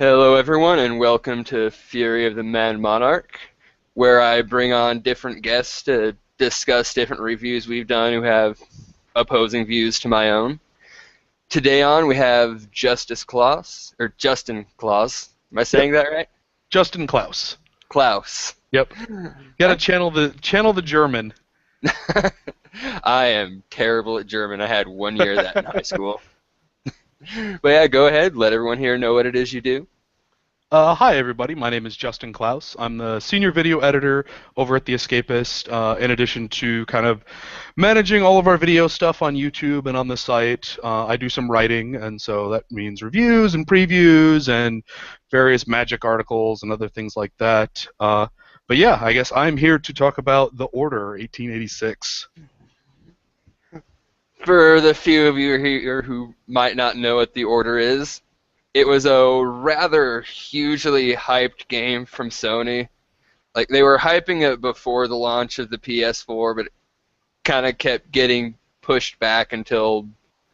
Hello, everyone, and welcome to Fury of the Man Monarch, where I bring on different guests to discuss different reviews we've done who have opposing views to my own. Today on, we have Justin Claus. Am I Yep, saying that right? Justin Klaus. Klaus. Yep, gotta channel the German. I am terrible at German. I had 1 year of that in high school. But yeah, go ahead. Let everyone here know what it is you do. Hi everybody, my name is Justin Klaus. I'm the senior video editor over at the Escapist. In addition to kind of managing all of our video stuff on YouTube and on the site, I do some writing, and so that means reviews and previews and various magic articles and other things like that. But yeah, I guess I'm here to talk about The Order 1886. For the few of you here who might not know what the Order is, it was a rather hugely hyped game from Sony. Like, they were hyping it before the launch of the PS4, but it kind of kept getting pushed back until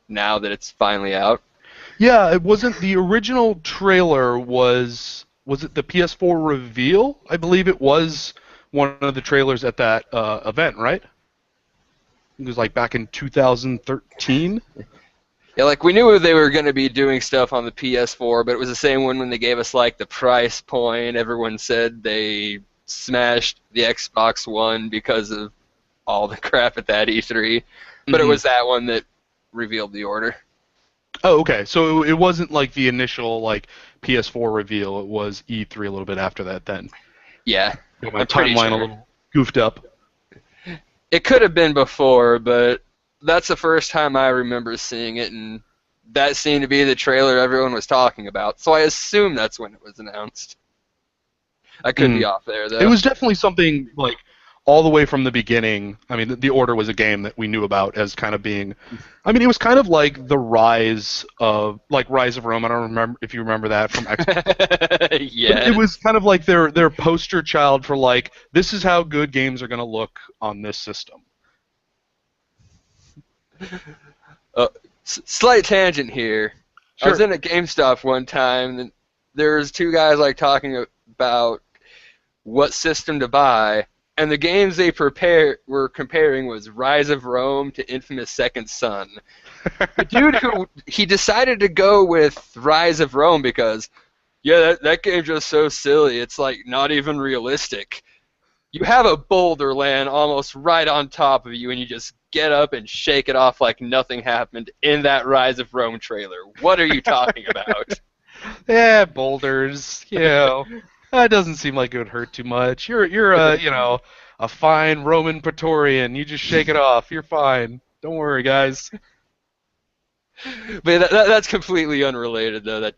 now that it's finally out. Yeah, it wasn't the original trailer was it the PS4 reveal? I believe it was one of the trailers at that event, right? It was like back in 2013. Yeah, like, we knew they were going to be doing stuff on the PS4, but it was the same one when they gave us, like, the price point. Everyone said they smashed the Xbox One because of all the crap at that E3. But it Hmm. was that one that revealed the Order. Oh, okay. So it wasn't like the initial like PS4 reveal. It was E3 a little bit after that. Then Yeah, got my I'm pretty timeline a sure. little goofed up. It could have been before, but that's the first time I remember seeing it, and that seemed to be the trailer everyone was talking about. So I assume that's when it was announced. I could be off there, It though. was definitely something like all the way from the beginning. I mean, the Order was a game that we knew about as kind of being. I mean, it was kind of like the Rise of Rome. I don't remember if you remember that from Xbox. But it Yeah. was kind of like their poster child for like this is how good games are going to look on this system. Uh, Slight tangent here. I was Sure. in a GameStop one time, and there was two guys like talking about what system to buy, and the games they were comparing was Rise of Rome to Infamous Second Son. The dude who he decided to go with Rise of Rome because yeah, that game's just so silly. It's like not even realistic. You have a boulder land almost right on top of you, and you just get up and shake it off like nothing happened in that Rise of Rome trailer. What are you talking about? Yeah, boulders. That doesn't seem like it would hurt too much. You're a a fine Roman Praetorian. You just shake it off. You're fine. Don't worry, guys. But that's completely unrelated, though.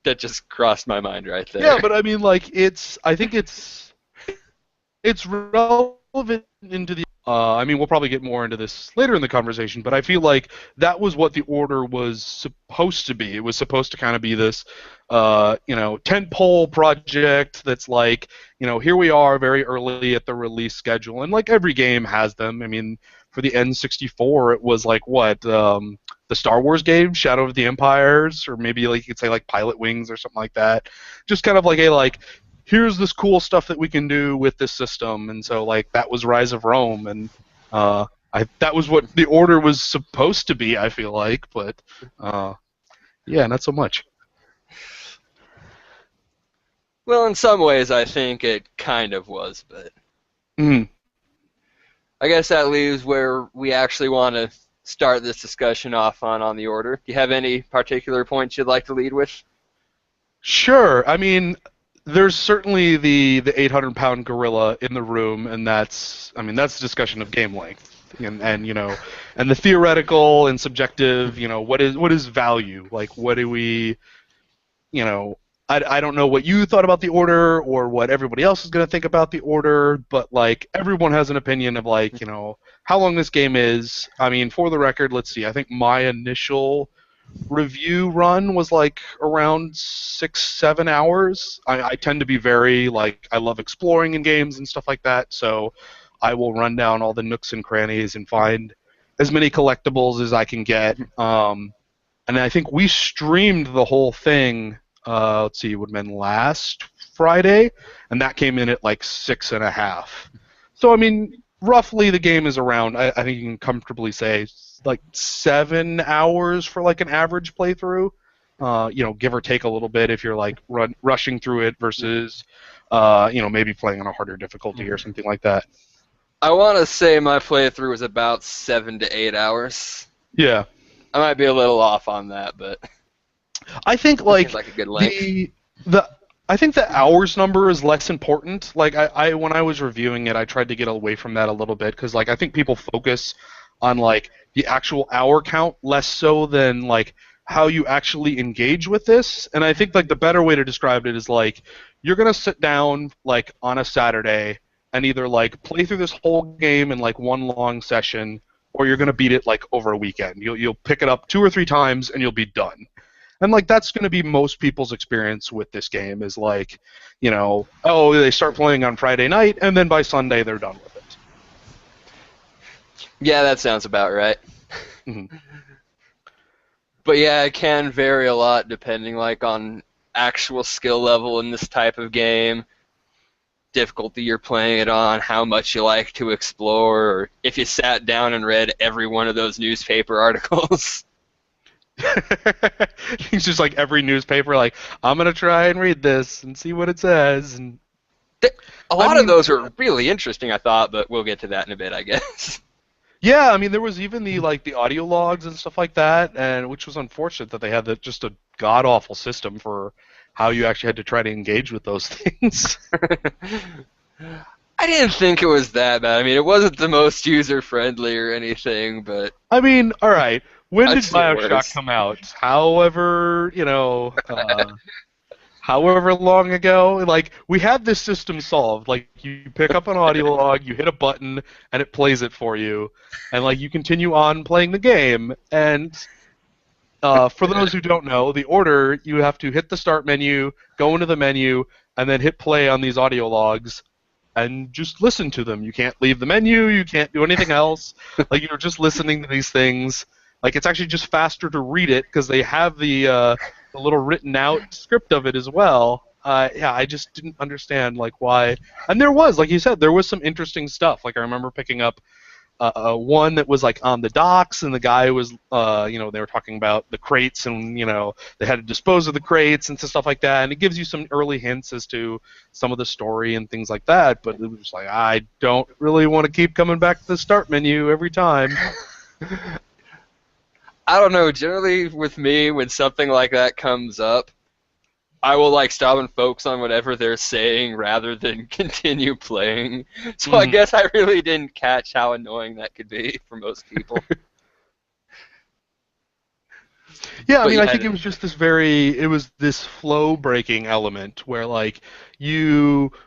That just crossed my mind right Yeah, there. but I mean, like, I think it's relevant into the. I mean, we'll probably get more into this later in the conversation, but I feel like that was what the Order was supposed to be. It was supposed to kind of be this, tentpole project that's like, here we are very early at the release schedule, and like every game has them. I mean, for the N64, it was like what the Star Wars game, Shadow of the Empires, or maybe like you could say like Pilot Wings or something like that. Just kind of like a like here's this cool stuff that we can do with this system, and so like that was Rise of Rome, and that was what the Order was supposed to be. I feel like, but yeah, not so much. Well, in some ways, I think it kind of was, but Mm. I guess that leaves where we actually want to start this discussion off on the Order. Do you have any particular points you'd like to lead with? Sure. I mean, there's certainly the 800-pound gorilla in the room, and that's a discussion of game length, and and the theoretical and subjective. What is value? Like, what do we you know, I don't know what you thought about the Order or what everybody else is going to think about the Order, but like everyone has an opinion of like, how long this game is. I mean, for the record, let's see. I think my initial review run was like around 6-7 hours. I tend to be very like I love exploring in games and stuff like that, so I will run down all the nooks and crannies and find as many collectibles as I can get. And I think we streamed the whole thing let's see, it would have been last Friday, and that came in at like 6.5. So I mean, roughly the game is around. I think you can comfortably say like 7 hours for like an average playthrough. Give or take a little bit if you're like rushing through it versus, maybe playing on a harder difficulty or something like that. I want to say my playthrough was about 7 to 8 hours. Yeah. I might be a little off on that, but I think that seems like like a good length. the I think the hours number is less important. Like I when I was reviewing it, I tried to get away from that a little bit because like I think people focus on like the actual hour count less so than like how you actually engage with this. And I think like the better way to describe it is like you're gonna sit down like on a Saturday and either like play through this whole game in like one long session, or you're gonna beat it like over a weekend. You'll pick it up 2 or 3 times and you'll be done. And like that's going to be most people's experience with this game is like, oh, they start playing on Friday night and then by Sunday they're done with it. Yeah, that sounds about right. Mm-hmm. But yeah, it can vary a lot depending like on actual skill level in this type of game, difficulty you're playing it on, how much you like to explore, or if you sat down and read every one of those newspaper articles. He's just like every newspaper, like I'm gonna try and read this and see what it says. And A I lot of mean, those are really interesting, I thought, but we'll get to that in a bit, I guess. yeah, I mean there was even the audio logs and stuff like that, and which was unfortunate that they had just a god awful system for how you actually had to try to engage with those things. I didn't think it was that bad. I mean, it wasn't the most user-friendly or anything, but I mean, all right. When did I've seen BioShock worse. come out? However long ago. Like we had this system solved. Like you pick up an audio log, you hit a button, and it plays it for you, and like you continue on playing the game. And for those who don't know, the order you have to hit the start menu, go into the menu, and then hit play on these audio logs. And just listen to them. You can't leave the menu. You can't do anything else. Like you're just listening to these things. Like it's actually just faster to read it because they have the little written out script of it as well. Yeah, I just didn't understand like why. And there was, like you said, there was some interesting stuff. Like I remember picking up one that was like on the docks, and the guy was, they were talking about the crates, and they had to dispose of the crates and stuff like that. And it gives you some early hints as to some of the story and things like that. But it was just like I don't really want to keep coming back to the start menu every time. I don't know. Generally, with me, when something like that comes up, I will like stop and focus on whatever they're saying rather than continue playing. So I Mhm. guess I really didn't catch how annoying that could be for most people. Yeah, I But mean, you I had think it was just it was this flow breaking element where, like,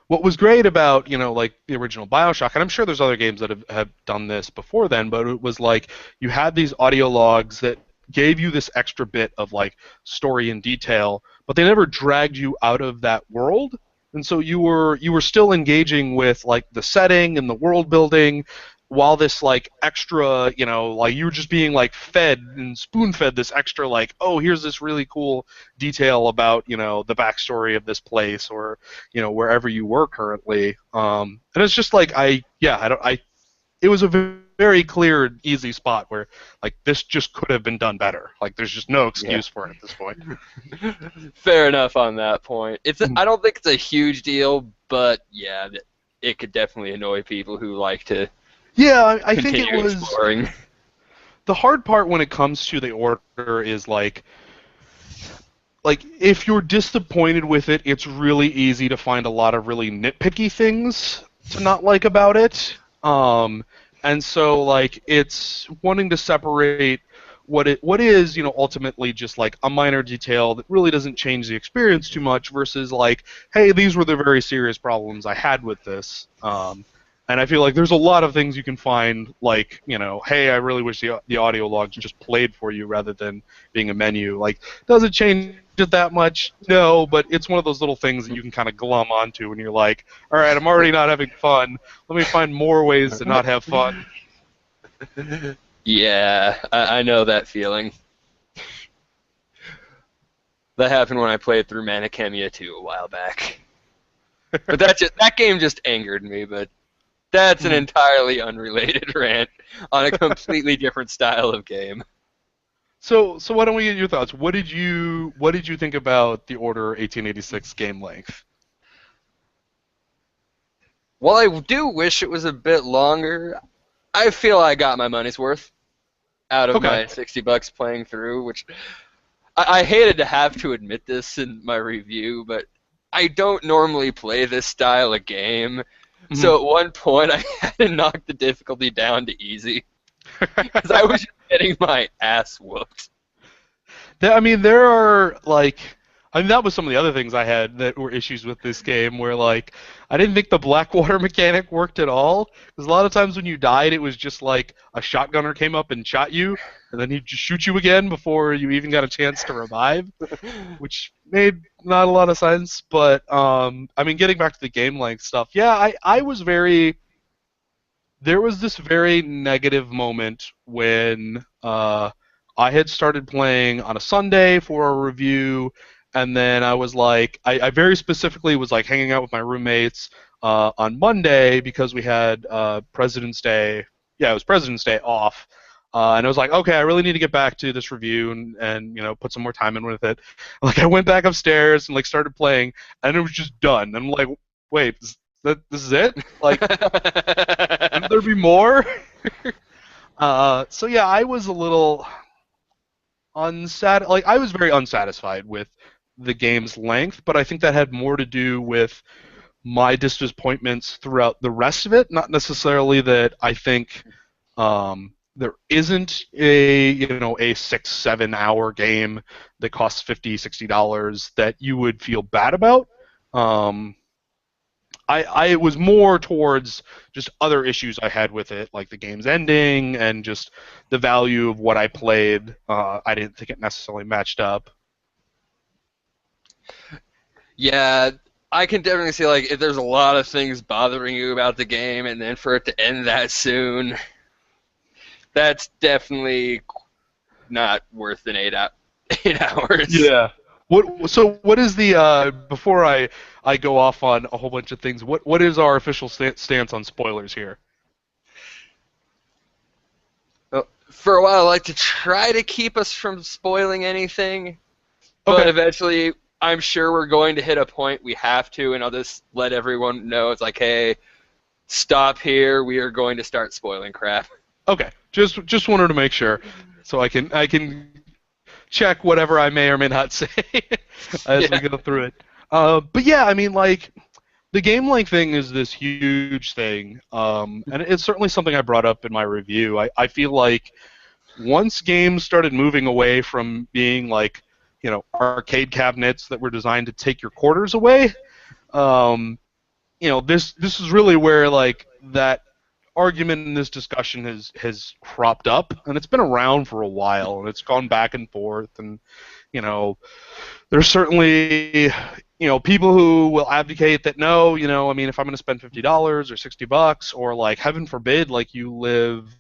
what was great about, like the original Bioshock, and I'm sure there's other games that have done this before then, but it was like you had these audio logs that gave you this extra bit of, like, story and detail, but they never dragged you out of that world. And so you were still engaging with like the setting and the world building, while this like extra, like you were just being like fed and spoon fed this extra, like, oh, here's this really cool detail about the backstory of this place, or wherever you were currently. And it's just like I don't I it was a very clear easy spot where like this just could have been done better. Like there's just no yeah. excuse for it at this point. Fair enough on that point. Mhm. I don't think it's a huge deal, but yeah, it could definitely annoy people who like to Yeah, I think it continue was exploring. the hard part when it comes to the order is like if you're disappointed with it, it's really easy to find a lot of really nitpicky things to not like about it. And so like it's wanting to separate what is ultimately just like a minor detail that really doesn't change the experience too much versus like, hey, these were the very serious problems I had with this. And I feel like there's a lot of things you can find, like, hey, I really wish the audio logs just played for you rather than being a menu. Like, does it change it that much? No, but it's one of those little things that you can kind of glom onto when you're like, all right, I'm already not having fun. Let me find more ways to not have fun. Yeah, I know that feeling. That happened when I played through Manakemia 2 a while back. But that game just angered me, but that's an Mhm. entirely unrelated rant on a completely different style of game. So why don't we get your thoughts? What did you think about the Order 1886 game length? While I do wish it was a bit longer, I feel I got my money's worth out of Okay. my $60 playing through, which I hated to have to admit this in my review, but I don't normally play this style of game. Mhm. So at one point, I had to knock the difficulty down to easy because I was just getting my ass whooped. I mean, there are like, I mean, that was some of the other things I had that were issues with this game, where like, I didn't think the Blackwater mechanic worked at all. Because a lot of times when you died, it was just like a shotgunner came up and shot you, and then he'd just shoot you again before you even got a chance to revive, which made not a lot of sense. But I mean, getting back to the game length stuff, yeah, I was very there was this very negative moment when I had started playing on a Sunday for a review, and then I was like, I very specifically was like hanging out with my roommates on Monday because we had President's Day. Yeah, it was President's Day off. And I was like, okay, I really need to get back to this review and put some more time in with it. Like I went back upstairs and like started playing, and it was just done. I'm like, wait, this is it? Like, shouldn't there be more? So yeah, I was a little Like I was very unsatisfied with the game's length, but I think that had more to do with my disappointments throughout the rest of it. Not necessarily that I think there isn't a 6-7 hour game that costs $50-$60 that you would feel bad about. Um, I was more towards just other issues I had with it, like the game's ending and just the value of what I played. I didn't think it necessarily matched up. Yeah, I can definitely see like if there's a lot of things bothering you about the game, and then for it to end that soon, that's definitely not worth an 8 hours. Yeah. What is the before I go off on a whole bunch of things? What is our official stance on spoilers here? Well, for a while, I like to try to keep us from spoiling anything, but Okay. eventually, I'm sure we're going to hit a point we have to, and I'll just let everyone know it's like, hey, stop here. We are going to start spoiling crap. Okay. Just wanted to make sure so I can check whatever I may or may not say as we Yeah. go through it. But yeah, I mean, like, the game length thing is this huge thing, and it's certainly something I brought up in my review. I feel like once games started moving away from being like, arcade cabinets that were designed to take your quarters away, um, this is really where like that argument in this discussion has cropped up, and it's been around for a while, and it's gone back and forth, and you know, there's certainly people who will advocate that no, I mean, if I'm going to spend $50 or $60, or like heaven forbid, like you live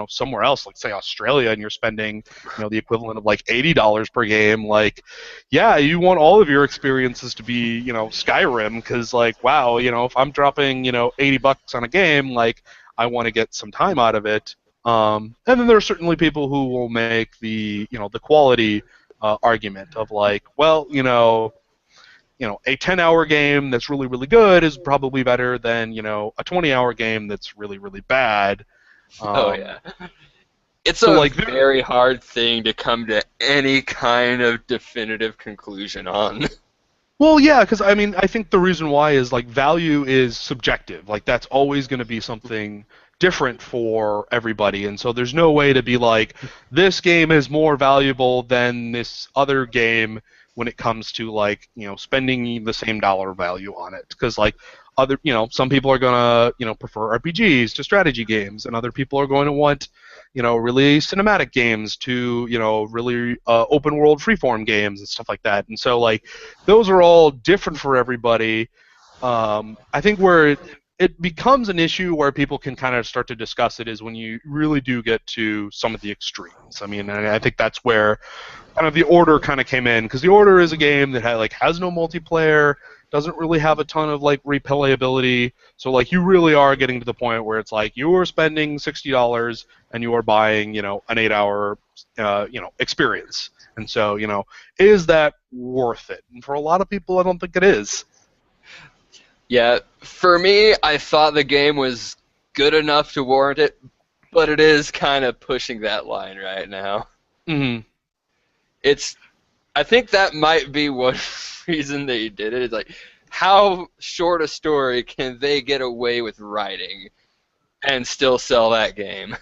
somewhere else, like say Australia, and you're spending the equivalent of like $80 per game, like yeah, you want all of your experiences to be Skyrim, because like wow, if I'm dropping $80 on a game, like I want to get some time out of it. And then there are certainly people who will make the quality argument of like, well, a 10-hour game that's really, really good is probably better than, a 20-hour game that's really, really bad. Oh, Um, yeah. It's so, a like, very hard thing to come to any kind of definitive conclusion on. well, yeah, because, I mean, I think the reason why is, like, value is subjective. Like, that's always going to be something different for everybody. And so there's no way to be like, this game is more valuable than this other game when it comes to, like, spending the same dollar value on it. Because, like, some people are going to, prefer RPGs to strategy games, and other people are going to want, really cinematic games to, really open world freeform games and stuff like that. And so, like, those are all different for everybody. I think where it becomes an issue where people can kind of start to discuss it is when you really do get to some of the extremes. I mean, and I think that's where kind of the Order kind of came in, because the Order is a game that has no multiplayer, doesn't really have a ton of like replayability. So like you really are getting to the point where it's like you are spending $60 and you are buying an 8 hour experience. And so is that worth it? And for a lot of people, I don't think it is. Yeah, for me, I thought the game was good enough to warrant it, but it is kind of pushing that line right now. Hmm. It's, I think that might be one reason they did it. Is like, how short a story can they get away with writing and still sell that game?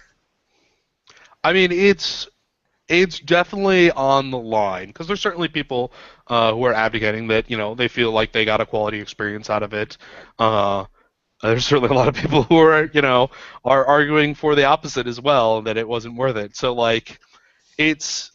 I mean, it's definitely on the line because there's certainly people who are advocating that they feel like they got a quality experience out of it. Uh, there's certainly a lot of people who are arguing for the opposite as well, that it wasn't worth it. So like it's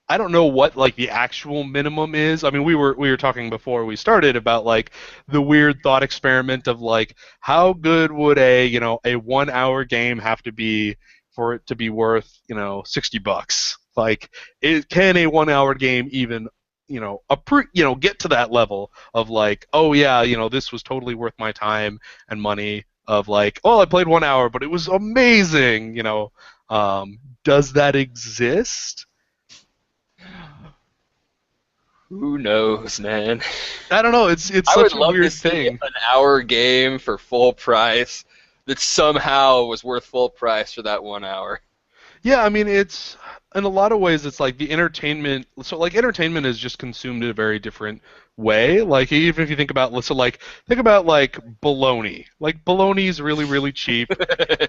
I don't know what like the actual minimum is. I mean, we were talking before we started about like the weird thought experiment of like how good would a 1 hour game have to be for it to be worth $60? Like, can a 1 hour game even get to that level of like, oh yeah, this was totally worth my time and money, of like, oh, I played 1 hour but it was amazing. Does that exist? Who knows, man? I don't know. It's I would such a love to weird see thing. an hour game for full price that somehow was worth full price for that 1 hour. Yeah, I mean, it's in a lot of ways it's like the entertainment. So like entertainment is just consumed in a very different way. Like even if you think about like bologna. Like bologna is really really cheap,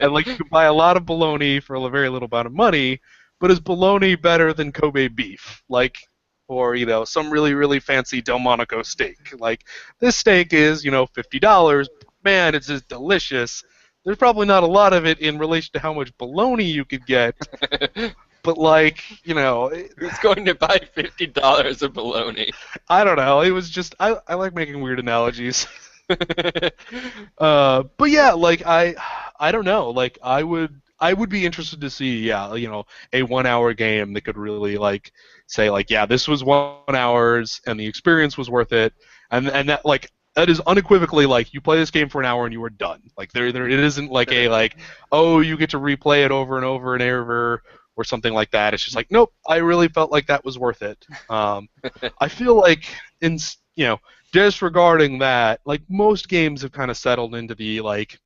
and like you can buy a lot of bologna for a very little amount of money. But is bologna better than Kobe beef? Like, or some really really fancy Delmonico steak? Like this steak is $50. Man, it's just delicious. There's probably not a lot of it in relation to how much bologna you could get, but like Who's going to buy $50 of bologna? I don't know. It was just I like making weird analogies. But yeah, like I don't know. Like I would be interested to see, yeah, a 1 hour game that could really like say like, yeah, this was 1 hours and the experience was worth it, and that like that is unequivocally like you play this game for an hour and you are done. Like there it isn't like a like, oh, you get to replay it over and over and over or something like that. It's just like, nope, I really felt like that was worth it. I feel like in disregarding that, like most games have kind of settled into the like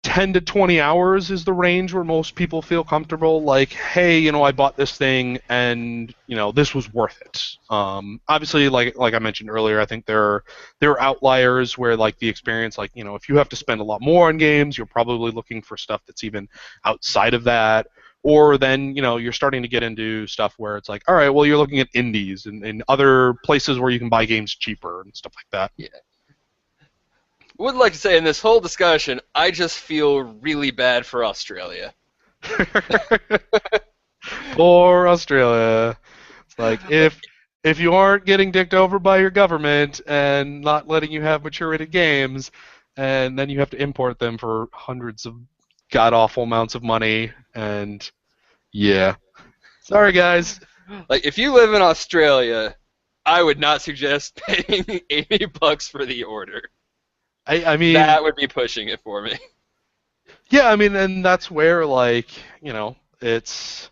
10 to 20 hours is the range where most people feel comfortable. Like, hey, I bought this thing and this was worth it. Obviously, like I mentioned earlier, I think there are outliers where like the experience, like if you have to spend a lot more on games, you're probably looking for stuff that's even outside of that. Or then you're starting to get into stuff where it's like, all right, well, you're looking at indies and other places where you can buy games cheaper and stuff like Yeah. Would like to say in this whole discussion, I just feel really bad for Australia. that. Poor Australia. It's like if you aren't getting dicked over by your government and not letting you have mature rated games, and then you have to import them for hundreds of god awful amounts of money, and yeah, sorry guys. Like, if you live in Australia, I would not suggest paying $80 for the order. I mean, That would be pushing it for me. yeah, I mean, and that's where like it's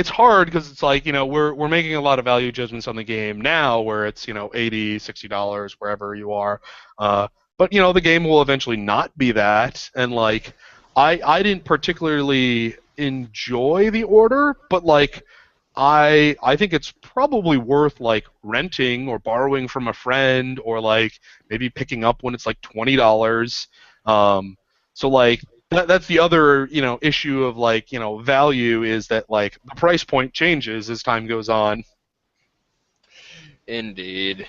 hard because it's like we're making a lot of value judgments on the game now where it's 80 $60 wherever you are, but the game will eventually not be that, and like I didn't particularly enjoy the order, but like I think it's probably worth like renting or borrowing from a friend or like maybe picking up when it's like $20. So like that's the other issue of like value, is that like the price point changes as time goes on. Indeed.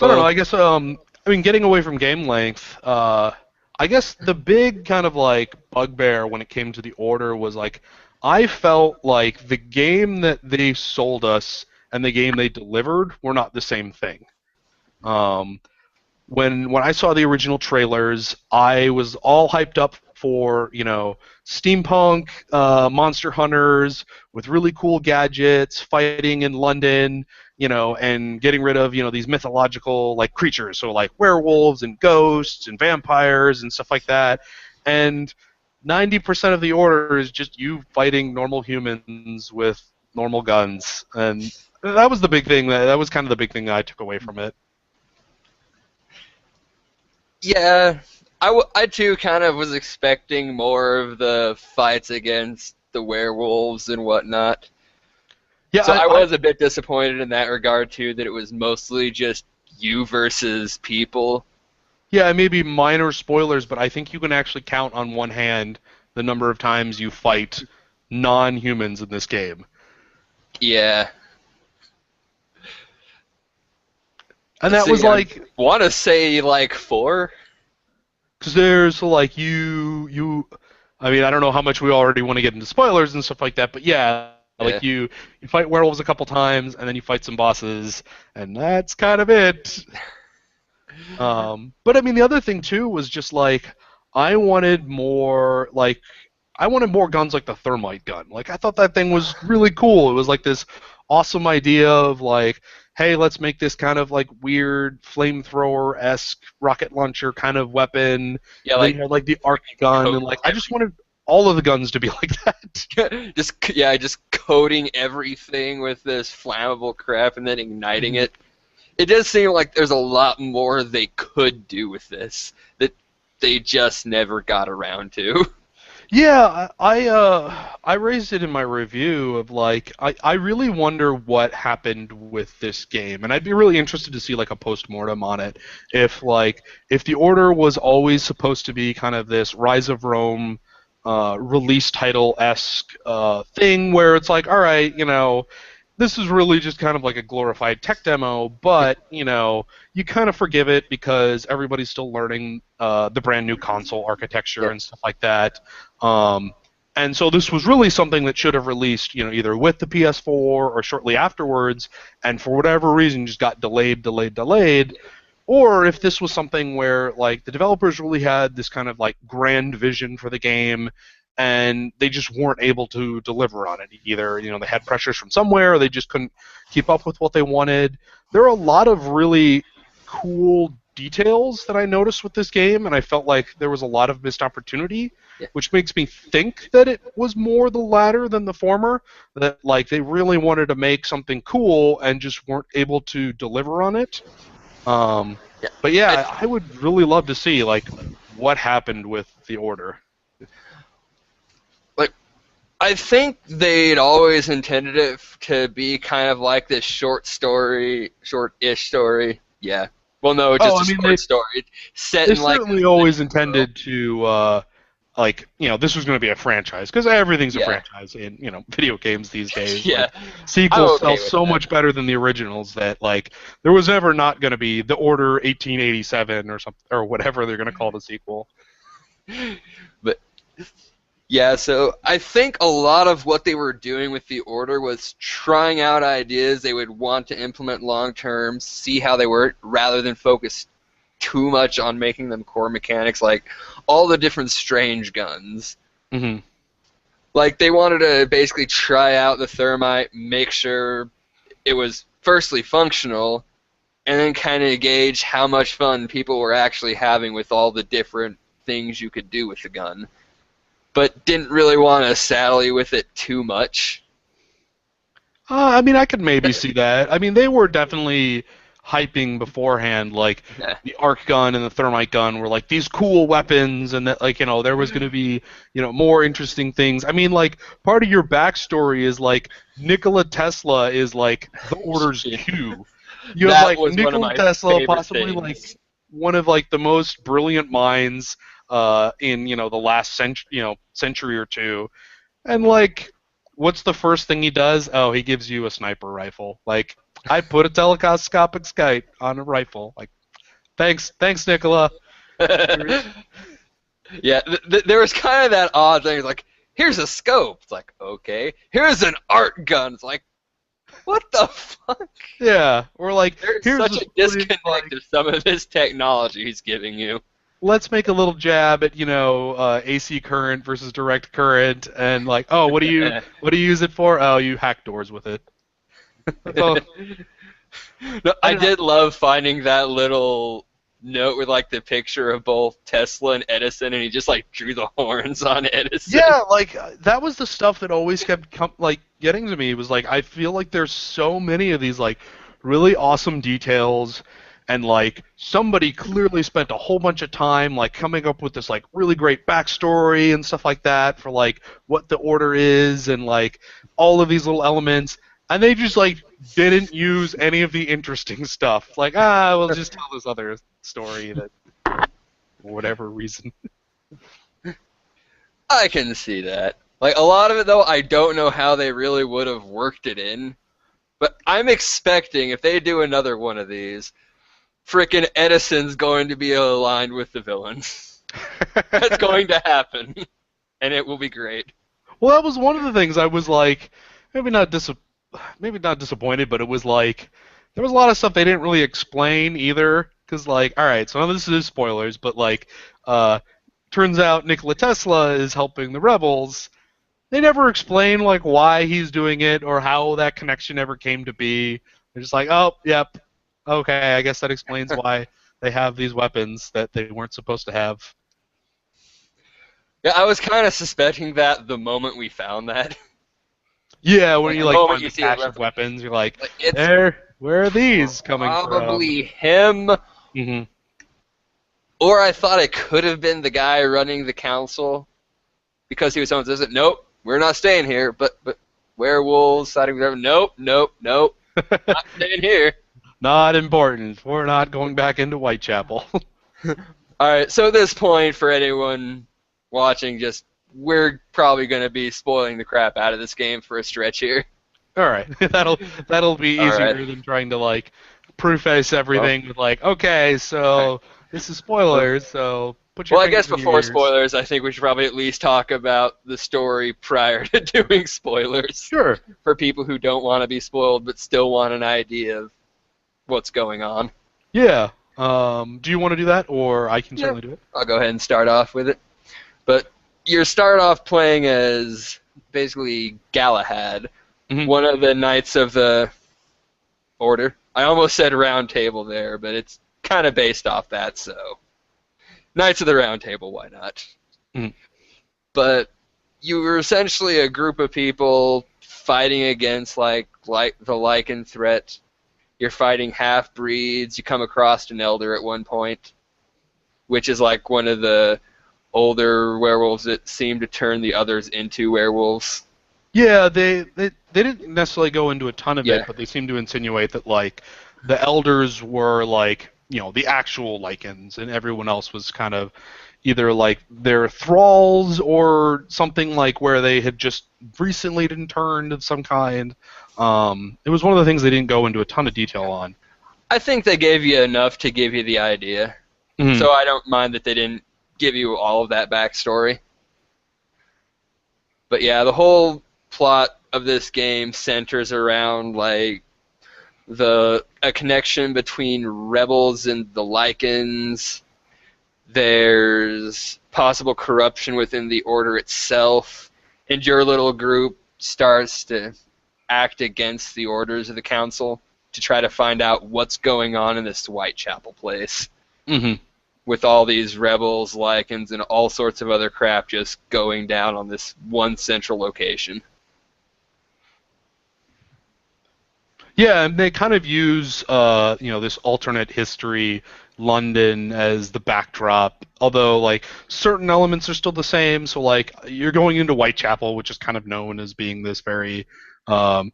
So I don't know. Well, I guess I mean, getting away from game length. I guess the big kind of like bugbear when it came to the order was like I felt like the game that they sold us and the game they delivered were not the same thing. Um, when I saw the original trailers, I was all hyped up for steampunk monster hunters with really cool gadgets, fighting in London, and getting rid of these mythological like creatures, so like werewolves and ghosts and vampires and stuff like that. And 90% of the order is just you fighting normal humans with normal guns, and that was the big thing. That was kind of the big thing that I took away from it. Yeah, I too kind of was expecting more of the fights against the werewolves and whatnot. Yeah, So I was a bit disappointed in that regard too, that it was mostly just you versus people. yeah, it may be minor spoilers, but I think you can actually count on one hand the number of times you fight non-humans in this game. Yeah. And Let's that was see, I like, want to say like four. because there's like I mean, I don't know how much we already want to get into spoilers and stuff like that, but yeah, Yeah. like you fight werewolves a couple times, and then you fight some bosses, and that's kind of it. But I mean, the other thing too was just like I wanted more like I wanted more guns like the thermite gun. Like I thought that thing was really cool. It was like this awesome idea of like, hey, let's make this kind of like weird flamethrower-esque rocket launcher kind of weapon. Yeah, And then like you had like the arc gun, and coat like I just wanted all of the guns to be like that. just coating everything with this flammable crap and then igniting Mhm. it. It does seem like there's a lot more they could do with this that they just never got around to. Yeah, I raised it in my review of like I really wonder what happened with this game, and I'd be really interested to see like a post-mortem on it. If the Order was always supposed to be kind of this Rise of Rome release title esque thing where it's like, all right, this is really just kind of like a glorified tech demo, but you kind of forgive it because everybody's still learning the brand new console architecture Yeah, and stuff like that. Um, and so this was really something that should have released, either with the PS4 or shortly afterwards, and for whatever reason just got delayed. Or if this was something where like the developers really had this kind of like grand vision for the game, and they just weren't able to deliver on it. Either they had pressures from somewhere, or they just couldn't keep up with what they wanted. There are a lot of really cool details that I noticed with this game, and I felt like there was a lot of missed opportunity, yeah, which makes me think that it was more the latter than the former. That like they really wanted to make something cool and just weren't able to deliver on it. Um, yeah. but I yeah, I would really love to see like what happened with the Order. like I think they'd always intended it to be kind of like this short story, short-ish story. Yeah. Well, no, Oh, just I a mean short story set they in like certainly this always medieval world. intended to like this was going to be a franchise because everything's a Yeah. franchise in video games these days. Yeah. Like I'm sequels sell okay with so that. much better than the originals that like there was ever not going to be the Order 1887 or something or whatever they're going to call the sequel. But yeah, so I think a lot of what they were doing with the order was trying out ideas they would want to implement long term, see how they work, rather than focus too much on making them core mechanics, like all the different strange guns. Hmm. Like they wanted to basically try out the thermite, make sure it was firstly functional, and then kind of gauge how much fun people were actually having with all the different things you could do with the gun, but didn't really want to saddle you with it too much. I mean, I could maybe see that. I mean, they were definitely hyping beforehand, like Yeah, the arc gun and the thermite gun were like these cool weapons, and that like there was going to be more interesting things. I mean, like part of your backstory is like Nikola Tesla is like the Order's Q. You have that like was one of Nikola my Tesla, favorite possibly like things. one of like the most brilliant minds in the last century or two, and like, what's the first thing he does? Oh, he gives you a sniper rifle. Like, I put a telescopic sight on a rifle. Like, thanks, Nicola. Yeah, there was kind of that odd thing. Like, here's a scope. It's like, okay. Here's an art gun. It's like, What the fuck? Yeah, or like, There's here's such this a footage, disconnect of some of this technology he's giving you. let's make a little jab at AC current versus direct current, and like, oh, what do you use it for? Oh, you hack doors with it. So No, I I don't know. did love finding that little note with like the picture of both Tesla and Edison, and he just like drew the horns on Edison. Yeah, like that was the stuff that always kept like getting to me. Was like, I feel like there's so many of these like really awesome details, and like somebody clearly spent a whole bunch of time like coming up with this like really great backstory and stuff like that for like what the order is and like all of these little elements, and they just like didn't use any of the interesting stuff. Like, we'll just tell this other story that for whatever reason. I can see that. Like a lot of it though, I don't know how they really would have worked it in. But I'm expecting if they do another one of these, frickin' Edison's going to be aligned with the villain. That's going to happen, and it will be great. Well, that was one of the things I was like, maybe not dis- maybe not disappointed, but it was like there was a lot of stuff they didn't really explain either. Because like, all right, so none of this is spoilers, but like, uh, turns out Nikola Tesla is helping the rebels. They never explain like why he's doing it or how that connection ever came to be. They're just like, oh, yep, okay, I guess that explains why they have these weapons that they weren't supposed to have. Yeah, I was kind of suspecting that the moment we found that. Yeah, when Like you the like moment find you the see the cache of reference, weapons, you're like, like it's where are these coming from? probably him. Hmm. Or I thought it could have been the guy running the council because he was someone says it. Nope, we're not staying here. But werewolves siding with everyone. Nope, nope, nope. Not staying here. Not important. We're not going back into Whitechapel. All right. So at this point, for anyone watching, just we're probably going to be spoiling the crap out of this game for a stretch here. All right, that'll be All easier right. than trying to like preface Well, everything with like, okay, so this is spoilers, so put your well, I fingers guess in your before ears. spoilers, I think we should probably at least talk about the story prior to doing spoilers Sure. for people who don't want to be spoiled but still want an idea of what's going on. Yeah. Do you want to do that, or I can Yeah, certainly do it? I'll go ahead and start off with it. But you start off playing as basically Galahad, Hmm. one of the knights of the Order. I almost said Round Table there, but it's kind of based off that, so Knights of the Round Table, why not? Mhm. But you were essentially a group of people fighting against like the Lycan threat. You're fighting half breeds. You come across an elder at one point, which is like one of the older werewolves that seem to turn the others into werewolves. Yeah, they didn't necessarily go into a ton of it, Yeah, but they seemed to insinuate that like the elders were like the actual Lycans, and everyone else was kind of either like their thralls or something like where they had just recently been turned of some kind. It was one of the things they didn't go into a ton of detail on. I think they gave you enough to give you the idea, Mhm. so I don't mind that they didn't give you all of that backstory. But yeah, the whole plot of this game centers around like the a connection between rebels and the Lycans. There's possible corruption within the order itself, and your little group starts to act against the orders of the council to try to find out what's going on in this Whitechapel place Mhm. with all these rebels, Lycans, and all sorts of other crap just going down on this one central location. Yeah, and they kind of use this alternate history London as the backdrop. Although like certain elements are still the same. So like you're going into Whitechapel, which is kind of known as being this very um,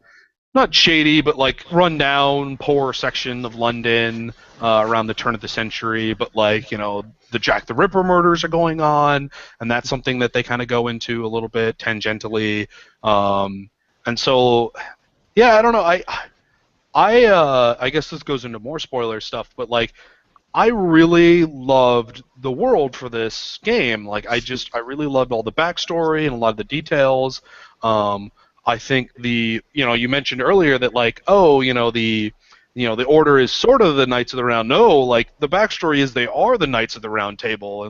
not shady, but like run down, poor section of London around the turn of the century. But like the Jack the Ripper murders are going on, and that's something that they kind of go into a little bit tangentially. And so yeah, I don't know. I guess this goes into more spoiler stuff, but like I really loved the world for this game. Like I really loved all the backstory and a lot of the details. I think you mentioned earlier that like, oh, the Order is sort of the Knights of the Round. No, like the backstory is they are the Knights of the Round Table,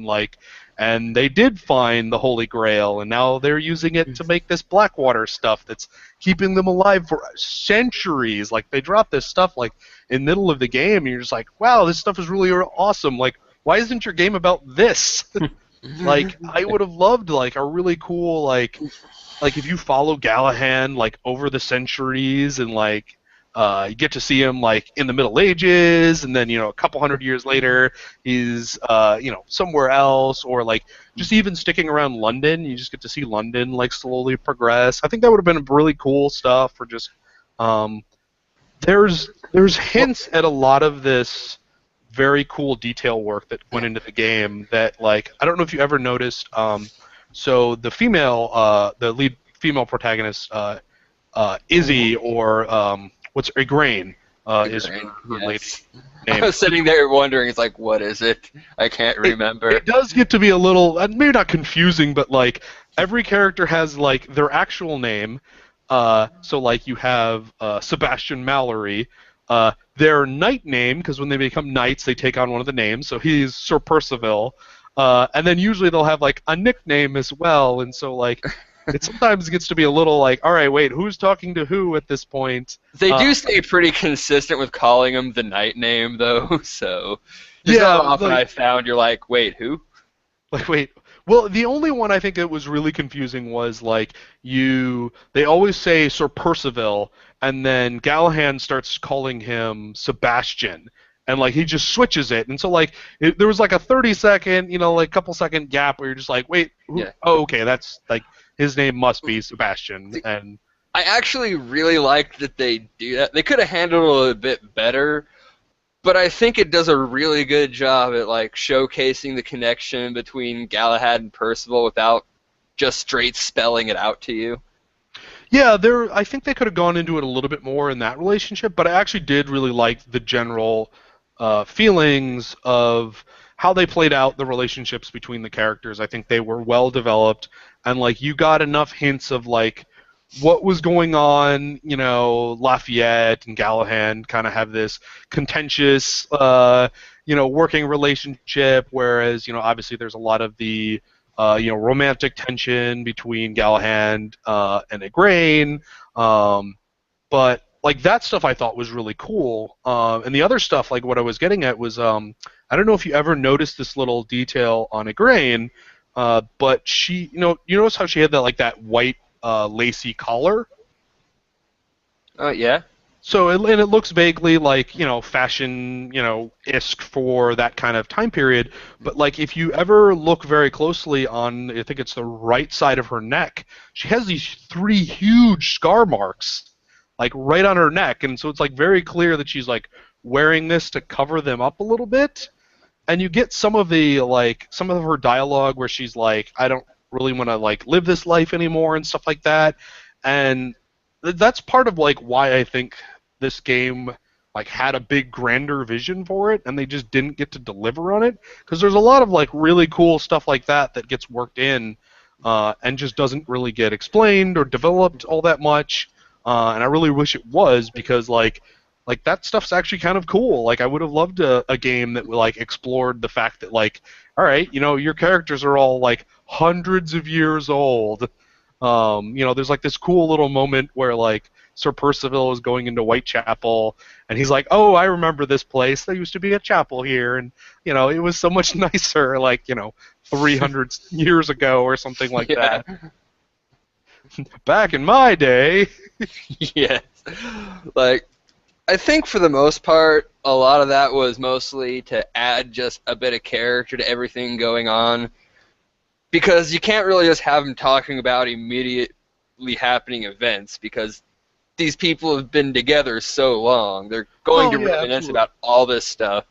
and they did find the Holy Grail, and now they're using it to make this Blackwater stuff that's keeping them alive for centuries. Like they drop this stuff like in the middle of the game, and you're just like, wow, this stuff is really awesome. Like, why isn't your game about this? Like, I would have loved like a really cool like if you follow Galahad like over the centuries and like you get to see him like in the Middle Ages, and then a couple hundred years later he's somewhere else, or like just even sticking around London, you just get to see London like slowly progress. I think that would have been really cool stuff. For just there's hints at a lot of this very cool detail work that went into the game that like I don't know if you ever noticed. So the lead female protagonist, Izzy, or what's Igraine, is her lady Yes. I name. was sitting there wondering, it's like, what is it? I can't remember. It does get to be a little, maybe not confusing, but like every character has like their actual name. So like you have Sebastian Mallory. Their knight name, because when they become knights, they take on one of the names. So he's Sir Percival. And then usually they'll have like a nickname as well, and so like it sometimes gets to be a little like, all right, wait, who's talking to who at this point? They do stay pretty consistent with calling him the knight name, though, so it's Yeah, not often like, I found you're like, wait, who? like wait. Well, the only one I think that was really confusing was like they always say Sir Percival, and then Galahad starts calling him Sebastian, and like he just switches it, and so like there was like a 30-second, like couple second gap where you're just like, wait, who? Yeah. Oh, okay, that's like his name must be Sebastian, and I actually really liked that they do that. They could have handled it a bit better, but I think it does a really good job at like showcasing the connection between Galahad and Percival without just straight spelling it out to you. yeah, I think they could have gone into it a little bit more in that relationship, but I actually did really like the general feelings of how they played out the relationships between the characters. I think they were well developed, and like you got enough hints of like what was going on. Lafayette and Galahad kind of have this contentious, working relationship, whereas obviously there's a lot of the romantic tension between Galahad and Igraine. But like that stuff I thought was really cool. And the other stuff, like what I was getting at was, I don't know if you ever noticed this little detail on Igraine, but she, you notice how she had that white lacy collar? Oh yeah. So and it looks vaguely like fashion isk for that kind of time period, but like if you ever look very closely on, I think it's the right side of her neck, she has these 3 huge scar marks like right on her neck, and so it's like very clear that she's like wearing this to cover them up a little bit. And you get some of her dialogue where she's like, I don't really want to like live this life anymore and stuff like that, and that's part of like why I think this game like had a big grander vision for it, and they just didn't get to deliver on it, because there's a lot of like really cool stuff like that gets worked in and just doesn't really get explained or developed all that much, and I really wish it was, because like that stuff's actually kind of cool. Like I would have loved a game that like explored the fact that like, all right, your characters are all like hundreds of years old. There's like this cool little moment where like Sir Percival is going into Whitechapel, and he's like, "Oh, I remember this place. There used to be a chapel here, and it was so much nicer, like 300 years ago or something like Yeah. that. Back in my day." Yes. Like, I think for the most part, a lot of that was mostly to add just a bit of character to everything going on, because you can't really just have them talking about immediately happening events, because these people have been together so long. They're going to Yeah, reminisce absolutely. about all this stuff.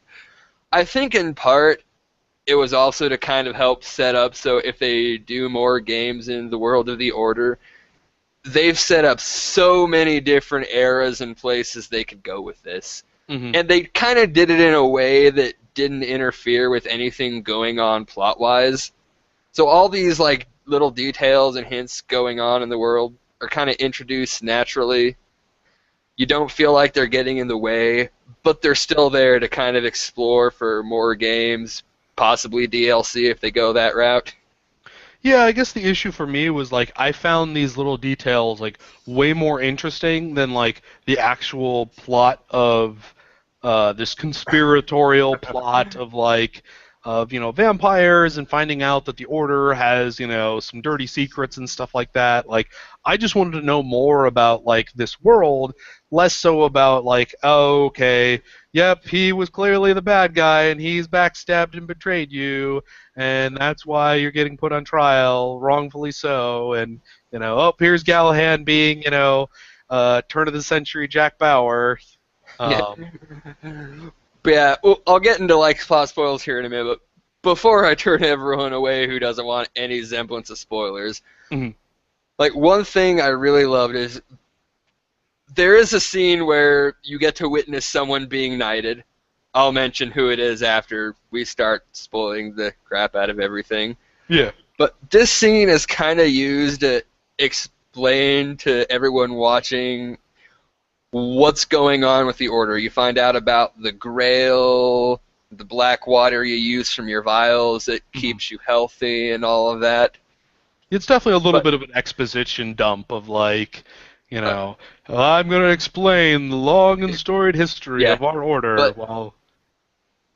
I think in part it was also to kind of help set up so if they do more games in the world of the Order, they've set up so many different eras and places they could go with this. Hmm. And they kind of did it in a way that didn't interfere with anything going on plot-wise. So all these like little details and hints going on in the world, are kind of introduced naturally. You don't feel like they're getting in the way, but they're still there to kind of explore for more games, possibly DLC if they go that route. Yeah, I guess the issue for me was like I found these little details like way more interesting than like the actual plot of this conspiratorial plot of like of vampires and finding out that the order has some dirty secrets and stuff like that. Like I just wanted to know more about like this world, less so about like, oh, okay, yep, he was clearly the bad guy and he's backstabbed and betrayed you, and that's why you're getting put on trial, wrongfully so. And oh, here's Gallahan being, turn of the century Jack Bauer. Yeah. Um, But yeah, well, I'll get into like plot spoilers here in a minute, but before I turn everyone away who doesn't want any semblance of spoilers, mhm. like one thing I really loved is there is a scene where you get to witness someone being knighted. I'll mention who it is after we start spoiling the crap out of everything. Yeah. But this scene is kind of used to explain to everyone watching what's going on with the Order. You find out about the Grail, the black water you use from your vials that keeps you healthy, and all of that. It's definitely a little But bit of an exposition dump of like, you uh, know, I'm going to explain the long and storied history yeah, of our order. but Well,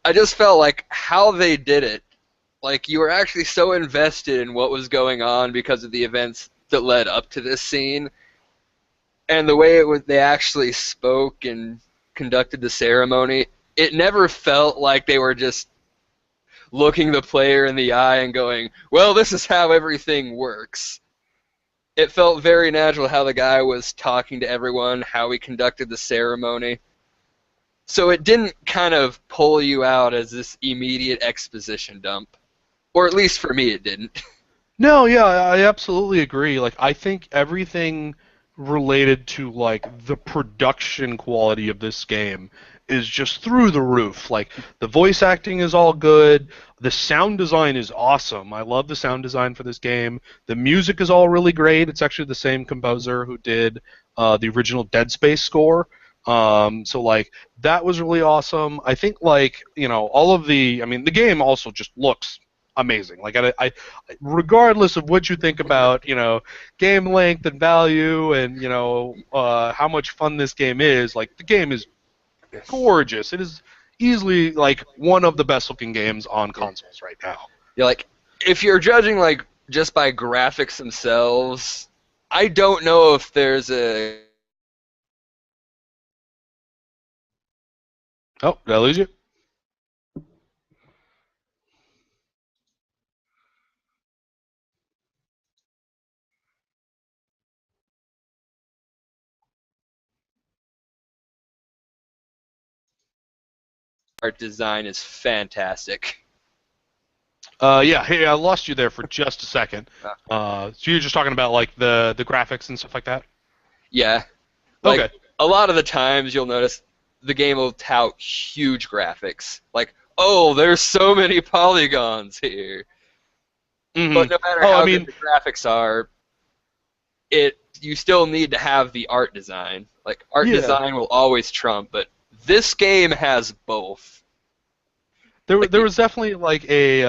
I just felt like how they did it. Like you were actually so invested in what was going on because of the events that led up to this scene, and the way they actually spoke and conducted the ceremony. It never felt like they were just looking the player in the eye and going, well, this is how everything works. It felt very natural how the guy was talking to everyone, how he conducted the ceremony. So it didn't kind of pull you out as this immediate exposition dump. Or at least for me, it didn't. no, yeah, I absolutely agree. Like, I think everything related to like the production quality of this game is just through the roof. Like, the voice acting is all good. The sound design is awesome. I love the sound design for this game. The music is all really great. It's actually the same composer who did the original Dead Space score. So like that was really awesome. I think like all of the. I mean, the game also just looks amazing. Like regardless of what you think about game length and value and how much fun this game is, like the game is gorgeous. It is easily like one of the best looking games on consoles right now. You're like, if you're judging like just by graphics themselves, I don't know if there's a Oh, did I lose you? art design is fantastic. Yeah, hey, I lost you there for just a second. So you're just talking about like the graphics and stuff like that? Yeah, like Okay. a lot of the times you'll notice the game will tout huge graphics. Like, oh, there's so many polygons here. hmm But no matter Oh, I how good mean, the graphics are, you still need to have the art design. Like art yeah. design will always trump, but this game has both. Like There was definitely like a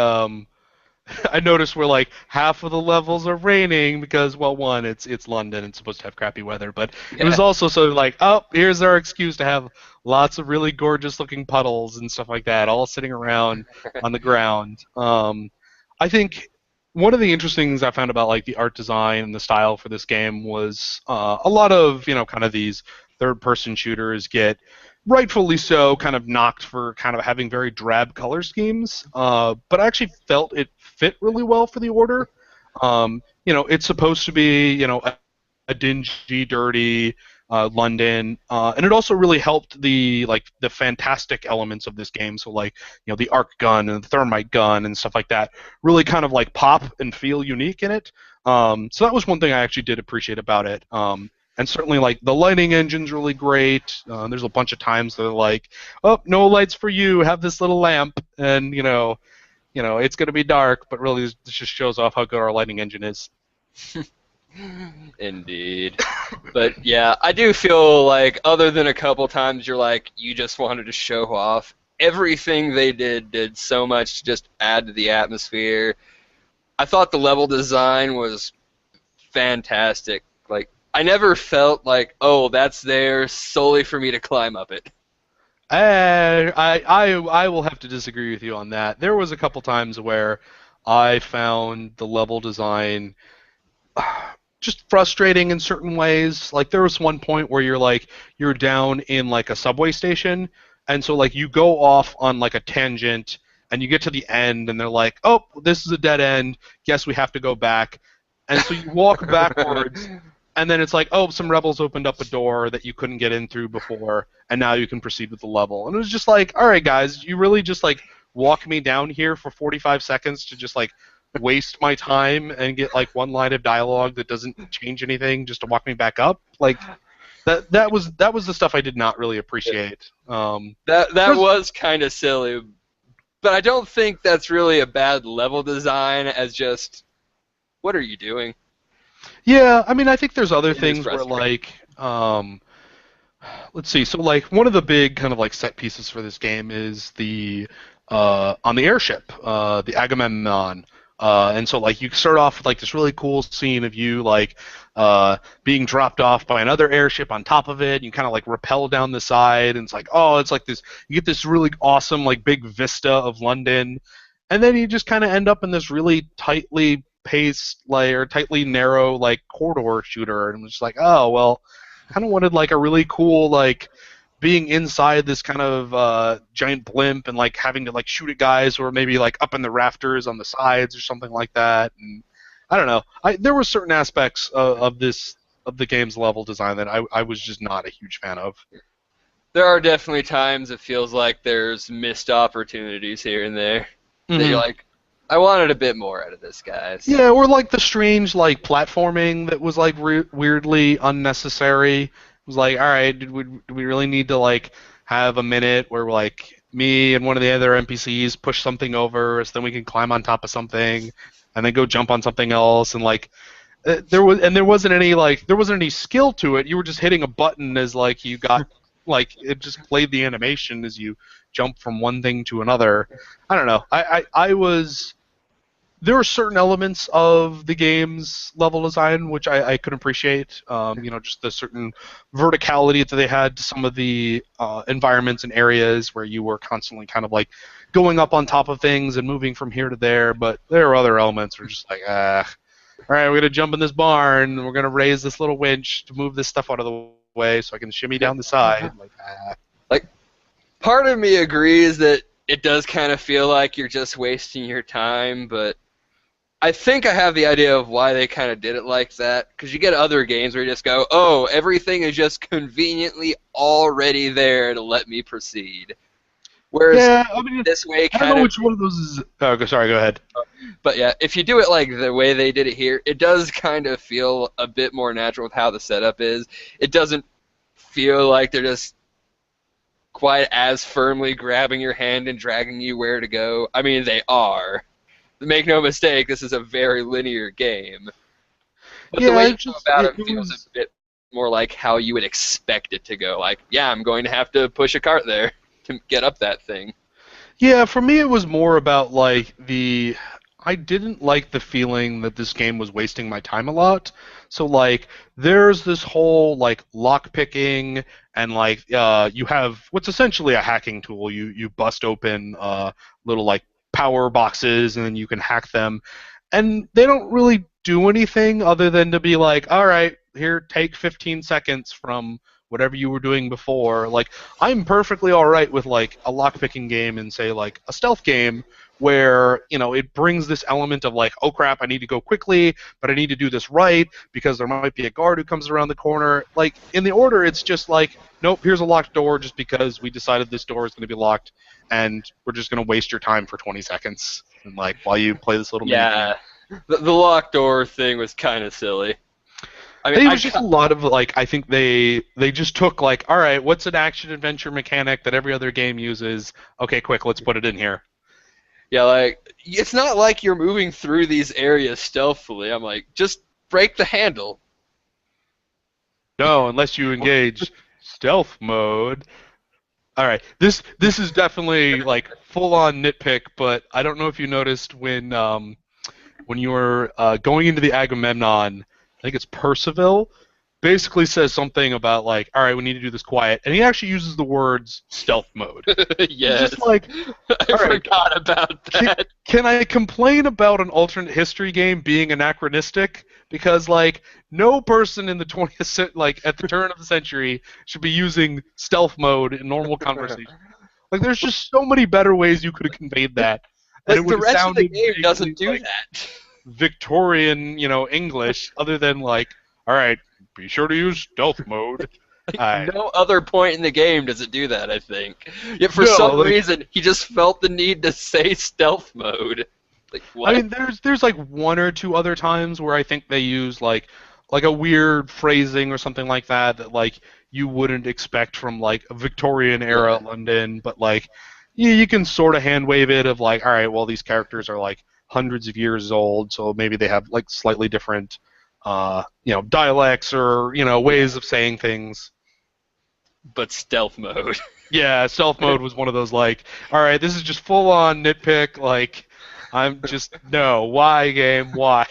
I noticed where like half of the levels are raining because well one it's London, it's supposed to have crappy weather, but it was yeah, also sort of like, oh, here's our excuse to have lots of really gorgeous looking puddles and stuff like that all sitting around on the ground. I think one of the interesting things I found about like the art design and the style for this game was a lot of kind of these third person shooters get rightfully so kind of knocked for kind of having very drab color schemes, but I actually felt it fit really well for the order. It's supposed to be a dingy, dirty London, and it also really helped the fantastic elements of this game. So like the arc gun and the thermite gun and stuff like that really kind of like pop and feel unique in it. So that was one thing I actually did appreciate about it. And certainly, like the lighting engine's really great. There's a bunch of times they're like, "Oh, no lights for you. Have this little lamp," and it's gonna be dark, but really this just shows off how good our lighting engine is. Indeed. But yeah, I do feel like other than a couple times you're like you just wanted to show off, everything they did so much to just add to the atmosphere. I thought the level design was fantastic. Like I never felt like, oh, that's there solely for me to climb up it. I will have to disagree with you on that. There was a couple times where I found the level design just frustrating in certain ways. Like there was one point where you're down in like a subway station, and so like you go off on like a tangent, and you get to the end, and they're like, "Oh, this is a dead end. Guess we have to go back." And so you walk backwards, and then it's like, "Oh, some rebels opened up a door that you couldn't get in through before, and now you can proceed with the level." And it was just like, "All right, guys, you really just like walk me down here for 45 seconds to just like waste my time and get like one line of dialogue that doesn't change anything just to walk me back up." Like that was the stuff I did not really appreciate. That There's- was kind of silly, but I don't think that's really a bad level design as just what are you doing? yeah, I mean, I think there's other It is things where frustrating. like let's see. So like one of the big kind of like set pieces for this game is the on the airship, the Agamemnon. And so like you start off with like this really cool scene of you like being dropped off by another airship on top of it. And you kind of like rappel down the side, and it's like, oh, it's like this. You get this really awesome like big vista of London, and then you just kind of end up in this really tightly paced like or tightly narrow like corridor shooter, and I'm just like, oh well, kind of wanted like a really cool like being inside this kind of giant blimp and like having to like shoot at guys who are maybe like up in the rafters on the sides or something like that. And I don't know. There were certain aspects of the game's level design that I was just not a huge fan of. There are definitely times it feels like there's missed opportunities here and there that you're Hmm. like, I wanted a bit more out of this, guys. Yeah, or like the strange like platforming that was like weirdly unnecessary. It was like, all right, do we really need to like have a minute where like me and one of the other NPCs push something over so then we can climb on top of something and then go jump on something else and like there wasn't any skill to it. You were just hitting a button as like you got like it just played the animation as you jump from one thing to another. I don't know. I was there were certain elements of the game's level design which I could appreciate. Just the certain verticality that they had to some of the environments and areas where you were constantly kind of like going up on top of things and moving from here to there. But there are other elements that are just like, all right, we're gonna jump in this barn. And we're gonna raise this little winch to move this stuff out of the way so I can shimmy down the side. Like, Like, part of me agrees that it does kind of feel like you're just wasting your time, but I think I have the idea of why they kind of did it like that. Because you get other games where you just go, oh, everything is just conveniently already there to let me proceed. Whereas yeah, I mean, this way I don't kind know of, which one of those is. Oh, sorry, go ahead. but yeah, if you do it like the way they did it here, it does kind of feel a bit more natural with how the setup is. It doesn't feel like they're just quite as firmly grabbing your hand and dragging you where to go. I mean, they are. Make no mistake, this is a very linear game. But the Yeah, way you it go just about it, it it feels a was. bit more like how you would expect it to go. Like, yeah, I'm going to have to push a cart there to get up that thing. Yeah, for me it was more about like the I didn't like the feeling that this game was wasting my time a lot. So like there's this whole like lock picking and like you have what's essentially a hacking tool. You bust open little like power boxes and then you can hack them. And they don't really do anything other than to be like, all right, here, take 15 seconds from whatever you were doing before. Like, I'm perfectly all right with like a lockpicking game and say like a stealth game where it brings this element of like, oh crap, I need to go quickly, but I need to do this right because there might be a guard who comes around the corner. Like in the order, it's just like, nope, here's a locked door just because we decided this door is going to be locked, and we're just going to waste your time for 20 seconds and like while you play this little mini game. Yeah, the locked door thing was kind of silly. I mean, It was just a lot of like I think they just took like, all right, what's an action adventure mechanic that every other game uses? Okay, quick, let's put it in here. yeah, like it's not like you're moving through these areas stealthily. I'm like, just break the handle. No, unless you engage stealth mode. All right, this is definitely like full on nitpick, but I don't know if you noticed when you were going into the Agamemnon, I think it's Percival, basically says something about like, all right, we need to do this quiet, and he actually uses the words stealth mode. It's Yes. just like, I all right, forgot about that. can I complain about an alternate history game being anachronistic? Because like no person in the 20th like at the turn of the century should be using stealth mode in normal conversation. Like there's just so many better ways you could have conveyed that, and it Like would the have rest of the sounded game vaguely doesn't do like that. Victorian, English, other than like, all right, be sure to use stealth mode. All right. No other point in the game does it do that, I think. Yet for No, some like, reason, he just felt the need to say stealth mode. Like, I what? mean, there's like one or two other times where I think they use like a weird phrasing or something like that like you wouldn't expect from like a Victorian era Yeah. London, but like you can sort of hand wave it of like, all right, well these characters are like hundreds of years old, so maybe they have like slightly different dialects or ways of saying things. But stealth mode. Yeah, stealth mode was one of those like, all right, this is just full on nitpick. Like, I'm just no, why game, why?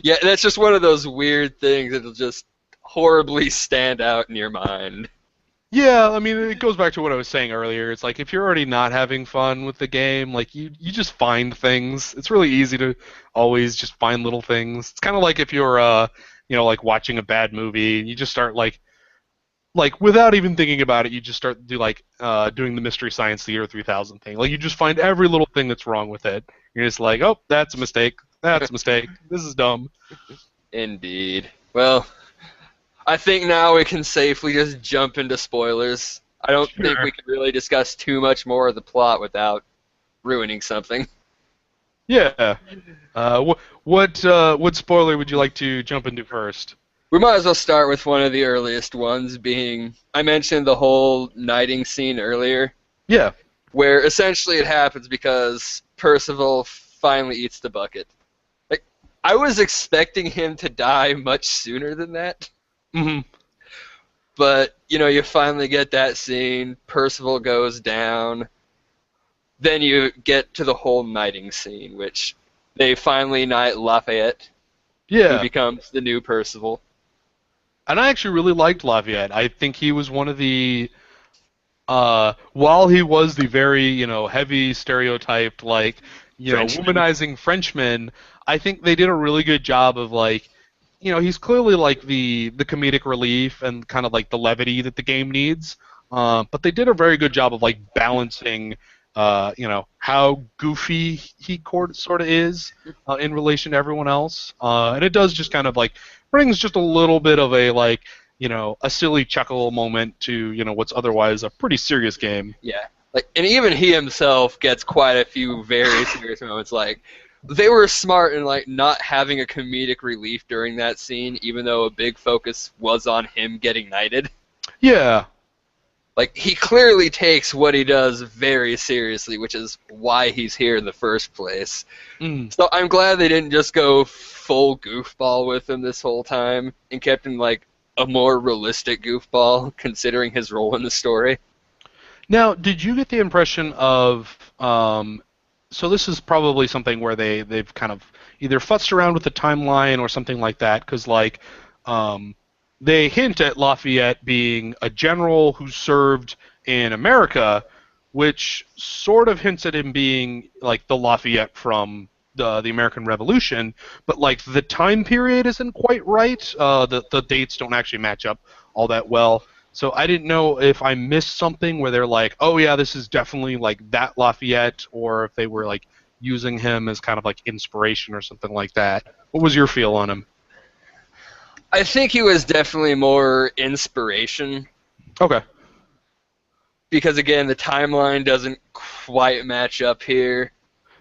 Yeah, that's just one of those weird things that'll just horribly stand out in your mind. Yeah, I mean, it goes back to what I was saying earlier. It's like if you're already not having fun with the game, like you just find things. It's really easy to always just find little things. It's kind of like if you're like watching a bad movie and you just start like without even thinking about it, you just start doing the Mystery Science Theater 3000 thing. Like you just find every little thing that's wrong with it. You're just like, oh, that's a mistake. That's a mistake. This is dumb. Indeed. Well, I think now we can safely just jump into spoilers. I don't think Sure. we can really discuss too much more of the plot without ruining something. Yeah. What spoiler would you like to jump into first? We might as well start with one of the earliest ones, being I mentioned the whole knighting scene earlier, Yeah. where essentially it happens because Percival finally eats the bucket. Like, I was expecting him to die much sooner than that, Hmm. but you finally get that scene. Percival goes down. Then you get to the whole knighting scene, which they finally knight Lafayette, who Yeah. becomes the new Percival. And I actually really liked Lafayette. I think he was one of the while he was the very, heavy stereotyped, like, Frenchman. womanizing Frenchman, I think they did a really good job of like, he's clearly like the comedic relief and kind of like the levity that the game needs. But they did a very good job of like balancing, how goofy he sort of is in relation to everyone else. And it does just kind of like brings just a little bit of a like, a silly chuckle moment to, what's otherwise a pretty serious game. Yeah. Like, and even he himself gets quite a few very serious moments. Like, they were smart in like not having a comedic relief during that scene, even though a big focus was on him getting knighted. Yeah. Like, he clearly takes what he does very seriously, which is why he's here in the first place. Mm. So I'm glad they didn't just go full goofball with him this whole time and kept him like a more realistic goofball considering his role in the story. Now, did you get the impression of so this is probably something where they've kind of either futzed around with the timeline or something like that, because like they hint at Lafayette being a general who served in America, which sort of hints at him being like the Lafayette from the American Revolution, but like the time period isn't quite right. The dates don't actually match up all that well. So I didn't know if I missed something where they're like, oh yeah, this is definitely like that Lafayette, or if they were like using him as kind of like inspiration or something like that. What was your feel on him? I think he was definitely more inspiration Okay. because, again, the timeline doesn't quite match up here.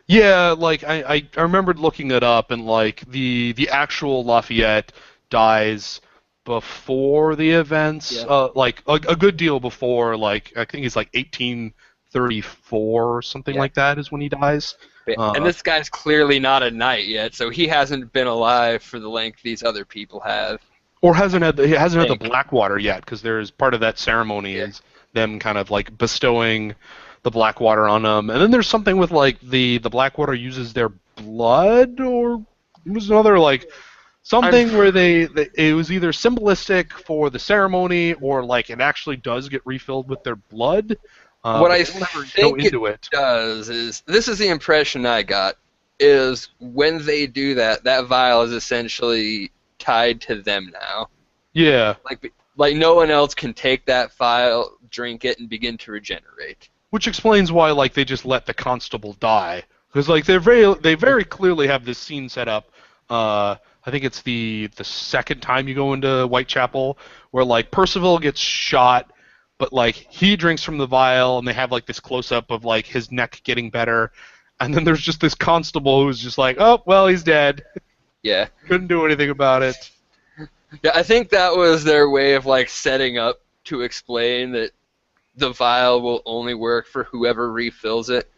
Yeah, like I remembered looking it up, and like the actual Lafayette dies before the events, Yeah. like a good deal before. Like I think he's like 1834 or something Yeah. like that is when he dies. And this guy's clearly not a knight yet, so he hasn't been alive for the length these other people have. Or hasn't had the Think. Blackwater yet, because there's part of that ceremony Yeah. is them kind of like bestowing the Blackwater on them, and then there's something with like the Blackwater uses their blood, or it was another like I'm something where they it was either symbolistic for the ceremony or like it actually does get refilled with their blood, What but I they don't ever go think it into it. does is this is the impression I got is when they do that, that vial is essentially tied to them now. Yeah, Like no one else can take that vial, drink it, and begin to regenerate. which explains why like they just let the constable die, because like they very clearly have this scene set up. I think it's the second time you go into Whitechapel where like Percival gets shot, but like he drinks from the vial, and they have like this close up of like his neck getting better, and then there's just this constable who's just like, oh well, he's dead. Yeah. Couldn't do anything about it. Yeah, I think that was their way of like setting up to explain that the vial will only work for whoever refills it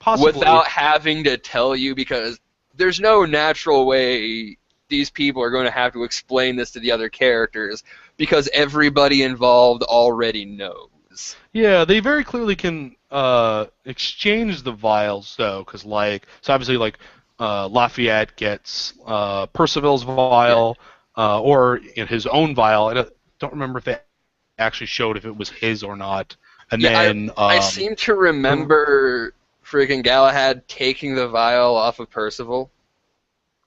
Possibly. without having to tell you, because there's no natural way these people are going to have to explain this to the other characters because everybody involved already knows. Yeah, they very clearly can exchange the vials though, because like so obviously like Lafayette gets Percival's vial or in his own vial. Don't remember if they actually showed if it was his or not. And Yeah, then I seem to remember friggin' Galahad taking the vial off of Percival.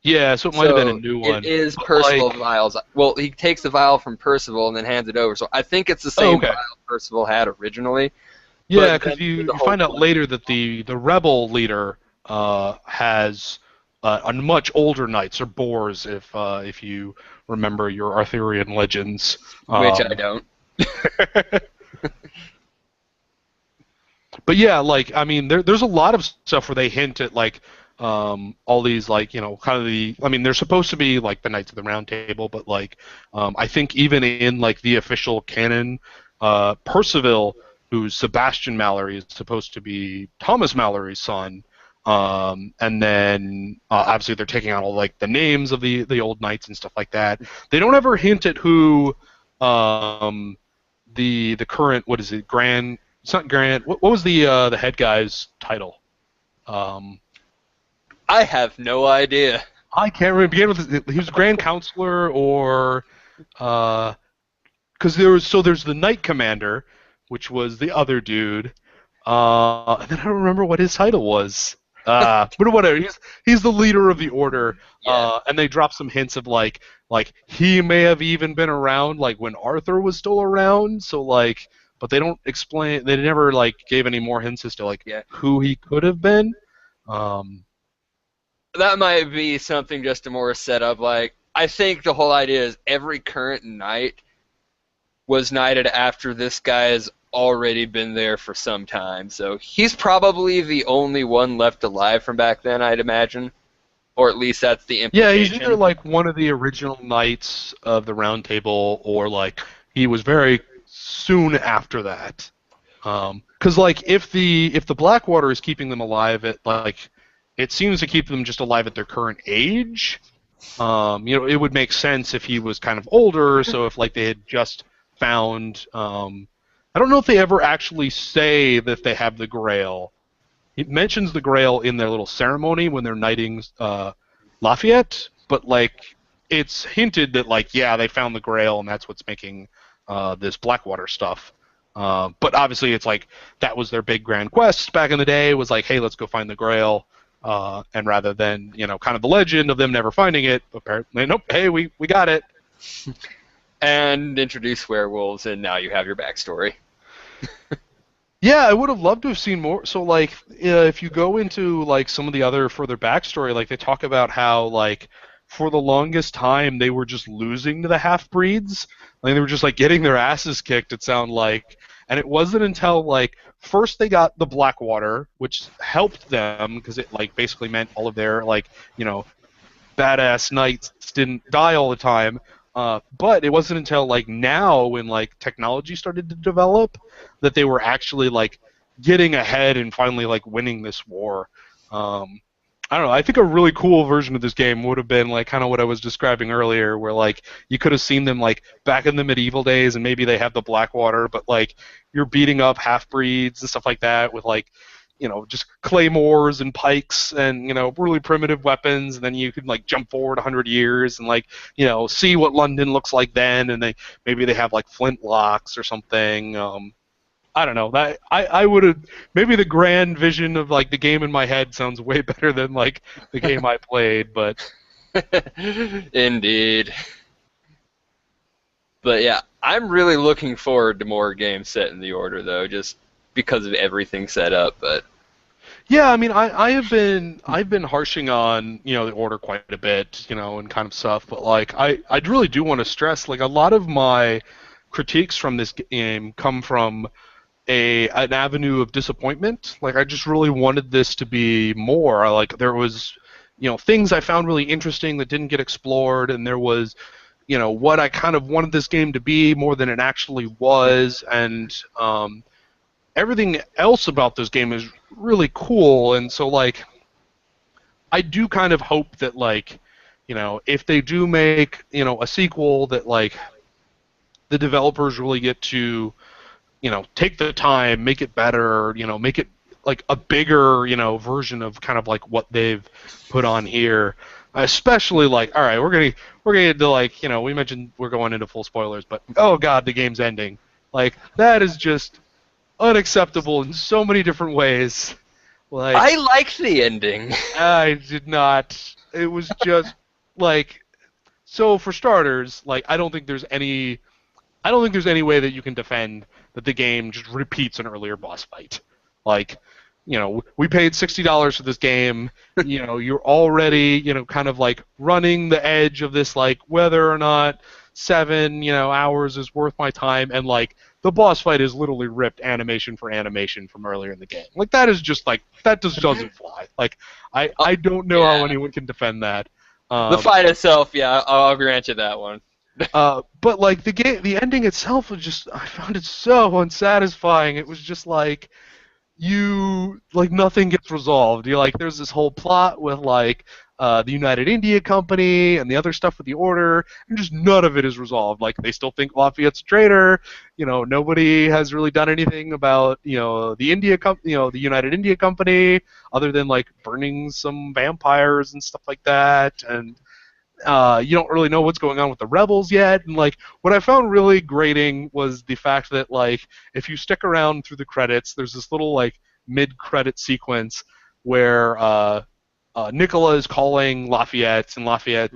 yeah, so it might have been a new one. It is But, Percival's like, vials. Well, he takes the vial from Percival and then hands it over. So I think it's the oh, same okay. vial Percival had originally. Yeah, But because then you, the you whole find out point. later that the rebel leader has a much older knights or boars, if you remember your Arthurian legends. Which I don't. But yeah, like I mean, there's a lot of stuff where they hint at like all these like kind of the. I mean, they're supposed to be like the Knights of the Round Table, but like I think even in like the official canon, Percival, who's Sebastian Mallory, is supposed to be Thomas Mallory's son. And then obviously they're taking on all like the names of the old knights and stuff like that. They don't ever hint at who the current, what is it, Grand. It's not Grant. What was the head guy's title? I have no idea. I can't remember. Began with he was Grand Counselor or because there's the Knight Commander, which was the other dude, and then I don't remember what his title was. But whatever. He's the leader of the order, Yeah. and they drop some hints of like he may have even been around like when Arthur was still around. So like. But they don't explain. They never like gave any more hints as to like Yeah. who he could have been. That might be something just to more set up. Like, I think the whole idea is every current knight was knighted after this guy has already been there for some time. So he's probably the only one left alive from back then, I'd imagine. Or at least that's the Yeah, implication. he's either like one of the original knights of the Round Table, or like he was very soon after that. Because like if the Blackwater is keeping them alive at like it seems to keep them just alive at their current age. It would make sense if he was kind of older. So if like they had just found, I don't know if they ever actually say that they have the Grail. It mentions the Grail in their little ceremony when they're knighting Lafayette, but like it's hinted that like yeah they found the Grail and that's what's making this Blackwater stuff. But obviously it's like that was their big grand quest back in the day, was like, hey, let's go find the Grail. And rather than, kind of the legend of them never finding it, apparently, nope, hey, we got it. And introduce werewolves, and now you have your backstory. Yeah, I would have loved to have seen more. So, like, if you go into, like, some of the other further backstory, like, they talk about how, like, for the longest time, they were just losing to the half-breeds. Like, they were just, like, getting their asses kicked, it sounded like. And it wasn't until, like, first they got the Blackwater, which helped them, because it, like, basically meant all of their, like, badass knights didn't die all the time. But it wasn't until, like, now when, like, technology started to develop that they were actually, like, getting ahead and finally, like, winning this war. I don't know. I think a really cool version of this game would have been like kind of what I was describing earlier, where like you could have seen them like back in the medieval days, and maybe they have the Blackwater, but like you're beating up half breeds and stuff like that with like just claymores and pikes and really primitive weapons, and then you could like jump forward 100 years and like see what London looks like then, and maybe they have like flint locks or something. I don't know. That I would have maybe the grand vision of like the game in my head sounds way better than like the game I played, but Indeed. But yeah, I'm really looking forward to more games set in the Order, though, just because of everything set up. But yeah, I mean, I've been harshing on the Order quite a bit, and kind of stuff, but like I really do want to stress like a lot of my critiques from this game come from an avenue of disappointment. Like I just really wanted this to be more. Like there was things I found really interesting that didn't get explored, and there was what I kind of wanted this game to be more than it actually was, and everything else about this game is really cool. And so like I do kind of hope that like if they do make a sequel, that like the developers really get to take the time, make it better, make it like a bigger, version of kind of like what they've put on here. Especially like, all right, we're gonna get to like, we mentioned we're going into full spoilers, but oh god, the game's ending. Like that is just unacceptable in so many different ways. Like I liked the ending. I did not. It was just like so. For starters, like I don't think there's any way that you can defend that the game just repeats an earlier boss fight. Like, we paid $60 for this game. You're already, kind of like running the edge of this, like whether or not 7, hours is worth my time, and like the boss fight is literally ripped animation for animation from earlier in the game. Like that is just like that just doesn't fly. Like I don't know how Yeah. anyone can defend that. The fight itself, yeah, I'll grant you that one. But like the ending itself was just, I found it so unsatisfying. It was just like nothing gets resolved. There's this whole plot with like the United India Company and the other stuff with the Order, and just none of it is resolved. Like they still think Lafayette's a traitor. Nobody has really done anything about the United India Company other than like burning some vampires and stuff like that, and you don't really know what's going on with the rebels yet. And like what I found really grating was the fact that like if you stick around through the credits, there's this little like mid-credit sequence where Nicola is calling Lafayette, and Lafayette,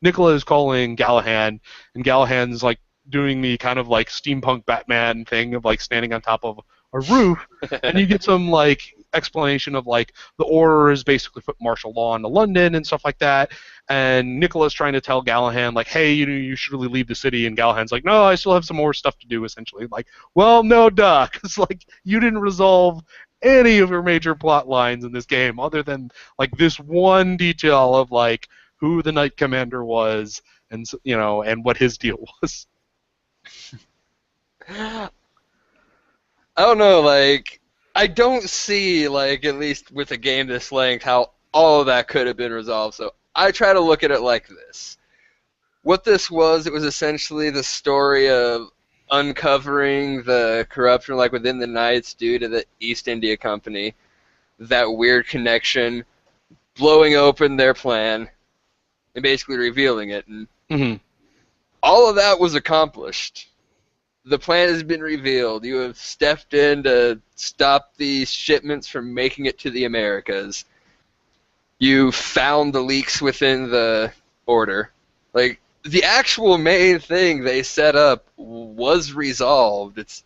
Nicola is calling Galahad, and Galahad's like doing the kind of like steampunk Batman thing of like standing on top of a roof, and you get some like explanation of like the Order has basically put martial law into London and stuff like that, and Nicola's trying to tell Galahad like, hey, you should really leave the city, and Galahad's like, no, I still have some more stuff to do, essentially. Like, well, no, duh, because like you didn't resolve any of your major plot lines in this game other than like this one detail of like who the Knight Commander was, and and what his deal was. I don't know, like I don't see, like, at least with a game this length, how all of that could have been resolved. So I try to look at it like this. What this was, it was essentially the story of uncovering the corruption, like, within the Knights due to the East India Company, that weird connection, blowing open their plan, and basically revealing it. And Mm-hmm. all of that was accomplished. The plan has been revealed. You have stepped in to stop these shipments from making it to the Americas. You found the leaks within the Order. Like, the actual main thing they set up was resolved. It's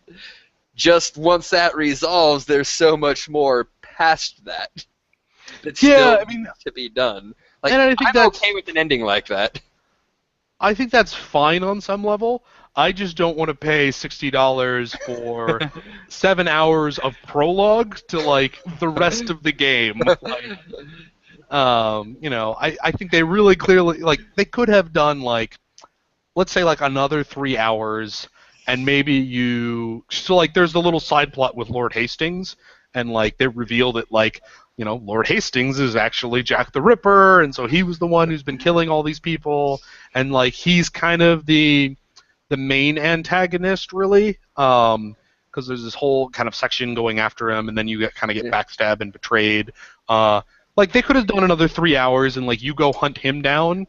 just once that resolves, there's so much more past that that Yeah, still I mean, needs to be done. Like, and I think I'm that's okay with an ending like that. I think that's fine on some level. I just don't want to pay $60 for 7 hours of prologue to like the rest of the game. Like, I think they really clearly like they could have done like, let's say like another 3 hours, and maybe so like there's the little side plot with Lord Hastings, and like they reveal that like Lord Hastings is actually Jack the Ripper, and so he was the one who's been killing all these people, and like he's kind of the main antagonist, really, because there's this whole kind of section going after him, and then you kind of get backstabbed and betrayed. Like they could have done another 3 hours, and like you go hunt him down,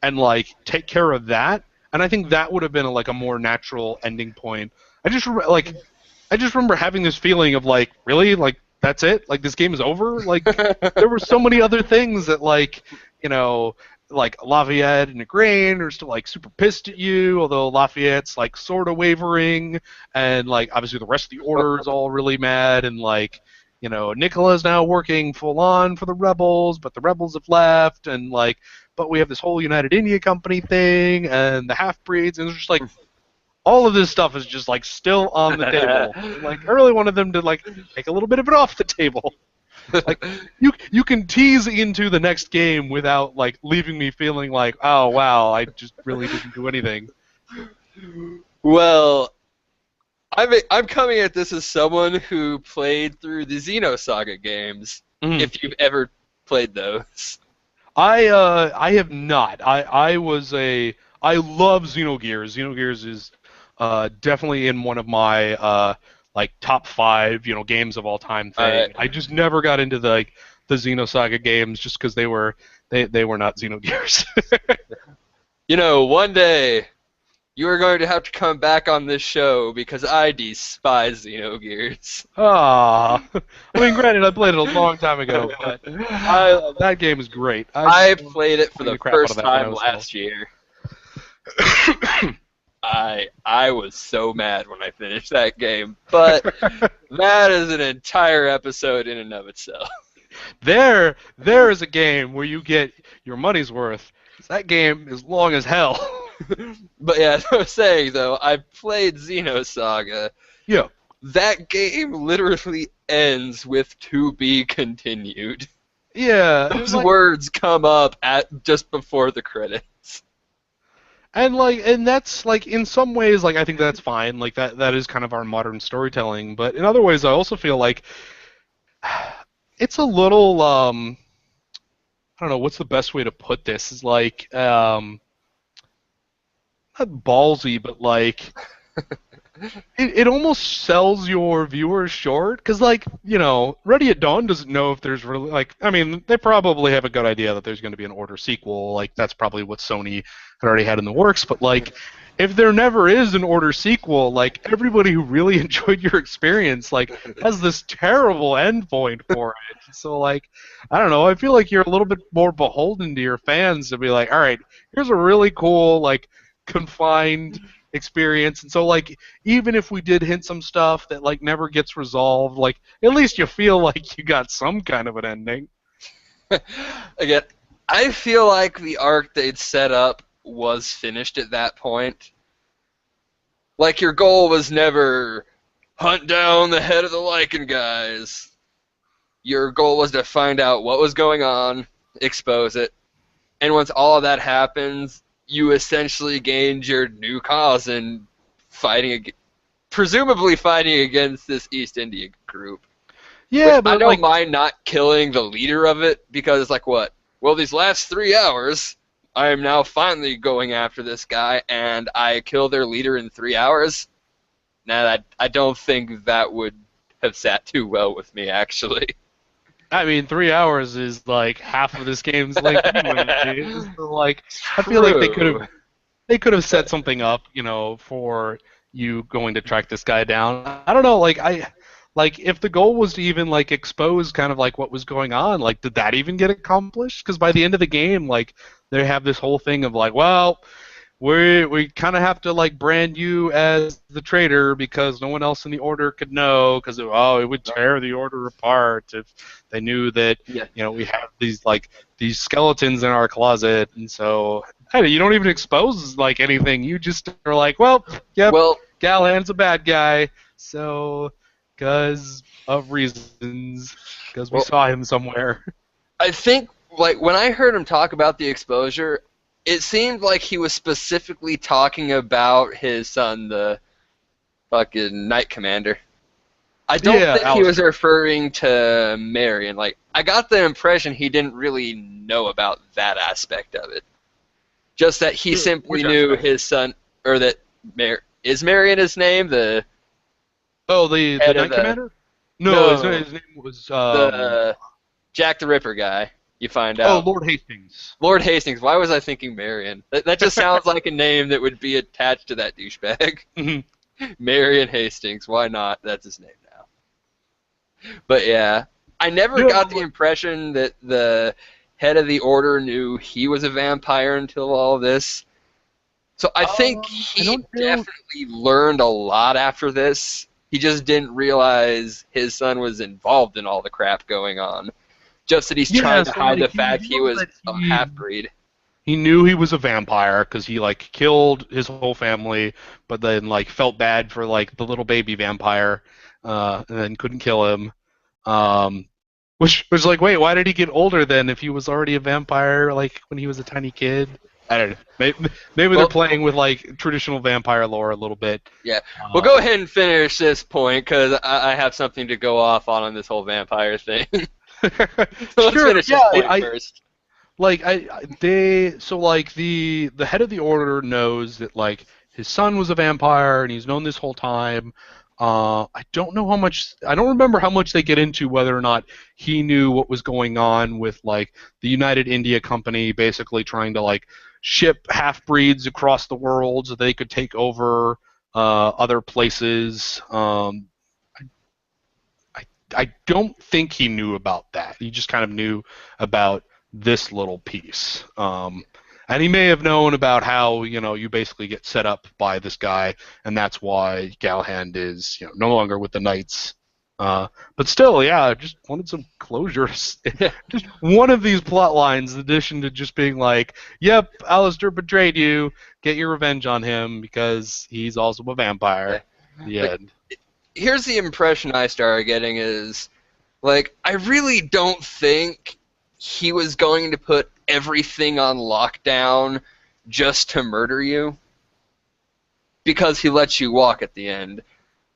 and like take care of that, and I think that would have been like a more natural ending point. I just remember having this feeling of like, really, like that's it, like this game is over. Like there were so many other things that like like Lafayette and Igraine are still like super pissed at you, although Lafayette's like sort of wavering, and like obviously the rest of the order is all really mad, and like Nicola's now working full on for the rebels, but the rebels have left, and like but we have this whole United India Company thing and the half breeds, and it's just like all of this stuff is just like still on the table. Like I really wanted them to like take a little bit of it off the table. Like you can tease into the next game without like leaving me feeling like, oh wow, I just really didn't do anything. Well, I'm coming at this as someone who played through the Xenosaga games. Mm. If you've ever played those, I have not. I love Xenogears. Xenogears is definitely in one of my like top 5 games of all time thing. I just never got into the Xenosaga games just because they were not Xenogears. One day you are going to have to come back on this show because I despise Xenogears. Ah, I mean, granted, I played it a long time ago, but that game is great. I played it for the first time last year. I was so mad when I finished that game, but that is an entire episode in and of itself. There is a game where you get your money's worth. That game is long as hell. But yeah, as I was saying though, I played Xenosaga. Yeah. That game literally ends with "to be continued." Yeah. Those words come up at just before the credits. And that's like in some ways like I think that's fine. Like that is kind of our modern storytelling, but in other ways I also feel like it's a little I don't know what's the best way to put this. Is like not ballsy, but like it almost sells your viewers short, because like Ready at Dawn doesn't know if there's really like, I mean, they probably have a good idea that there's going to be an Order sequel. Like that's probably what Sony had already had in the works, but like if there never is an Order sequel, like everybody who really enjoyed your experience like has this terrible endpoint for it. So like I don't know, I feel like you're a little bit more beholden to your fans to be like, all right, here's a really cool like confined experience, and so like even if we did hint some stuff that like never gets resolved, like at least you feel like you got some kind of an ending. Again, I feel like the arc they'd set up was finished at that point. Like your goal was never hunt down the head of the Lycan guys. Your goal was to find out what was going on, expose it, and once all of that happens, you essentially gained your new cause in presumably fighting against this East India group. Yeah, which but I don't like, mind not killing the leader of it, because it's like, what? Well, these last 3 hours, I am now finally going after this guy, and I kill their leader in 3 hours? Nah, I don't think that would have sat too well with me, actually. I mean, 3 hours is like half of this game's length anyway. So, like, I feel like they could have set something up, for you going to track this guy down. I don't know, like if the goal was to even like expose kind of like what was going on, like did that even get accomplished? Because by the end of the game, like they have this whole thing of like, well, we kind of have to like brand you as the traitor because no one else in the Order could know, because it would tear the Order apart if they knew that we have these skeletons in our closet, and so hey, you don't even expose like anything. You just are like, well, yep, Galhan's a bad guy, so because of reasons, because we saw him somewhere. I think like when I heard him talk about the exposure, it seemed like he was specifically talking about his son, the fucking Knight Commander. I don't Yeah, think he was Alistair. referring to Marion. Like, I got the impression he didn't really know about that aspect of it. Just that he simply Which knew aspect? his son, or that is Marion his name? The Oh, the head of Knight the Commander? No, no, his name was the Jack the Ripper guy. You find oh, out. Lord Hastings. Lord Hastings. Why was I thinking Marion? That just sounds like a name that would be attached to that douchebag. Mhm. Marion Hastings. Why not? That's his name now. But yeah, I never No, got the impression that the head of the order knew he was a vampire until all this. So I think I he don't. definitely learned a lot after this. He just didn't realize his son was involved in all the crap going on. Just that he's Yeah, trying to so hide like the he fact he knows was that a half breed. he knew he was a vampire because he like killed his whole family, but then like felt bad for like the little baby vampire, and then couldn't kill him. Um, which was like, wait, why did he get older then if he was already a vampire like when he was a tiny kid? I don't know. Maybe they're Well, playing with like traditional vampire lore a little bit. yeah. Well, go Um, ahead and finish this point because I have something to go off on this whole vampire thing. So let's sure, finish yeah, this point first. like they so like the head of the order knows that like his son was a vampire and he's known this whole time. I don't know how much. I don't remember how much they get into whether or not he knew what was going on with like the United India Company basically trying to like ship half breeds across the world so they could take over other places. I I don't think he knew about that. He just kind of knew about this little piece. And he may have known about how you basically get set up by this guy, and that's why Galhand is no longer with the Knights. But still, yeah, I just wanted some closure. Just one of these plot lines, in addition to just being like, "Yep, Alistair betrayed you. Get your revenge on him because he's also a Yeah. vampire." The Like, end. here's the impression I started getting is like I really don't think he was going to put everything on lockdown just to murder you because he lets you walk at the end.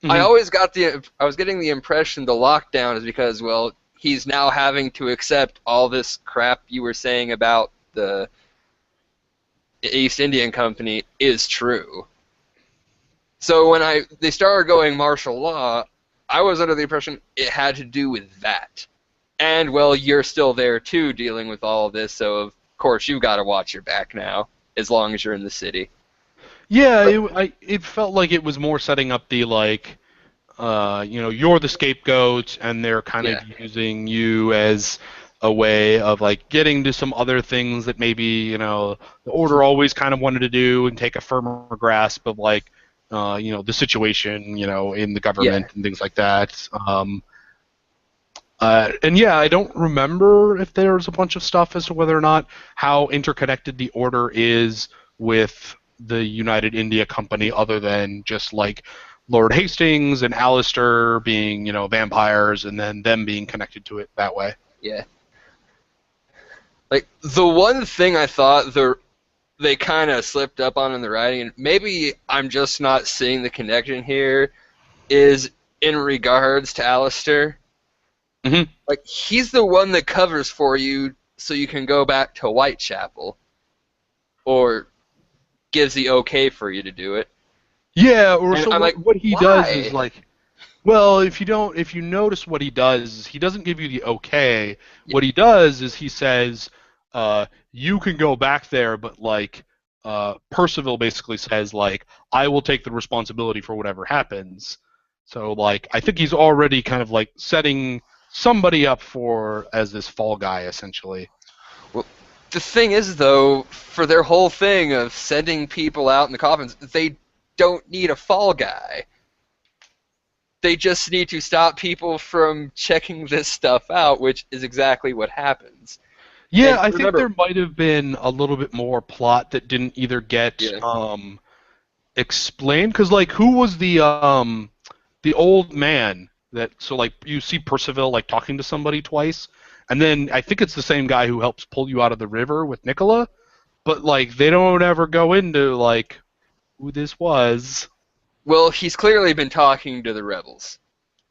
Hmm. I was getting the impression the lockdown is because well he's now having to accept all this crap you were saying about the East Indian Company is true. So when they started going martial law, I was under the impression it had to do with that. And well, you're still there too, dealing with all of this. So of course you've got to watch your back now, as long as you're in the city. Yeah, But it felt like it was more setting up the like, you're the scapegoat, and they're kind of yeah, using you as a way of like getting to some other things that maybe the order always kind of wanted to do and take a firmer grasp of like, the situation, in the yeah. government and things like that. And yeah, I don't remember if there's a bunch of stuff as to whether or not how interconnected the order is with the United India Company, other than just like Lord Hastings and Alistair being, vampires, and then them being connected to it that way. Yeah. Like the one thing I thought they kind of slipped up on in the writing, and maybe I'm just not seeing the connection here, is in regards to Alistair. Hmm. Like he's the one that covers for you so you can go back to Whitechapel, or gives the okay for you to do it. Yeah, or And so I'm like, what he does is why? like, well, if you notice what he does, he doesn't give you the okay. Yeah, What he does is he says, you can go back there, but like, Percival basically says like, I will take the responsibility for whatever happens. So like, I think he's already kind of like setting somebody up for as this fall guy essentially. well, the thing is, though, for their whole thing of sending people out in the coffins, they don't need a fall guy. They just need to stop people from checking this stuff out, which is exactly what happens. Yeah, And I think remember, there might have been a little bit more plot that didn't either get yeah, explained, because like who was the old man that, so like you see Percival like talking to somebody twice, and then I think it's the same guy who helps pull you out of the river with Nicola, but like they don't ever go into like who this was. well, he's clearly been talking to the rebels.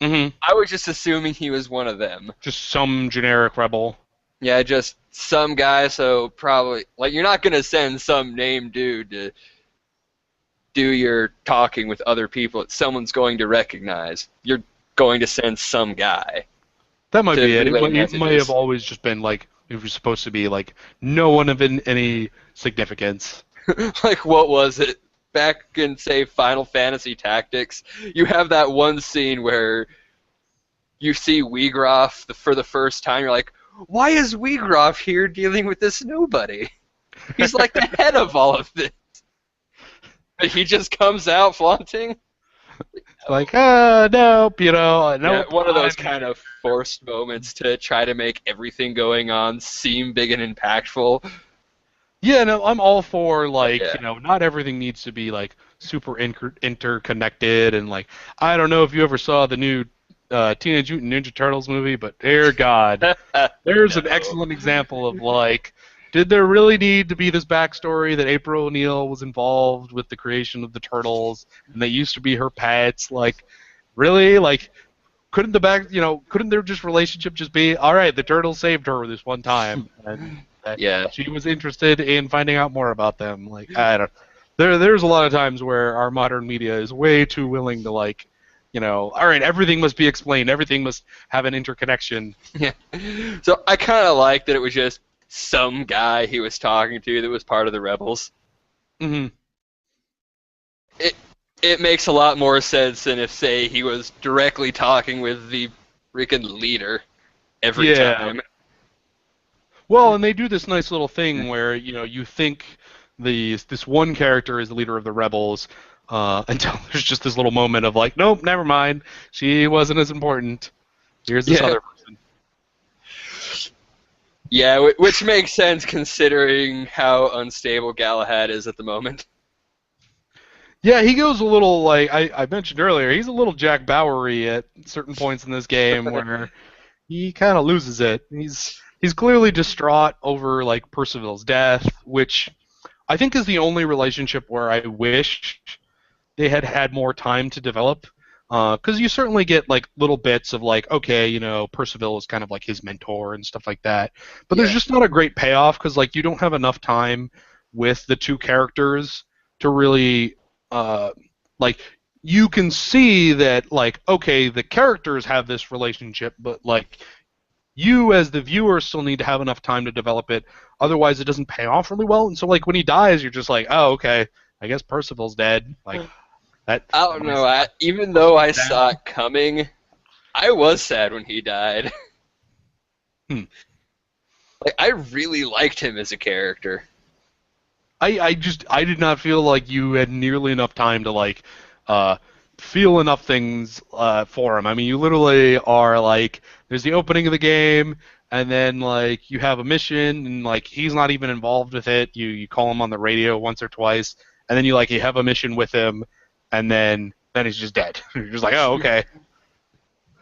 Hmm. I was just assuming he was one of them. Just some generic rebel. Yeah, just some guy, so probably, like, you're not gonna send some named dude to do your talking with other people that someone's going to recognize. You're going to send some guy That might to be it. relay It might have messages. always just been like it was supposed to be like no one of any significance. Like, what was it? Back in, say, Final Fantasy Tactics, you have that one scene where you see Weegroff for the first time. You're like, why is Weegroff here dealing with this nobody? He's like the head of all of this. But he just comes out flaunting. Like, nope, Yeah, nope. one of those kind of forced moments to try to make everything going on seem big and impactful. Yeah, no, I'm all for But like, yeah. not everything needs to be like super interconnected and like I don't know if you ever saw the new Teenage Mutant Ninja Turtles movie, but dear God, there's an No. excellent example of like, did there really need to be this backstory that April O'Neil was involved with the creation of the turtles and they used to be her pets? Like, really? Like, couldn't their just relationship just be all right? The turtles saved her this one time, and that Yeah. she was interested in finding out more about them. Like, I don't. There's a lot of times where our modern media is way too willing to like, all right, everything must be explained, everything must have an interconnection. Yeah. So I kind of like that it was just some guy he was talking to that was part of the rebels. Hmm. It it makes a lot more sense than if, say, he was directly talking with the freaking leader every Yeah. time. Well, and they do this nice little thing where you think this one character is the leader of the rebels, until there's just this little moment of like, nope, never mind, she wasn't as important. Here's this Yeah. other person. Yeah, which makes sense considering how unstable Galahad is at the moment. Yeah, he goes a little like I mentioned earlier. He's a little Jack Bowery at certain points in this game where he kind of loses it. He's clearly distraught over like Percival's death, which I think is the only relationship where I wish they had had more time to develop. Because you certainly get like little bits of like, okay, Percival is kind of like his mentor and stuff like that. But there's Yeah. just not a great payoff because like you don't have enough time with the two characters to really uh, like you can see that like okay the characters have this relationship, but like you as the viewer still need to have enough time to develop it. Otherwise, it doesn't pay off really well. And so like when he dies, you're just like, oh okay, I guess Percival's dead. Like that, I am don't I know. Even supposed though to I be saw sad? it coming, I was sad when he died. Hmm. Like, I really liked him as a character. I did not feel like you had nearly enough time to like uh, feel enough things for him. I mean, you literally are like, there's the opening of the game, and then like you have a mission, and like he's not even involved with it. You call him on the radio once or twice, and then you have a mission with him, and then he's just dead. You're just like, oh okay.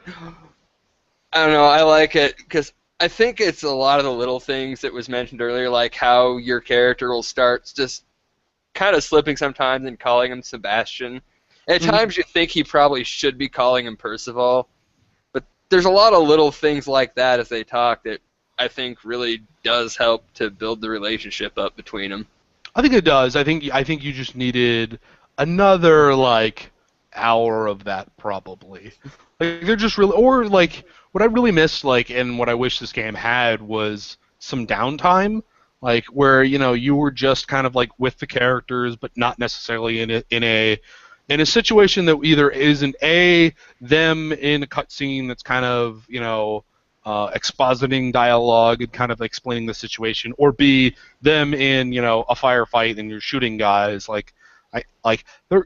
I don't know. I like it because I think it's a lot of the little things that was mentioned earlier, like how your character will start just kind of slipping sometimes and calling him Sebastian. At Mhm. times you think he probably should be calling him Percival, but there's a lot of little things like that as they talk that I think really does help to build the relationship up between them. I think it does. I think you just needed another like hour of that probably. Like they're just really or like what I really missed like and what I wish this game had was some downtime like where you were just kind of like with the characters but not necessarily in a situation that either isn't them in a cutscene that's kind of expositing dialogue and kind of explaining the situation, or b them in a firefight and you're shooting guys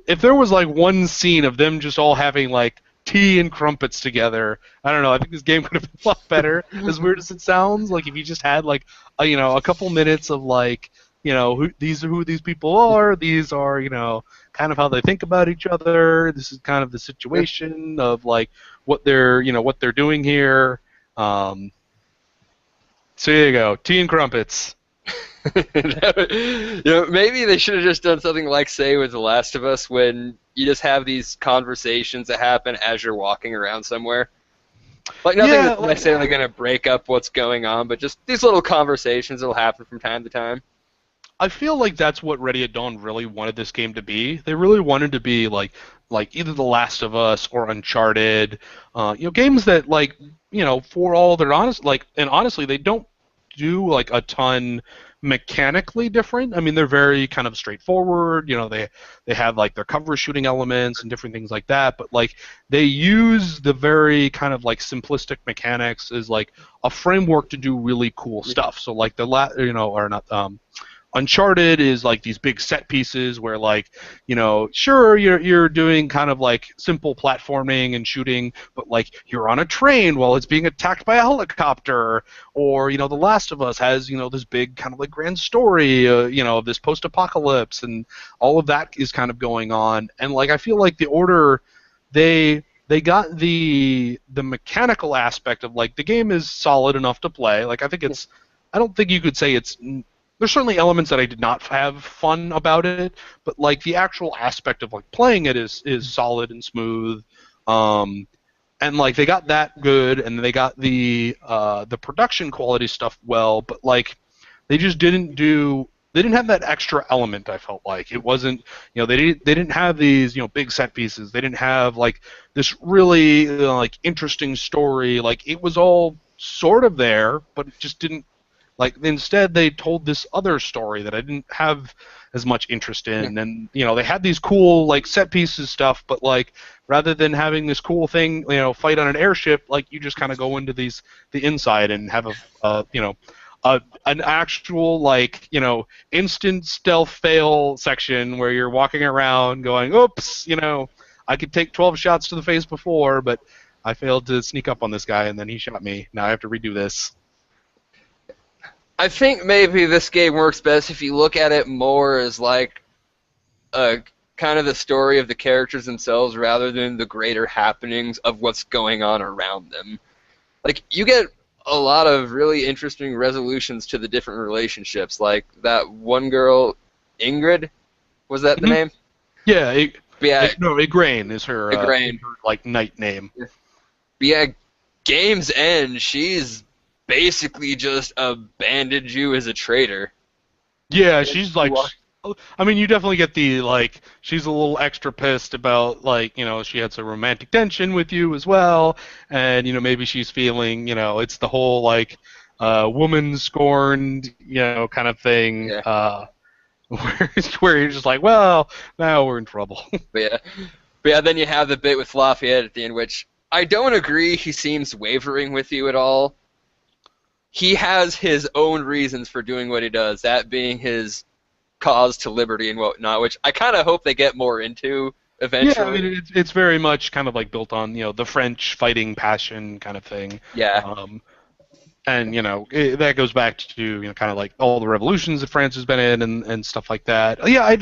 if there was like one scene of them just all having like tea and crumpets together, I don't know, I think this game could have been a lot better, as weird as it sounds. Like if you just had like a couple minutes of like these are who these people are, these are kind of how they think about each other, this is kind of the situation of like what they're doing here. um, so there you go, tea and crumpets. Maybe they should have just done something like, say, with The Last of Us when you just have these conversations that happen as you're walking around somewhere. Like nothing Yeah, that's like necessarily going to break up what's going on, but just these little conversations that'll happen from time to time. I feel like that's what Ready at Dawn really wanted this game to be. They really wanted to be like either The Last of Us or Uncharted, games that for all their honest and honestly they don't do like a ton mechanically different. I mean they're very kind of straightforward. They have like their cover shooting elements and different things like that, but like they use the very kind of like simplistic mechanics as like a framework to do really cool stuff. So like or not Uncharted is like these big set pieces where sure you're doing kind of like simple platforming and shooting, but like you're on a train while it's being attacked by a helicopter, or The Last of Us has this big kind of like grand story, of this post-apocalypse, and all of that is kind of going on, and like I feel like the Order they got the mechanical aspect of like the game is solid enough to play. Like I don't think you could say it's there's certainly elements that I did not have fun about it, but like the actual aspect of like playing it is solid and smooth, and like they got that good, and they got the production quality stuff well, but like they just they didn't have that extra element. I felt like it wasn't they didn't have these big set pieces. They didn't have like this really like interesting story. Like it was all sort of there, but it just didn't. Like instead, they told this other story that I didn't have as much interest in, and they had these cool like set pieces stuff, but like rather than having this cool thing, fight on an airship, like you just kind of go into the inside and have an actual like instant stealth fail section where you're walking around going, oops, I could take 12 shots to the face before, but I failed to sneak up on this guy and then he shot me. Now I have to redo this. I think maybe this game works best if you look at it more as like a kind of the story of the characters themselves rather than the greater happenings of what's going on around them. Like you get a lot of really interesting resolutions to the different relationships. Like that one girl, Ingrid, was that the name? Yeah, No, Igraine is her, Igraine. her like knight name. But yeah, game's end, she's basically just abandoned you as a traitor. Yeah, she's like, I mean, you definitely get the like, she's a little extra pissed about like, she had some romantic tension with you as well, and maybe she's feeling, it's the whole like, woman scorned, kind of thing, Yeah. where you're just like, well, now we're in trouble. But yeah, then you have the bit with Lafayette at the end, which I don't agree he seems wavering with you at all. He has his own reasons for doing what he does, that being his cause to liberty and whatnot, which I kind of hope they get more into eventually. Yeah, I mean, it's very much kind of like built on, the French fighting passion kind of thing. Yeah. And, that goes back to, kind of like all the revolutions that France has been in and stuff like that. Yeah,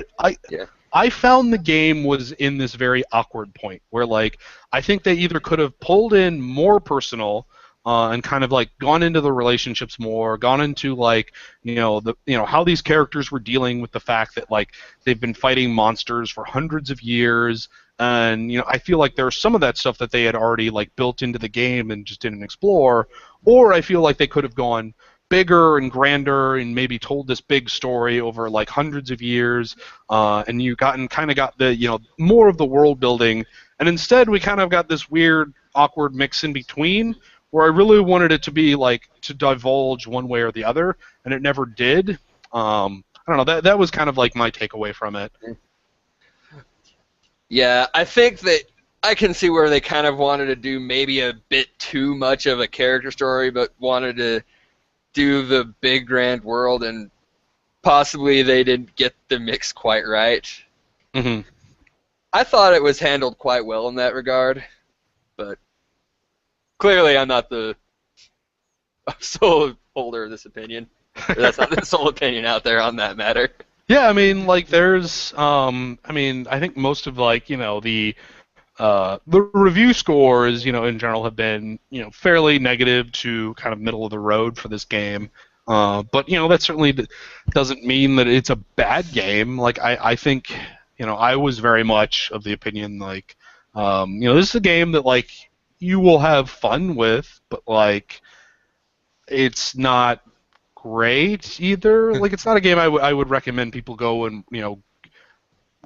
I found the game was in this very awkward point where, like, I think they either could have pulled in more personal and kind of like gone into the relationships more, gone into like how these characters were dealing with the fact that like they've been fighting monsters for hundreds of years, and I feel like there's some of that stuff that they had already like built into the game and just didn't explore, or I feel like they could have gone bigger and grander and maybe told this big story over like hundreds of years, and you kind of got the more of the world building, and instead we kind of got this weird awkward mix in between where I really wanted it to be like to divulge one way or the other, and it never did. I don't know. That was kind of like my takeaway from it. Yeah, I think that I can see where they kind of wanted to do maybe a bit too much of a character story, but wanted to do the big grand world, and possibly they didn't get the mix quite right. Mm-hmm. I thought it was handled quite well in that regard, but clearly I'm not the sole holder of this opinion. Or that's not the sole opinion out there on that matter. Yeah, I mean, like there's, I think most of like the review scores, in general have been, fairly negative to kind of middle of the road for this game. But that certainly doesn't mean that it's a bad game. Like I think, I was very much of the opinion like, this is a game that like you will have fun with, but like it's not great either. Like it's not a game I would recommend people go and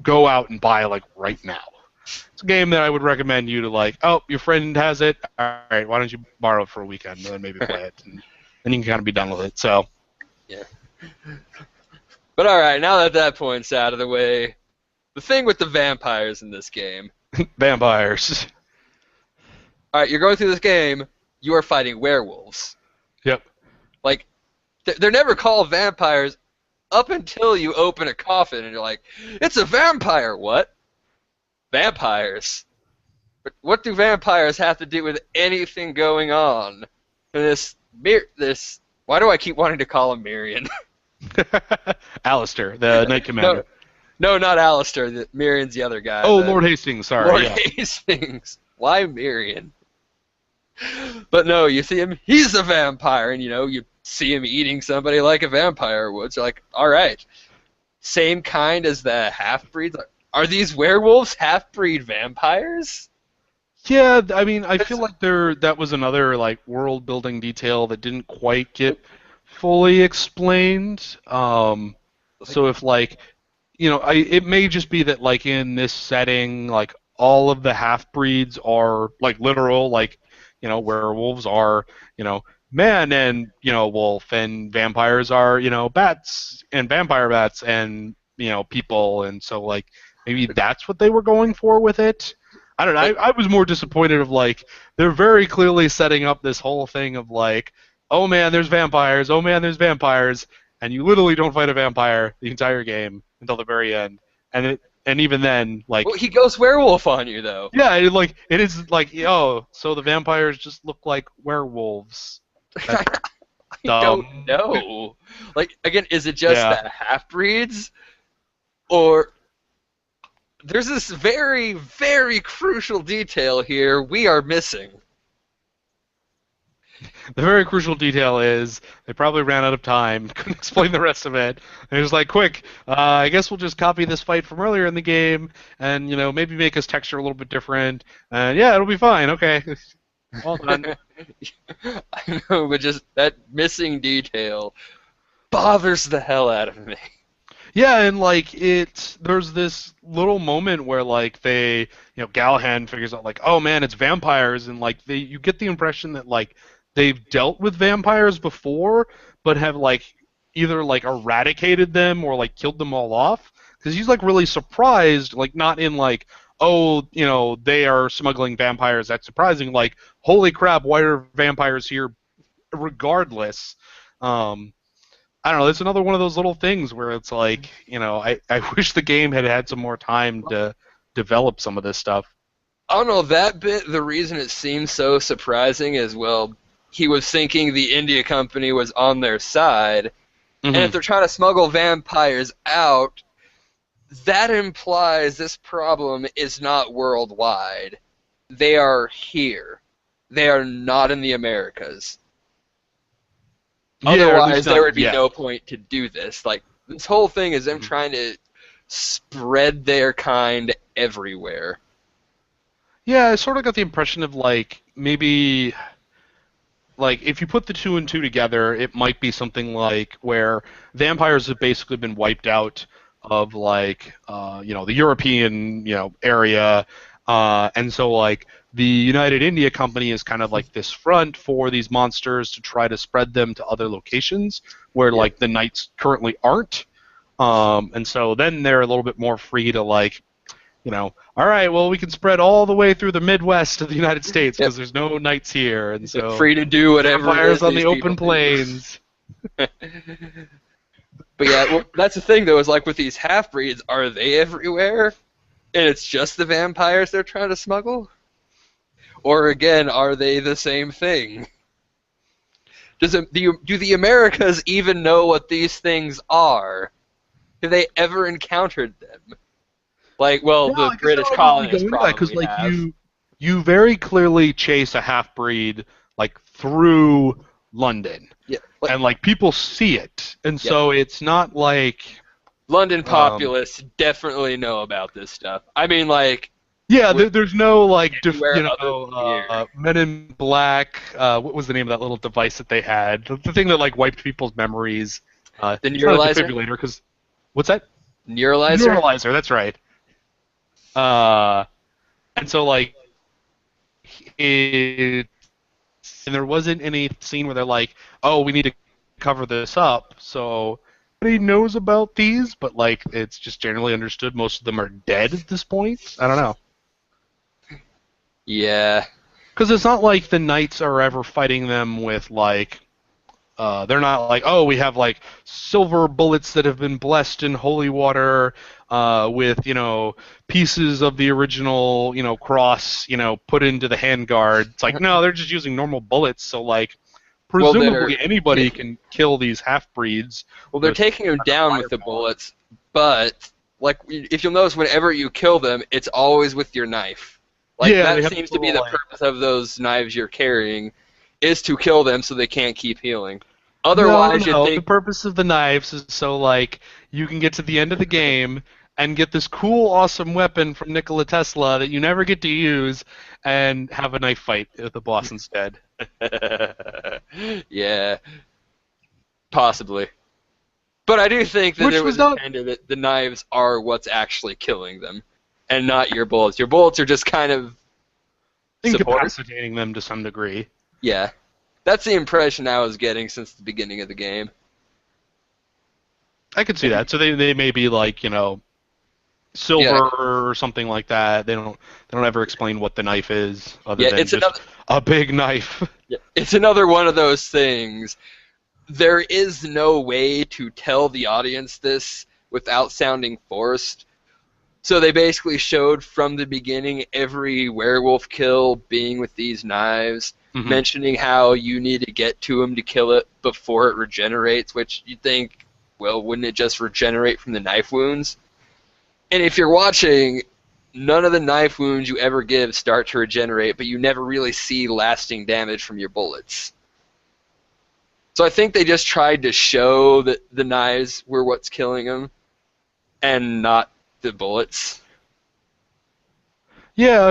go out and buy like right now. It's a game that I would recommend you to like. Oh, your friend has it. All right, why don't you borrow it for a weekend and then maybe play it, and then you can kind of be done with it. So Yeah. But all right, now that that point's out of the way, the thing with the vampires in this game. vampires. All right, you're going through this game. You are fighting werewolves. Yep. Like, they're never called vampires up until you open a coffin and you're like, it's a vampire. What? Vampires. But what do vampires have to do with anything going on? And this. Why do I keep wanting to call him Mirian? Alistair, the Knight Commander. No, not Alistair. Mirian's the other guy. Oh, Lord Hastings. Sorry. Lord yeah. Hastings. Why Mirian? But no, you see him. He's a vampire, and you see him eating somebody like a vampire would. So like, all right, same kind as the half-breeds. Are these werewolves half-breed vampires? Yeah, I mean, I feel like that was another like world building detail that didn't quite get fully explained. So if like, it may just be that like in this setting, like all of the half breeds are like literal, like werewolves are man and wolf, and vampires are bats and vampire bats and people, and so like maybe that's what they were going for with it. I don't know. I was more disappointed of like they're very clearly setting up this whole thing of like, oh man, there's vampires. Oh man, there's vampires, and you literally don't fight a vampire the entire game until the very end. And even then, like, well, he goes werewolf on you though. Yeah, it is like, oh, so the vampires just look like werewolves. I don't know. Like again, is it just the half breeds, or there's this very, very crucial detail here we are missing. The very crucial detail is they probably ran out of time, couldn't explain the rest of it, and it was like, quick, I guess we'll just copy this fight from earlier in the game, and maybe make his texture a little bit different, and yeah, it'll be fine, okay. Well done. I know, but just that missing detail bothers the hell out of me. Yeah, and like there's this little moment where like they, Galhan figures out like, oh man, it's vampires, and like you get the impression that like they've dealt with vampires before, but have like either like eradicated them or like killed them all off. Because he's like really surprised, like not in like, oh, they are smuggling vampires. That's surprising. Like, holy crap, why are vampires here? Regardless. I don't know. It's another one of those little things where it's like, I wish the game had had some more time to develop some of this stuff. Oh no, that bit, the reason it seems so surprising is, well, he was thinking the India company was on their side, and if they're trying to smuggle vampires out, that implies this problem is not worldwide. They are here. They are not in the Americas. Otherwise, there would be no point to do this. Like, this whole thing is them trying to spread their kind everywhere. Yeah, I sort of got the impression of, like, maybe, like, if you put the two and two together, it might be something like where vampires have basically been wiped out of, like, the European, area, and so, like, the United India Company is kind of like this front for these monsters to try to spread them to other locations where, like, the knights currently aren't. And so then they're a little bit more free to, like, all right, well, we can spread all the way through the Midwest of the United States because there's no knights here. And so free to do whatever. Vampires on the open plains. But yeah, well, that's the thing, though, is like with these half-breeds, are they everywhere? And it's just the vampires they're trying to smuggle? Or again, are they the same thing? Do the Americas even know what these things are? Have they ever encountered them? Like, well, the British colonists probably because like have. you very clearly chase a half-breed like through London, Yeah, and like people see it, and so it's not like London Um, populace definitely know about this stuff. I mean, like, yeah, with there's no like anywhere other than here. Men in Black. What was the name of that little device that they had? The thing that like wiped people's memories. The It's not a neuralizer? defibrillator because what's that? Neuralizer? Neuralizer. That's right. Uh, and so like it, and there wasn't any scene where they're like, oh, we need to cover this up. So nobody knows about these, but like it's just generally understood most of them are dead at this point. I don't know. Yeah. Because it's not like the knights are ever fighting them with like they're not like, oh, we have like silver bullets that have been blessed in holy water with, pieces of the original, cross, put into the handguard. It's like, no, they're just using normal bullets. So like, Well, they're presumably anybody can kill these half breeds well, they're with taking them down with the firepower. bullets, but like if you'll notice, whenever you kill them, it's always with your knife. Like Yeah, they that have this seems to be little the like. purpose of those knives you're carrying, is to kill them so they can't keep healing. No, Otherwise, you'd no. The think, purpose of the knives is so like you can get to the end of the game and get this cool, awesome weapon from Nikola Tesla that you never get to use, and have a knife fight with the boss instead. yeah, possibly. But I do think that Which it was was not intended that the knives are what's actually killing them, and not your bullets. Your bullets are just kind of support. incapacitating them to some degree. Yeah, that's the impression I was getting since the beginning of the game. I could see that. So they may be like Yeah, silver or something like that. They don't ever explain what the knife is other yeah, than just a big knife. it's another one of those things. There is no way to tell the audience this without sounding forced. So they basically showed from the beginning every werewolf kill being with these knives, Hmm. mentioning how you need to get to them to kill it before it regenerates, which you'd think, well, wouldn't it just regenerate from the knife wounds? And if you're watching, none of the knife wounds you ever give start to regenerate, but you never really see lasting damage from your bullets. So I think they just tried to show that the knives were what's killing them, and not the bullets. Yeah,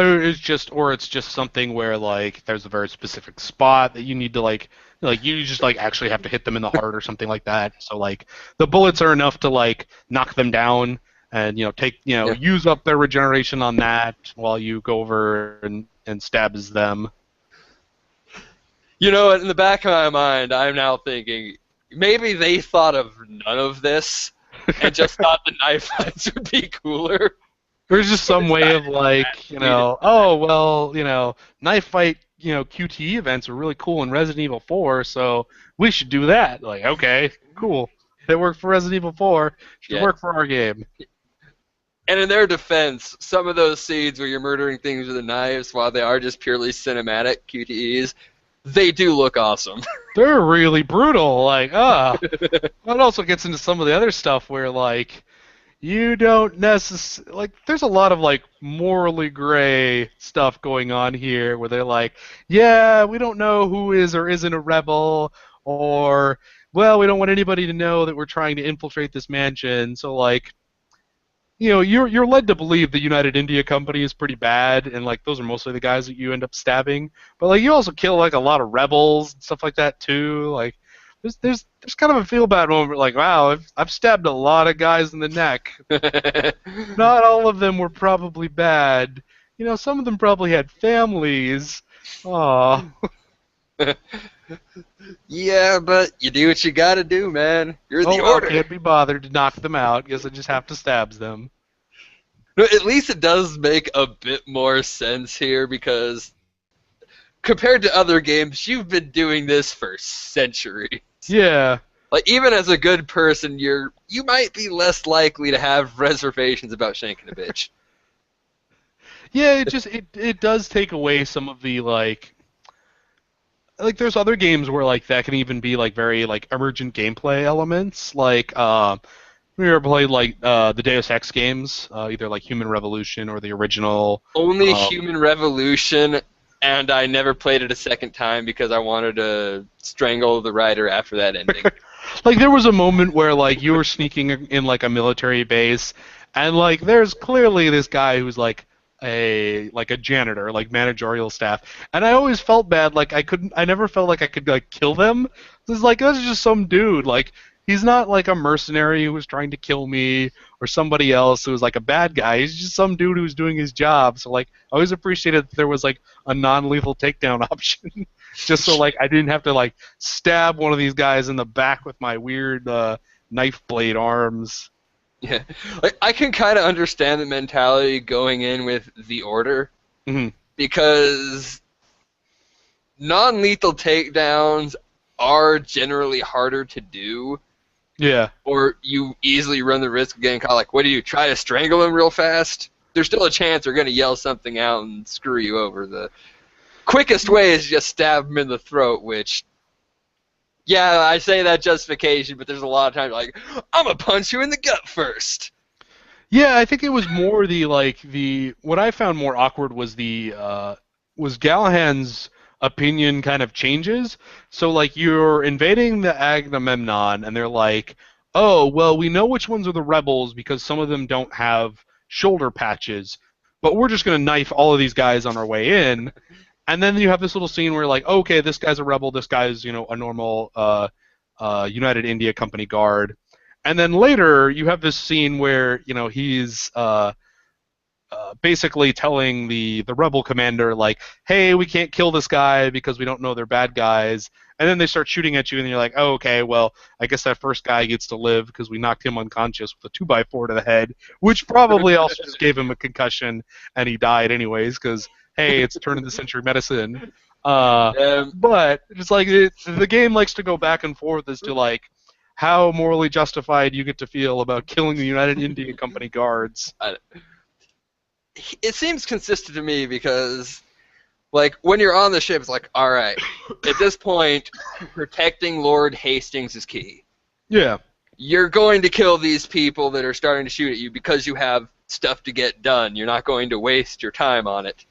or it's just something where like there's a very specific spot that you need to like you just like actually have to hit them in the heart or something like that. So like the bullets are enough to like knock them down and take Yeah. use up their regeneration on that while you go over and stabs them. You know, in the back of my mind, I'm now thinking maybe they thought of none of this and just thought the knife fights would be cooler. There's just But some it's way not of like, actually to- oh well, knife fight, QTE events are really cool in Resident Evil 4, so we should do that. Like, okay, cool. That worked for Resident Evil 4, should Yeah. work for our game. And in their defense, some of those scenes where you're murdering things with the knives, while they are just purely cinematic QTEs, they do look awesome. They're really brutal. Like, it also gets into some of the other stuff where like you don't necessarily like. There's a lot of like morally gray stuff going on here where they're like, yeah, we don't know who is or isn't a rebel, or well, we don't want anybody to know that we're trying to infiltrate this mansion. So like, you're led to believe the United India Company is pretty bad, and like those are mostly the guys that you end up stabbing. But like you also kill like a lot of rebels and stuff like that too. Like there's kind of a feel bad moment like, wow, I've stabbed a lot of guys in the neck. Not all of them were probably bad. Some of them probably had families. Aw. Yeah, but you do what you gotta do, man. You're Oh the well, order. can't be bothered to knock them out. Guess I just have to stab them. No, at least it does make a bit more sense here because compared to other games, you've been doing this for centuries. Yeah. Like even as a good person, you might be less likely to have reservations about shanking a bitch. Yeah, it does take away some of the like there's other games where like that can even be like very like emergent gameplay elements like we ever played like the Deus Ex games, either like Human Revolution or the original. Only Um, Human Revolution, and I never played it a second time because I wanted to strangle the writer after that ending. Like there was a moment where like you were sneaking in like a military base, and like there's clearly this guy who's like a janitor, like managerial staff, and I always felt bad. Like I never felt like I could like kill them. It's like that's just some dude. Like he's not like a mercenary who was trying to kill me or somebody else who was like a bad guy. He's just some dude who's doing his job. So like I always appreciated that there was like a non-lethal takedown option, just so like I didn't have to like stab one of these guys in the back with my weird knife blade arms. Yeah, like I can kind of understand the mentality going in with the order Hmm. because non-lethal takedowns are generally harder to do, Yeah. or you easily run the risk of getting caught. Like, what do you try to strangle him real fast? There's still a chance they're going to yell something out and screw you over. The quickest way is just stab him in the throat, which, yeah, I say that justification, but there's a lot of times like, I'm going to punch you in the gut first. Yeah, I think it was more the what I found more awkward was the was Galahan's opinion kind of changes. So like you're invading the Agamemnon and they're like, "Oh, well, we know which ones are the rebels because some of them don't have shoulder patches, but we're just going to knife all of these guys on our way in." And then you have this little scene where like, "Okay, this guy's a rebel, this guy's, a normal United India Company guard." And then later, you have this scene where he's basically telling the rebel commander like, "Hey, we can't kill this guy because we don't know they're bad guys." And then they start shooting at you, and you're like, "Oh, okay, well, I guess that first guy gets to live because we knocked him unconscious with a 2x4 to the head, which probably also just gave him a concussion, and he died anyways because hey, it's turn of the century medicine." Um, But it's like the game likes to go back and forth as to like how morally justified you get to feel about killing the United India Company guards. it seems consistent to me because, like, when you're on the ship, it's like, all right, at this point, protecting Lord Hastings is key. Yeah. You're going to kill these people that are starting to shoot at you because you have stuff to get done. You're not going to waste your time on it.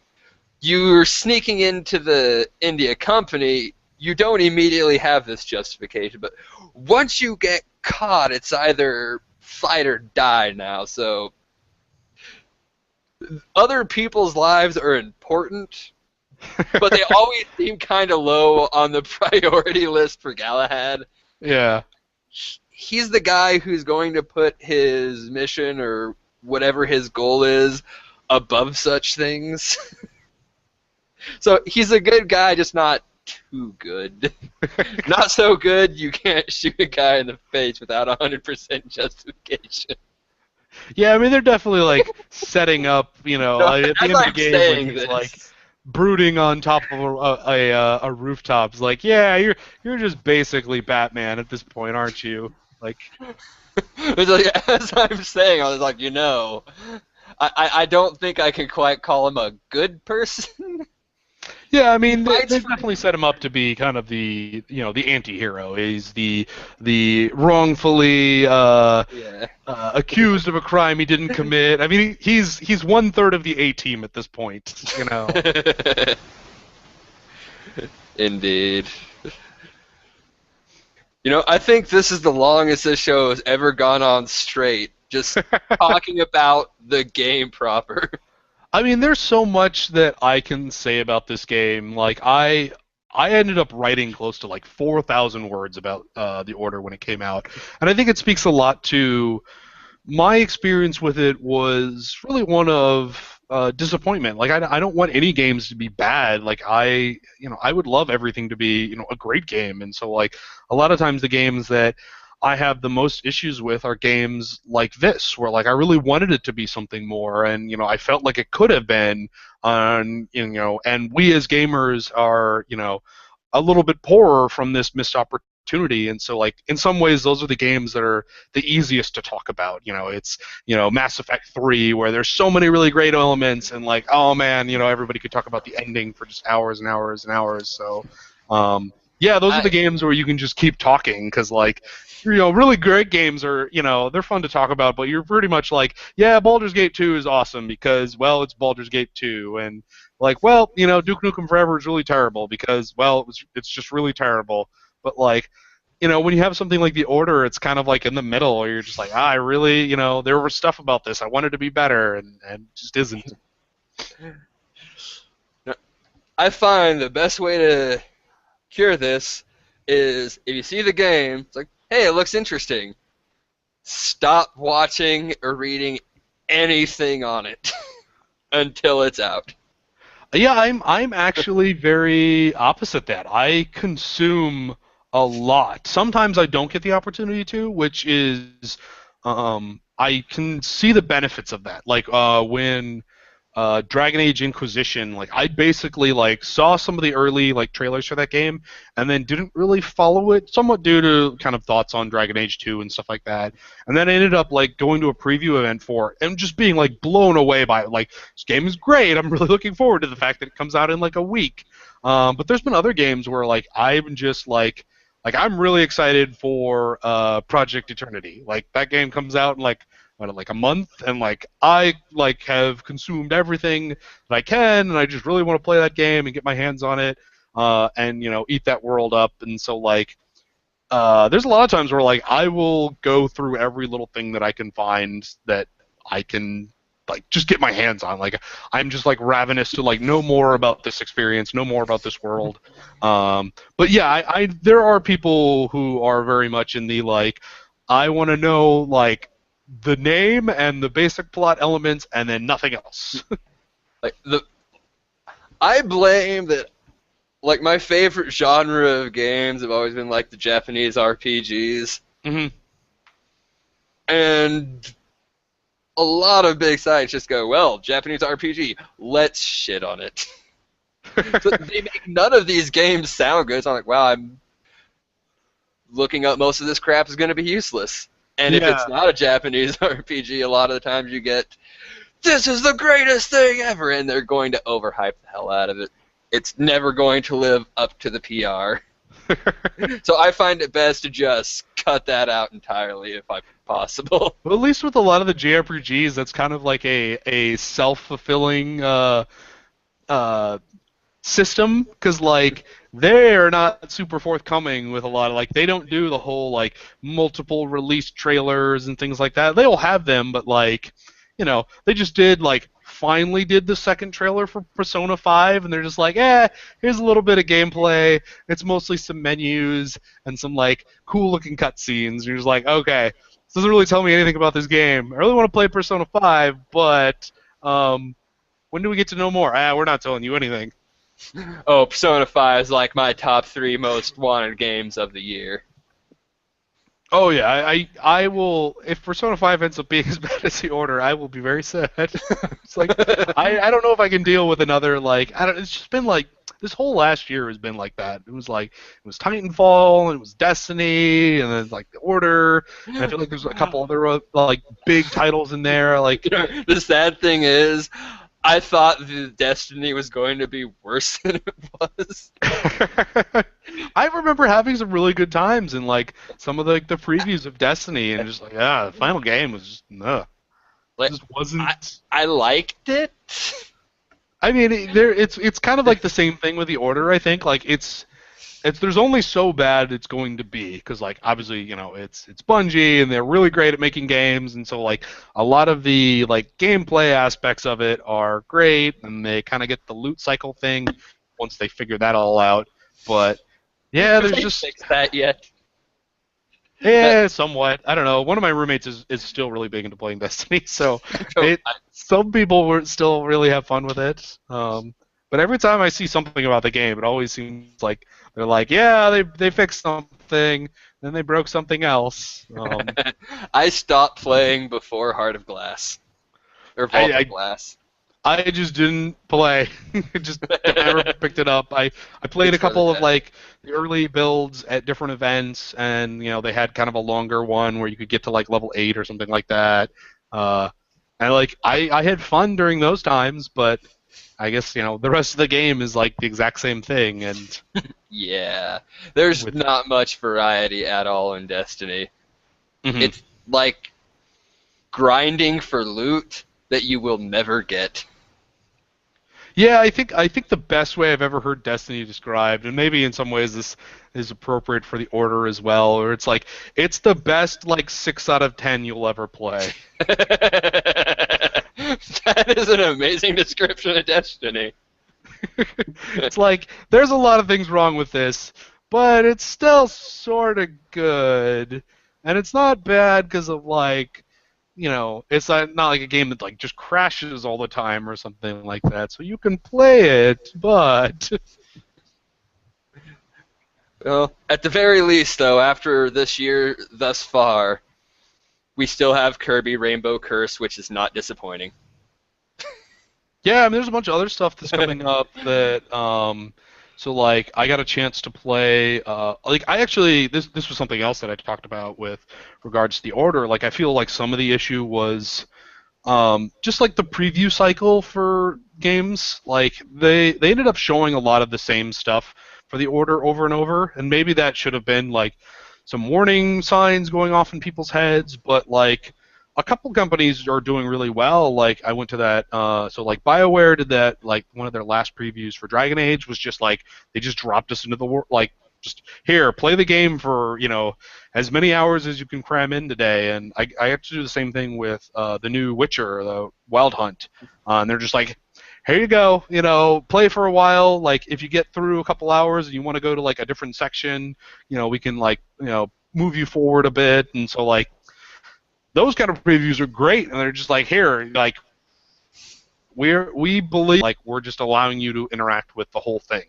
You're sneaking into the India Company, you don't immediately have this justification, but once you get caught, it's either fight or die now. So other people's lives are important, but they always seem kind of low on the priority list for Galahad. Yeah. He's the guy who's going to put his mission or whatever his goal is above such things. So he's a good guy, just not too good. Not so good you can't shoot a guy in the face without 100% justification. Yeah, I mean they're definitely like setting up, So like, at the as end of the I'm game when saying he's like this, brooding on top of a rooftop. It's like, yeah, you're just basically Batman at this point, aren't you? Like, it's like, as I'm saying, I was like, I don't think I can quite call him a good person. yeah, I He mean fights they for definitely set him up to be kind of the anti-hero. He's the wrongfully yeah. accused of a crime he didn't commit. I mean he's 1/3 of the A team at this point. Indeed. I think this is the longest this show has ever gone on straight, just talking about the game proper. I mean, there's so much that I can say about this game. Like, I ended up writing close to like 4,000 words about the Order when it came out, and I think it speaks a lot to my experience with it. Was really one of disappointment. Like, I don't want any games to be bad. Like, I would love everything to be a great game, and so like a lot of times the games that I have the most issues with are games like this, where like I really wanted it to be something more, and I felt like it could have been. And we as gamers are a little bit poorer from this missed opportunity, and so like in some ways those are the games that are the easiest to talk about. It's Mass Effect 3 where there's so many really great elements, and like oh man, everybody could talk about the ending for just hours and hours and hours. So. Yeah, those are the I games where you can just keep talking because, like, really great games are, they're fun to talk about, but you're pretty much like, yeah, Baldur's Gate 2 is awesome because, well, it's Baldur's Gate 2, and like, well, Duke Nukem Forever is really terrible because, well, it's just really terrible. But like, when you have something like the Order, it's kind of like in the middle, where you're just like, I really, there was stuff about this I wanted to be better, and it just isn't. I find the best way to cure this is if you see the game, it's like, hey, it looks interesting. Stop watching or reading anything on it until it's out. Yeah, I'm actually very opposite that. I consume a lot. Sometimes I don't get the opportunity to, which is I can see the benefits of that. Like when Dragon Age Inquisition, like I basically like saw some of the early like trailers for that game and then didn't really follow it, somewhat due to kind of thoughts on Dragon Age 2 and stuff like that. And then I ended up like going to a preview event for it and just being like blown away by it. Like, this game is great. I'm really looking forward to the fact that it comes out in like a week. But there's been other games where like I'm just like I'm really excited for Project Eternity. Like that game comes out in like a month, and like I like have consumed everything that I can, and I just really want to play that game and get my hands on it, and eat that world up. And so like there's a lot of times where like I will go through every little thing that I can find that I can like just get my hands on. Like I'm just like ravenous to like know more about this experience, know more about this world. But yeah, I there are people who are very much in the like I want to know like the name and the basic plot elements and then nothing else. Like I blame that. Like my favorite genre of games have always been like the Japanese RPGs, hmm and a lot of big sites just go, well, Japanese RPG, let's shit on it. So they make none of these games sound good. So I'm like, wow, I'm looking up most of this crap is going to be useless. And if Yeah. it's not a Japanese RPG, a lot of the times you get, this is the greatest thing ever, and they're going to overhype the hell out of it. It's never going to live up to the PR. So I find it best to just cut that out entirely if possible. Well, at least with a lot of the JRPGs, that's kind of like a self-fulfilling uh, system, because like they're not super forthcoming with a lot of like they don't do the whole like multiple release trailers and things like that. They'll have them, but like they just did like finally did the second trailer for Persona 5, and they're just like, here's a little bit of gameplay. It's mostly some menus and some like cool looking cutscenes. You're just like, okay, this doesn't really tell me anything about this game. I really want to play Persona 5, but when do we get to know more? We're not telling you anything. Oh, Persona 5 is like my top 3 most wanted games of the year. Oh yeah, I will. If Persona 5 ends up being as bad as the Order, I will be very sad. It's like I don't know if I can deal with another like I don't. It's just been like this whole last year has been like that. It was like it was Titanfall and it was Destiny and then like the Order. And I feel like there's a couple other like big titles in there. Like The sad thing is, I thought the Destiny was going to be worse than it was. I remember having some really good times in like some of the previews of Destiny and just like the final game was just Like, just wasn't. I liked it. I mean, it's kind of like the same thing with the Order. I think like it's there's only so bad it's going to be because like obviously it's Bungie and they're really great at making games, and so like a lot of the like gameplay aspects of it are great, and they kind of get the loot cycle thing once they figure that all out. But yeah, Have there's they just fixed that yet? somewhat. I don't know. One of my roommates is still really big into playing Destiny, so Oh, some people were still really have fun with it. But every time I see something about the game, it always seems like they're like, yeah, they fixed something, then they broke something else. I stopped playing before Heart of Glass or I, Vault of I Glass. I just didn't play. Just never picked it up. I played a It's really couple of bad. like the early builds at different events, and they had kind of a longer one where you could get to like level 8 or something like that. Uh, and like I had fun during those times, but I guess the rest of the game is like the exact same thing, and Yeah, there's with not much variety at all in Destiny. Mhm. It's like grinding for loot that you will never get. Yeah, I think the best way I've ever heard Destiny described, and maybe in some ways this is appropriate for the Order as well, or it's like it's the best like 6 out of 10 you'll ever play. That is an amazing description of Destiny. It's like there's a lot of things wrong with this, but it's still sort of good, and it's not bad because of like it's not like a game that like just crashes all the time or something like that. So you can play it, but Well, at the very least, though, after this year thus far, we still have Kirby Rainbow Curse, which is not disappointing. yeah, I mean, there's a bunch of other stuff that's coming up that so like I got a chance to play like I actually this was something else that I talked about with regards to the Order. Like I feel like some of the issue was just like the preview cycle for games. Like they ended up showing a lot of the same stuff for the Order over and over, and maybe that should have been like some warning signs going off in people's heads, but like a couple companies are doing really well. Like I went to that, so like BioWare did that. Like one of their last previews for Dragon Age was just like they just dropped us into the world, like just here, play the game for as many hours as you can cram in today. And I have to do the same thing with the new Witcher, the Wild Hunt, and they're just like, here you go, play for a while. Like if you get through a couple hours and you want to go to like a different section, we can like move you forward a bit. And so like those kind of previews are great, and they're just like, here, like we believe like we're just allowing you to interact with the whole thing,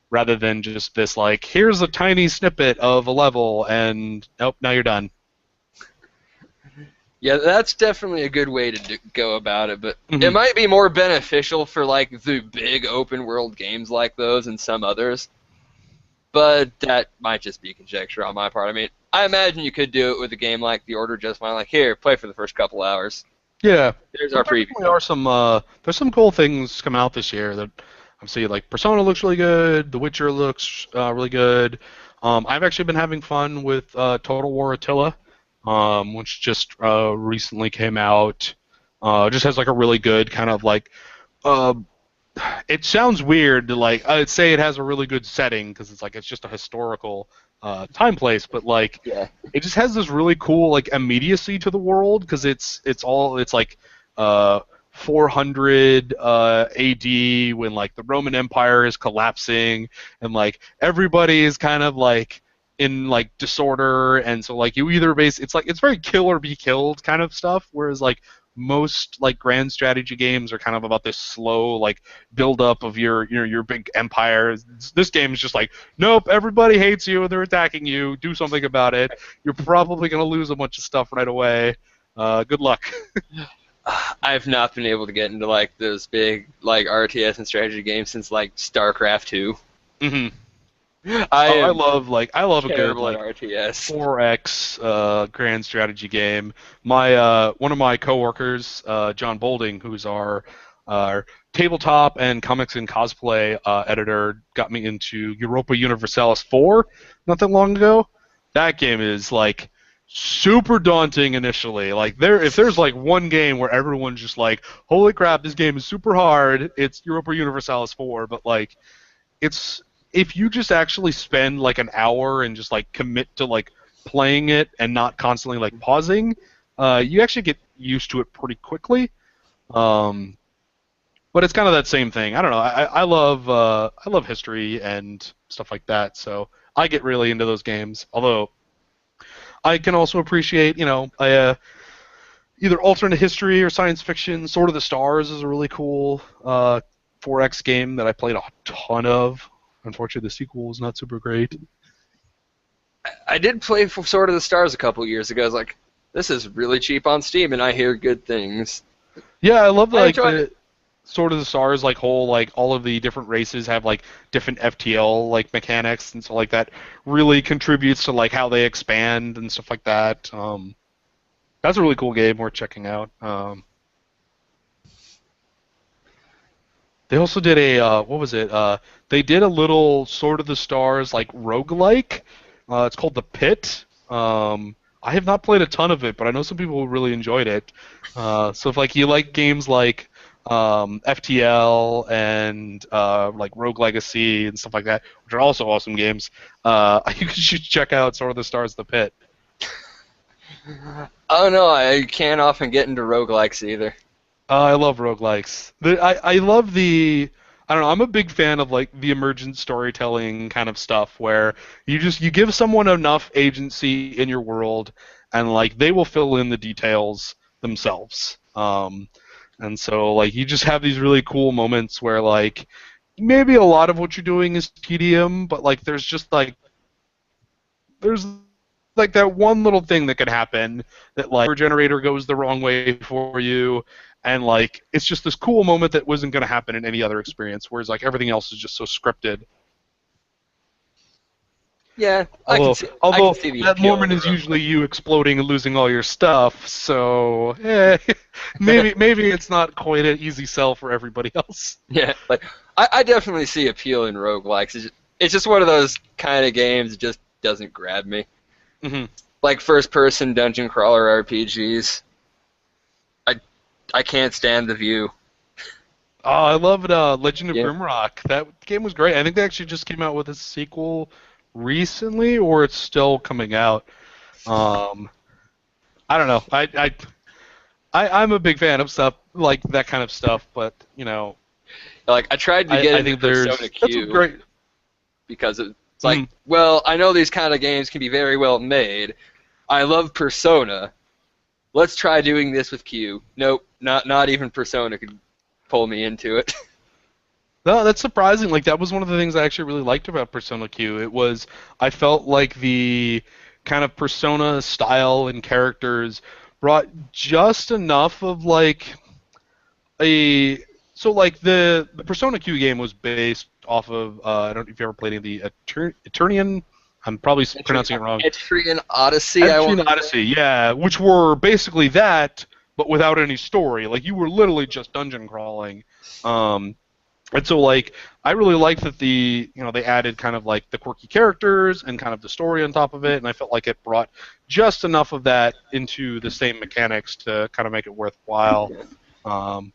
rather than just this like here's a tiny snippet of a level and nope, now you're done. Yeah, that's definitely a good way to go about it, but it Mm-hmm. might be more beneficial for like the big open world games like those and some others. But that might just be conjecture on my part. I mean, I imagine you could do it with a game like The Order just fine. Like, here, play for the first couple hours. Yeah, There's there our preview. definitely are some. There's some cool things coming out this year that I'm seeing. Like Persona looks really good. The Witcher looks really good. I've actually been having fun with Total War Attila, which just recently came out. Just has like a really good kind of like. Uh, it sounds weird to like I'd say it has a really good setting because it's just a historical time place, but like Yeah. it just has this really cool like immediacy to the world because it's like 400 AD when like the Roman Empire is collapsing and like everybody is kind of like in like disorder, and so like you either base it's very kill or be killed kind of stuff, whereas like most like grand strategy games are kind of about this slow like build up of your big empire. This game is just like, nope, everybody hates you and they're attacking you. Do something about it. You're probably gonna lose a bunch of stuff right away. Good luck. I've not been able to get into like those big like RTS and strategy games since like StarCraft 2. hmm I Oh, I am love a good terrible at like RTS. 4X grand strategy game. One of my coworkers, John Bolding, who's our tabletop and comics and cosplay editor, got me into Europa Universalis 4 not that long ago. That game is like super daunting initially. Like if there's like one game where everyone's just like, holy crap, this game is super hard, it's Europa Universalis 4. But like it's if you just actually spend like an hour and just like commit to like playing it and not constantly like pausing, you actually get used to it pretty quickly. Um, but it's kind of that same thing. I don't know. I love history and stuff like that, so I get really into those games. Although I can also appreciate, either alternate history or science fiction. Sword of the Stars is a really cool 4X game that I played a ton of. Unfortunately, the sequel was not super great. I did play for Sword of the Stars a couple years ago. I was like, this is really cheap on Steam, and I hear good things. Yeah, I love I like enjoyed the it. Sword of the Stars like whole like all of the different races have like different FTL like mechanics, and so like that really contributes to like how they expand and stuff like that. That's a really cool game worth checking out. They also did a what was it? They did a little Sword of the Stars like roguelike. It's called The Pit. I have not played a ton of it, but I know some people who really enjoyed it. So if like you like games like FTL and like Rogue Legacy and stuff like that, which are also awesome games. You should check out Sword of the Stars: The Pit. Oh no, I can't often get into roguelikes either. I love roguelikes. I love the I don't know, I'm a big fan of like the emergent storytelling kind of stuff where you give someone enough agency in your world and like they will fill in the details themselves. And so like you just have these really cool moments where like maybe a lot of what you're doing is tedium, but like there's like that one little thing that could happen that like your generator goes the wrong way for you, and like it's just this cool moment that wasn't going to happen in any other experience, whereas like everything else is just so scripted. Yeah, Although I can although see the that appeal of moment the is usually roguelike. you exploding and losing all your stuff, so maybe it's not quite an easy sell for everybody else. Yeah, like I definitely see appeal in roguelikes. It's just one of those kind of games that just doesn't grab me. Hmm. Like first person dungeon crawler RPGs. I I can't stand the view. Oh, I loved Legend of Yeah. Grimrock. That game was great. I think they actually just came out with a sequel recently, or it's still coming out. Um, I don't know. I'm a big fan of stuff like that kind of stuff, but you know, Like I tried to get I into think Persona that's a Q great. because it's like, Mm, well, I know these kind of games can be very well made. I love Persona. Let's try doing this with Q. Nope, not even Persona could pull me into it. no, that's surprising. Like that was one of the things I actually really liked about Persona Q. It was I felt like the kind of Persona style and characters brought just enough of like a so like the Persona Q game was based off of I don't know if you ever played any of the Eternian. I'm probably pronouncing it wrong. Etrian Odyssey, I want Eternian to say. Odyssey, yeah, which were basically that, but without any story. Like you were literally just dungeon crawling. Um, and so like I really liked that they added kind of like the quirky characters and kind of the story on top of it, and I felt like it brought just enough of that into the same mechanics to kind of make it worthwhile. Yeah. Um,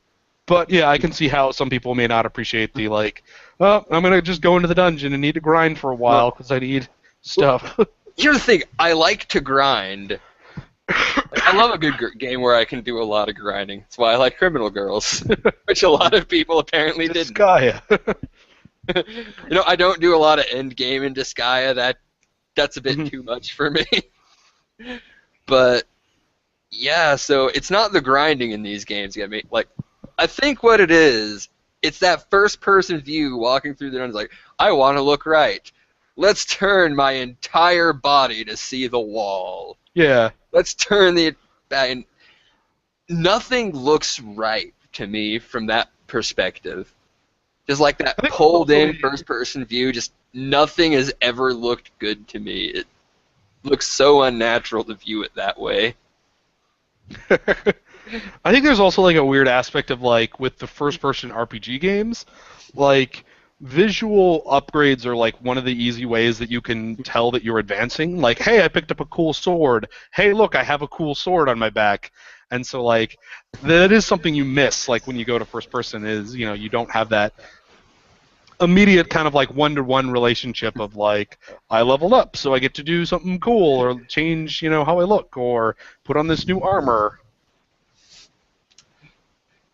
but yeah, I can see how some people may not appreciate the like. Oh, I'm gonna just go into the dungeon and need to grind for a Well, while because I need well, stuff. here's the thing. I like to grind. Like, I love a good game where I can do a lot of grinding. That's why I like Criminal Girls, which a lot of people apparently didn't. Disgaea. I don't do a lot of end game in Disgaea. That's a bit Mhm. too much for me. But yeah, so it's not the grinding in these games get me. Like, I think what it is, it's that first person view walking through the dungeon. Like, I want to look right. Let's turn my entire body to see the wall. Yeah, Let's turn the back. And nothing looks right to me from that perspective. Just like I that think it's pulled also in first person view, just nothing has ever looked good to me. It looks so unnatural to view it that way. I think there's also like a weird aspect of like with the first person RPG games, like visual upgrades are like one of the easy ways that you can tell that you're advancing. Like, hey, I picked up a cool sword. Hey, look, I have a cool sword on my back. And so like that is something you miss like when you go to first person is, you don't have that immediate kind of like one-to-one relationship of like I leveled up so I get to do something cool or change, how I look or put on this new armor.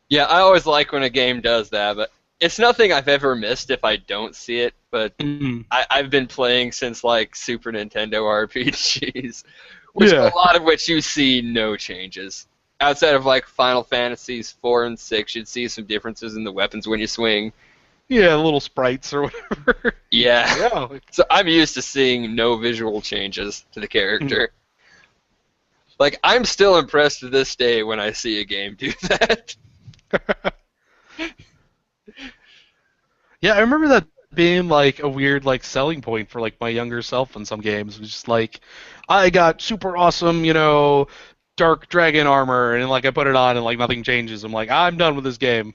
Yeah, I always like when a game does that, but it's nothing I've ever missed if I don't see it. But Mhm. I've been playing since like Super Nintendo RPGs, which a Yeah. lot of which you see no changes. Outside of like Final Fantasies 4 and 6, you'd see some differences in the weapons when you swing. Yeah, little sprites or whatever. Yeah. Yeah. Like, So I'm used to seeing no visual changes to the mhm. character. Like I'm still impressed to this day when I see a game do that. Yeah, I remember that being like a weird like selling point for like my younger self in some games. It was just like I got super awesome, dark dragon armor and like I put it on and like nothing changes. I'm like, I'm done with this game.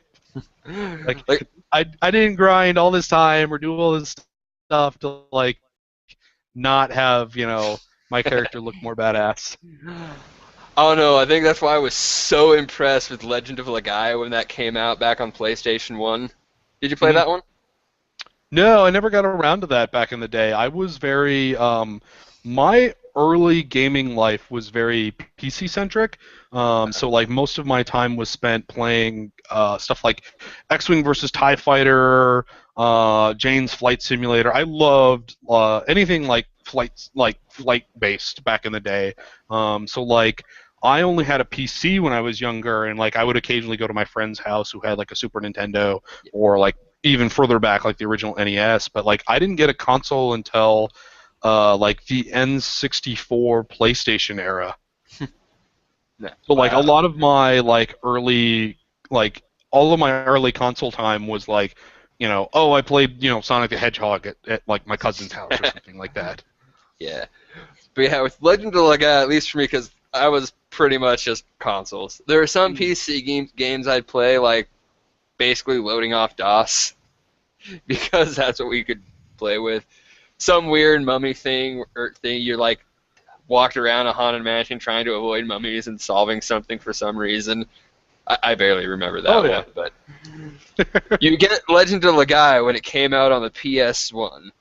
Like Like I didn't grind all this time or do all this stuff to like not have, my character look more badass. Oh no, I think that's why I was so impressed with Legend of Legaia when that came out back on PlayStation 1. Did you play Mhm. that one? No, I never got around to that back in the day. I was very my early gaming life was very PC centric. So like most of my time was spent playing stuff like X-Wing versus TIE Fighter, Jane's Flight Simulator. I loved anything like flight based back in the day. So like I only had a PC when I was younger, and like I would occasionally go to my friend's house who had like a Super Nintendo or like even further back, like the original NES. But like I didn't get a console until like the N64 PlayStation era. No. So like a Wow. lot of my like early like all of my early console time was like, oh, I played, Sonic the Hedgehog at like my cousin's house or something like that. Yeah. But yeah, with Legend of Legaia, at least for me, because I was pretty much just consoles. There are some Mm. PC games I'd play, like basically loading off DOS, because that's what we could play with. Some weird mummy thing or thing you're like walked around a haunted mansion trying to avoid mummies and solving something for some reason. I barely remember Oh that yeah. one, but you get Legend of Legaia when it came out on the PS1.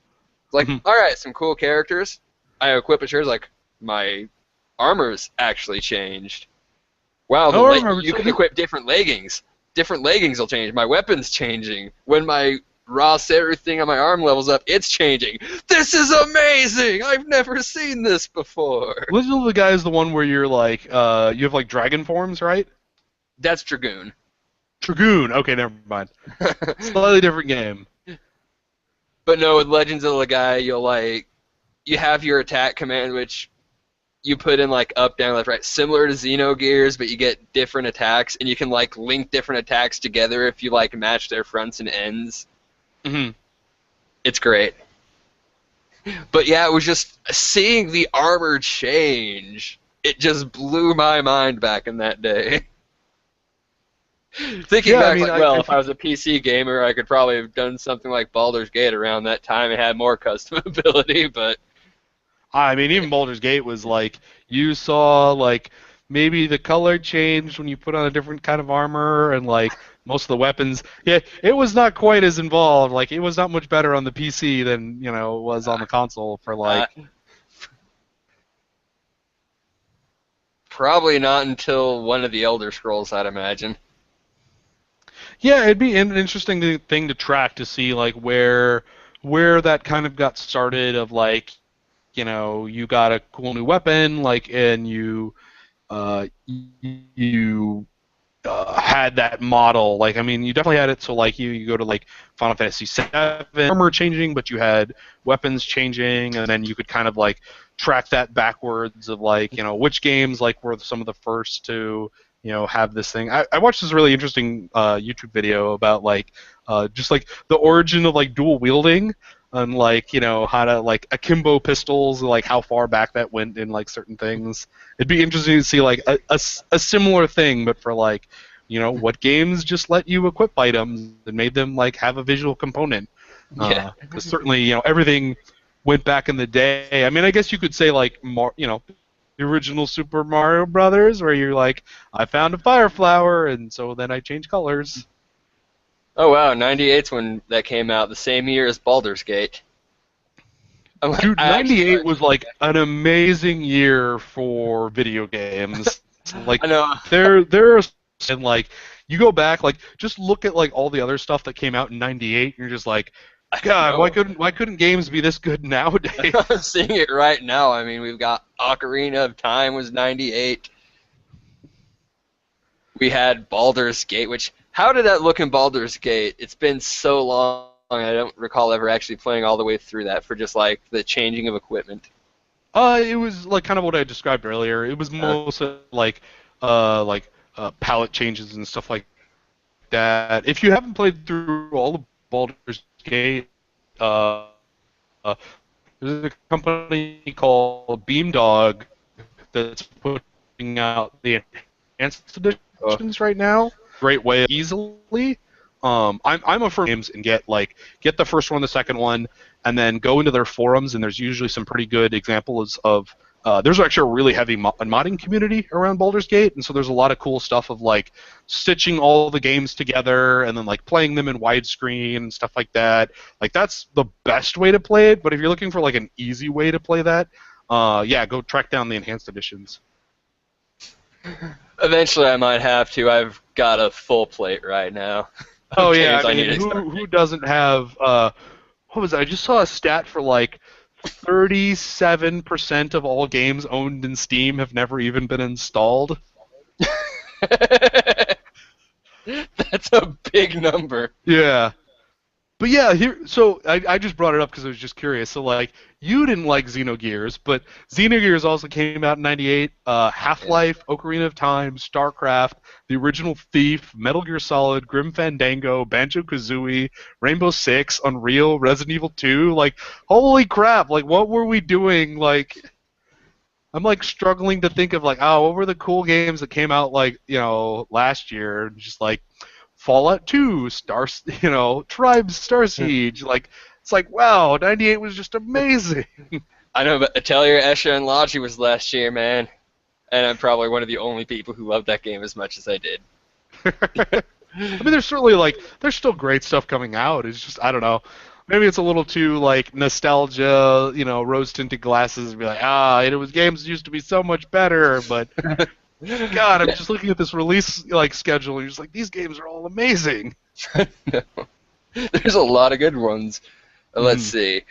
Like, Mhm. all right, some cool characters. I equip a shirt like my armor's actually changed. Wow, Oh, I remember. you So can equip different leggings. Different leggings will change. My weapon's changing. When my raw Seru thing on my arm levels up, it's changing. This is amazing! I've never seen this before. Legend of the Guy is the one where you're like, you have like dragon forms, right? That's Dragoon. Dragoon. Okay, never mind. Slightly different game. But no, with Legends of Legaia, you have your attack command, which you put in like up, down, left, right, similar to Xenogears, but you get different attacks, and you can like link different attacks together if you like match their fronts and ends. Hmm. It's great. But yeah, it was just seeing the armor change. It just blew my mind back in that day. Thinking Yeah, I back, mean, like, I well, if I think was a PC gamer, I could probably have done something like Baldur's Gate around that time and had more customability. But even Baldur's Gate was like you saw like maybe the color changed when you put on a different kind of armor and like most of the weapons. Yeah, it was not quite as involved. Like it was not much better on the PC than it was on the console for uh, like. probably not until one of the Elder Scrolls, I'd imagine. Yeah, it'd be an interesting thing to track to see like where that kind of got started of like you got a cool new weapon like and you had that model. Like, I mean, you definitely had it. So, like, you go to like Final Fantasy VII, armor changing, but you had weapons changing, and then you could kind of like track that backwards of like, which games like were some of the first to have this thing. I watched this really interesting YouTube video about like just like the origin of like dual wielding and like how to like akimbo pistols, like how far back that went in like certain things. It'd be interesting to see like a similar thing, but for like what games just let you equip items and made them like have a visual component. Yeah. Because certainly everything went back in the day. I mean, I guess you could say like the original Super Mario Brothers, where you're like, I found a fire flower, and so then I change colors. Oh wow, '98's when that came out, the same year as Baldur's Gate. Dude, I actually, '98 was like an amazing year for video games. Like I know, there are and like you go back like just look at like all the other stuff that came out in '98 and you're just like I God, know. why couldn't games be this good nowadays? I'm seeing it right now. I mean, we've got Ocarina of Time was '98. We had Baldur's Gate, which how did that look in Baldur's Gate? It's been so long. I don't recall ever actually playing all the way through that for just like the changing of equipment. It was like kind of what I described earlier. It was Uh, mostly palette changes and stuff like that. If you haven't played through all of Baldur's Gate, uh, uh, there's a company called Beamdog that's putting out the enhanced oh, editions right now. Great way easily. I'm a firm games and get the first one, the second one, and then go into their forums. And there's usually some pretty good examples of there's actually a really heavy modding community around Baldur's Gate, and so there's a lot of cool stuff of like stitching all the games together and then like playing them in widescreen and stuff like that. Like that's the best way to play it. But if you're looking for like an easy way to play that, yeah, go track down the enhanced editions. Eventually, I might have to. I've got a full plate right now. Oh of yeah, games I need mean, to start who doesn't have? What was it? I just saw a stat for like 37% of all games owned in Steam have never even been installed. That's a big number. Yeah. But yeah, so I just brought it up because I was just curious. So like, you didn't like Xenogears, but Xenogears also came out in '98. Half-Life, Ocarina of Time, StarCraft, the original Thief, Metal Gear Solid, Grim Fandango, Banjo-Kazooie, Rainbow Six, Unreal, Resident Evil 2. Like, holy crap! Like, what were we doing? Like, I'm like struggling to think of like, oh, what were the cool games that came out like last year? Just like Fallout 2, Tribes, Star Siege. Like, it's like, wow, '98 was just amazing. I know, but Atelier, Escher, and Logi was last year, man. And I'm probably one of the only people who loved that game as much as I did. I mean, there's certainly there's still great stuff coming out. It's just, I don't know. Maybe it's a little too like nostalgia, rose-tinted glasses, and be like, games used to be so much better, but God, I'm just looking at this release schedule, and you're just like, these games are all amazing. No. There's a lot of good ones. Let's see.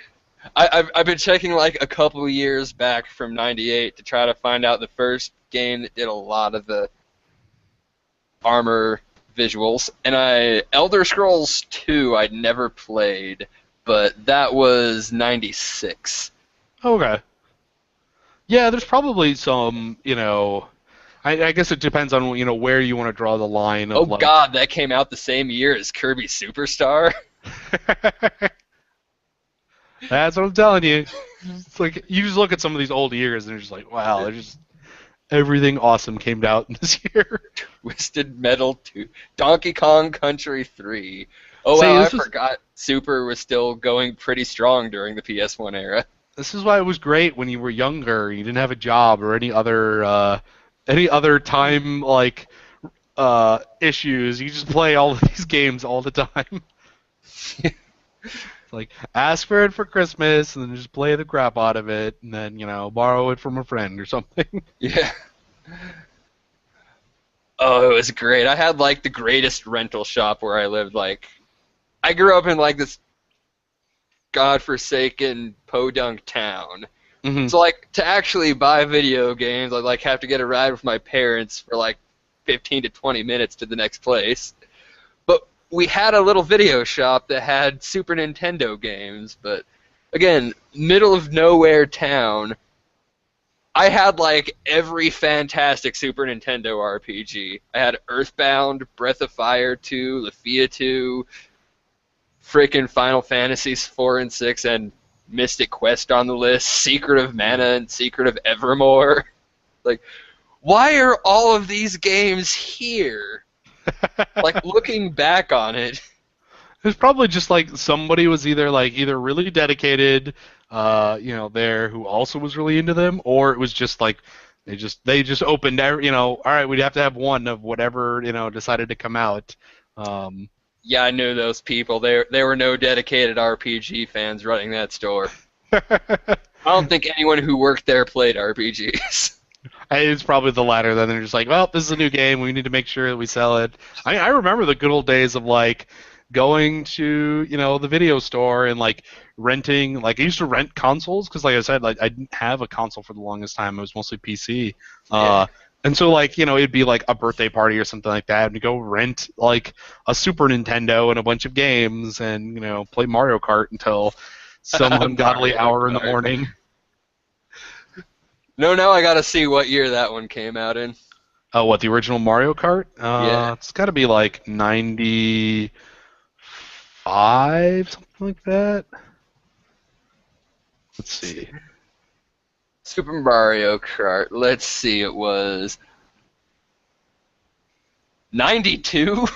I've been checking like a couple of years back from '98 to try to find out the first game that did a lot of the armor visuals, and Elder Scrolls 2 I'd never played, but that was '96. Okay. Yeah, there's probably some, I guess it depends on where you want to draw the line. Of, God, that came out the same year as Kirby Superstar. That's what I'm telling you. It's like you just look at some of these old years and you're just like, wow, everything awesome came out this year. Twisted Metal 2, Donkey Kong Country 3. Oh wow, I forgot Super was still going pretty strong during the PS1 era. This is why it was great when you were younger. You didn't have a job or any other time issues. You just play all of these games all the time. Like, ask for it for Christmas, and then just play the crap out of it, and then, borrow it from a friend or something. Yeah. Oh, it was great. I had, the greatest rental shop where I lived. I grew up in, this godforsaken podunk town. Mm-hmm. So, to actually buy video games, I'd, have to get a ride with my parents for, 15 to 20 minutes to the next place. But we had a little video shop that had Super Nintendo games, but again, middle of nowhere town. I had every fantastic Super Nintendo RPG. I had Earthbound, Breath of Fire 2, Lufia 2, freaking Final Fantasies 4 and 6, and Mystic Quest on the list, Secret of Mana and Secret of Evermore. Why are all of these games here? Looking back on it, it's probably just somebody was either really dedicated, there who also was really into them, or it was just they just opened all right, we'd have to have one of whatever decided to come out. Yeah, I knew those people. There were no dedicated RPG fans running that store. I don't think anyone who worked there played RPGs. It's probably the latter. Then they're just like, well, this is a new game. We need to make sure that we sell it. I remember the good old days of going to the video store and renting. I used to rent consoles because, like I said, I didn't have a console for the longest time. It was mostly PC. Yeah. And so it'd be a birthday party or something like that, and you go rent a Super Nintendo and a bunch of games and play Mario Kart until some ungodly hour in the morning. No, now I gotta see what year that one came out in. Oh, what, the original Mario Kart? Yeah. It's got to be 95, something like that. Let's see. Super Mario Kart. Let's see, it was 92.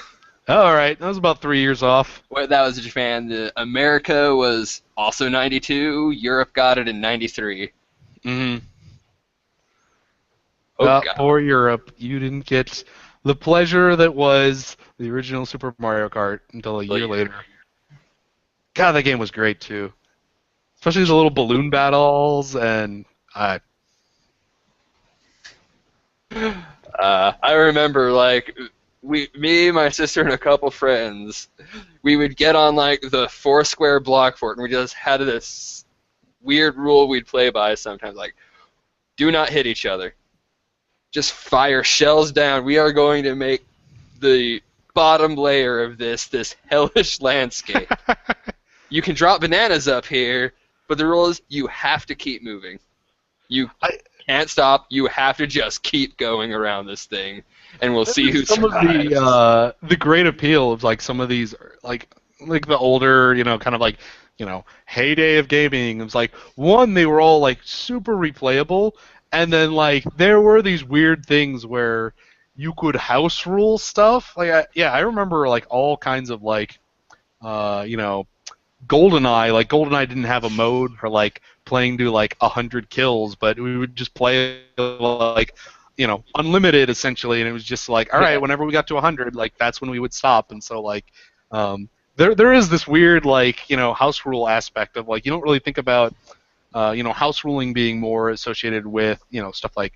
Oh, all right, that was about 3 years off. Well, that was Japan. America was also 92. Europe got it in 93. Mm-hmm. Oh God. Poor Europe. You didn't get the pleasure that was the original Super Mario Kart until a year Like, later. God, that game was great too. Especially the little balloon battles and I I remember like me, my sister, and a couple friends, we would get on like the four-square block fort, and we just had this weird rule we'd play by sometimes, like do not hit each other, just fire shells down. We are going to make the bottom layer of this hellish landscape. You can drop bananas up here, but the rule is you have to keep moving. You I can't stop. You have to just keep going around this thing, and we'll see who some of survives. the great appeal of like some of these like the older kind of like heyday of gaming. It was like one, they were all like super replayable, and then like there were these weird things where you could house rule stuff. Like I remember like all kinds of like you know GoldenEye. Like GoldenEye didn't have a mode for like playing to like 100 kills, but we would just play like unlimited essentially, and it was just like, all right, Yeah, whenever we got to 100, like that's when we would stop. And so like there is this weird like house rule aspect of like you don't really think about house ruling being more associated with stuff like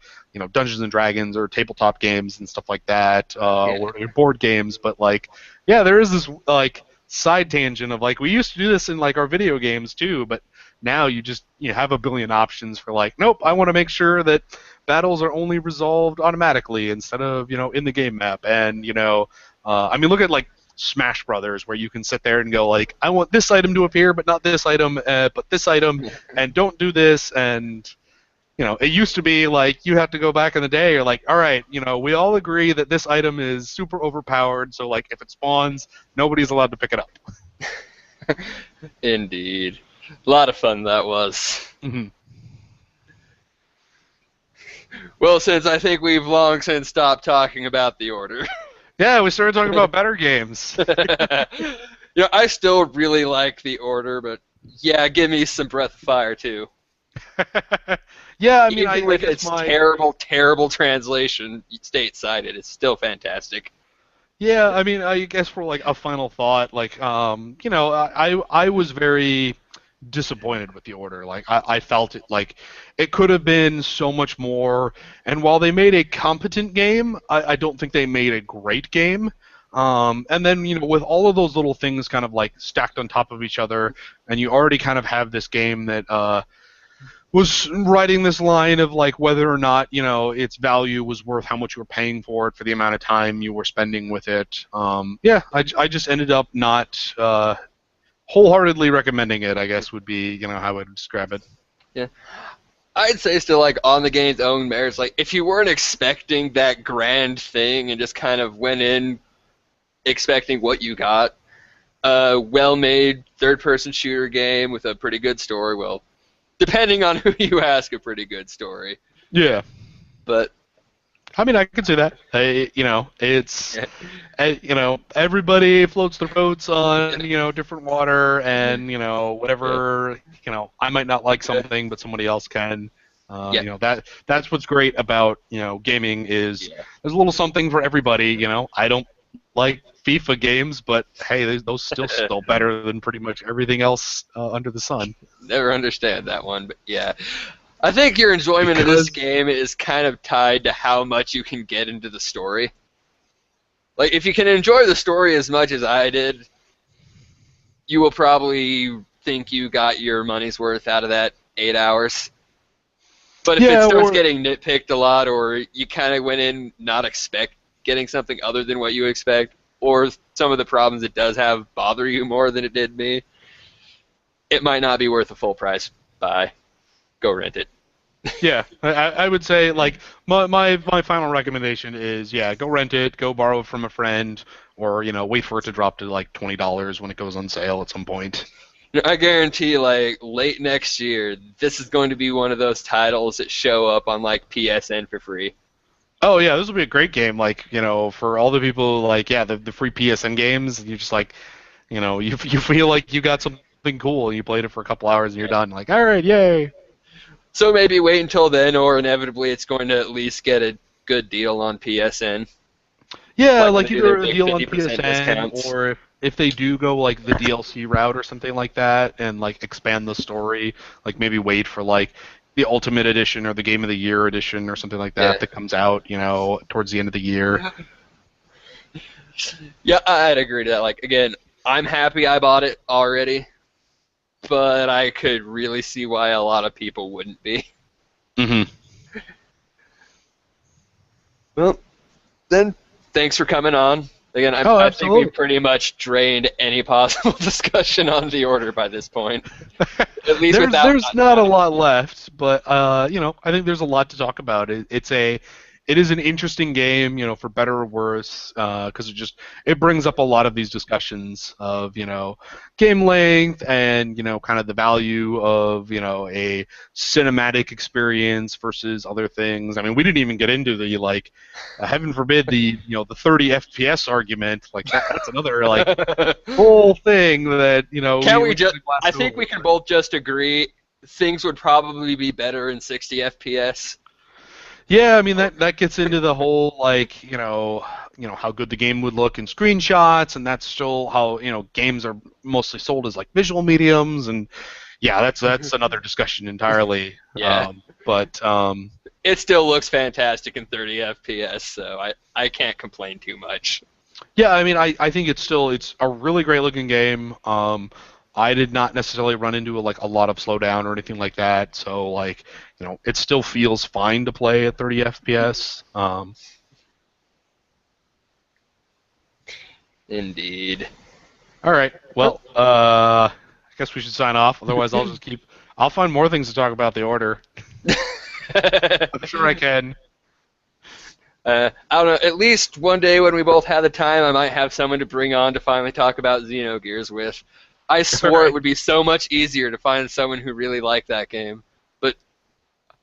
Dungeons and Dragons or tabletop games and stuff like that, yeah, or board games. But like, yeah, there is this like side tangent of like we used to do this in like our video games too, but now you just have a billion options for like, nope, I want to make sure that battles are only resolved automatically instead of in the game map. And I mean, look at like Smash Brothers, where you can sit there and go like, I want this item to appear, but not this item, but this item, and don't do this. And it used to be like you have to go back in the day. You're like, all right, we all agree that this item is super overpowered, so like if it spawns, nobody's allowed to pick it up. indeed. A lot of fun that was. Hmm. Well, since I think we've long since stopped talking about the order. Yeah, we started talking about better games. I still really like the order, but yeah, give me some Breath of Fire too. Yeah, I mean, Even I with guess its my terrible, terrible translation stateside, it's still fantastic. Yeah, I mean, I guess for like a final thought, like I was very disappointed with the order. Like I felt it like it could have been so much more. And while they made a competent game, I don't think they made a great game. And then with all of those little things kind of like stacked on top of each other, and you already kind of have this game that was writing this line of like whether or not its value was worth how much you were paying for it for the amount of time you were spending with it. Yeah, I just ended up not wholeheartedly recommending it, I guess would be how I would describe it. Yeah, I'd say still like on the game's own merits. Like if you weren't expecting that grand thing and just kind of went in expecting what you got, a well-made third-person shooter game with a pretty good story. Well, depending on who you ask, a pretty good story. Yeah. But I mean, I could say that. It's yeah, everybody floats their boats yeah, on different water, and yeah, whatever I might not like something, but somebody else can. yeah, That's what's great about gaming is yeah. there's a little something for everybody. I don't like FIFA games, but hey, those still better than pretty much everything else under the sun. Never understand that one, but yeah. I think your enjoyment of this Because game is kind of tied to how much you can get into the story. Like, if you can enjoy the story as much as I did, you will probably think you got your money's worth out of that 8 hours. But if it yeah, starts or getting nitpicked a lot, or you kind of went in not expect getting something other than what you expect, or some of the problems it does have bother you more than it did me, it might not be worth the full price buy. Go rent it. yeah, I would say like my final recommendation is yeah, go rent it, go borrow it from a friend, or wait for it to drop to like $20 when it goes on sale at some point. I guarantee, like, late next year, this is going to be one of those titles that show up on, like, PSN for free. Oh yeah, this will be a great game. Like for all the people like yeah, the free PSN games, you just like you feel like you got something cool and you played it for a couple hours and you're Yeah. done. Like all right, yay. So maybe wait until then, or inevitably it's going to at least get a good deal on PSN. Yeah, Like when they like do their either a big deal on 50% PSN discounts. or if they do go like the DLC route or something like that and like expand the story, like maybe wait for like the Ultimate Edition or the Game of the Year edition or something like Yeah. that comes out, towards the end of the year. Yeah, I'd agree to that. Like, again, I'm happy I bought it already, but I could really see why a lot of people wouldn't be. Hmm. Well, then, thanks for coming on. Again, Oh, I think we've absolutely. pretty much drained any possible discussion on the order by this point, at least without There's not not a having. lot left, but I think there's a lot to talk about. It is an interesting game, for better or worse, because it brings up a lot of these discussions of game length and kind of the value of a cinematic experience versus other things. I mean, we didn't even get into the like, heaven forbid the 30 FPS argument. Like that's another like whole thing that Can we we just? kind of glossed I think we over. can both just agree things would probably be better in 60 FPS. Yeah, I mean that gets into the whole like how good the game would look in screenshots, and that's still how games are mostly sold as like visual mediums, and yeah, that's another discussion entirely. Yeah, But it still looks fantastic in 30 FPS, so I can't complain too much. yeah, I mean I think it's a really great looking game. I did not necessarily run into a lot of slowdown or anything like that, so like it still feels fine to play at 30 FPS. Indeed. All right. Well, Well, I guess we should sign off. Otherwise, I'll find more things to talk about the order. I'm sure I can. I don't know. At least one day when we both have the time, I might have someone to bring on to finally talk about Xenogears with. I All swore it right. would be so much easier to find someone who really liked that game, but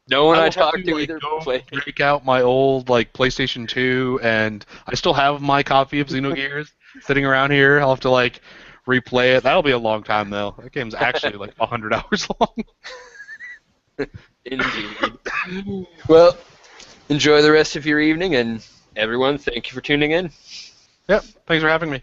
no one I I will have to talked to like either go played it. break out my old like PlayStation 2, and I still have my copy of Xenogears sitting around here. I'll have to like replay it. That'll be a long time though. That game's actually like 100 hours long. Indeed. Well, enjoy the rest of your evening, and everyone, thank you for tuning in. Yep. Thanks for having me.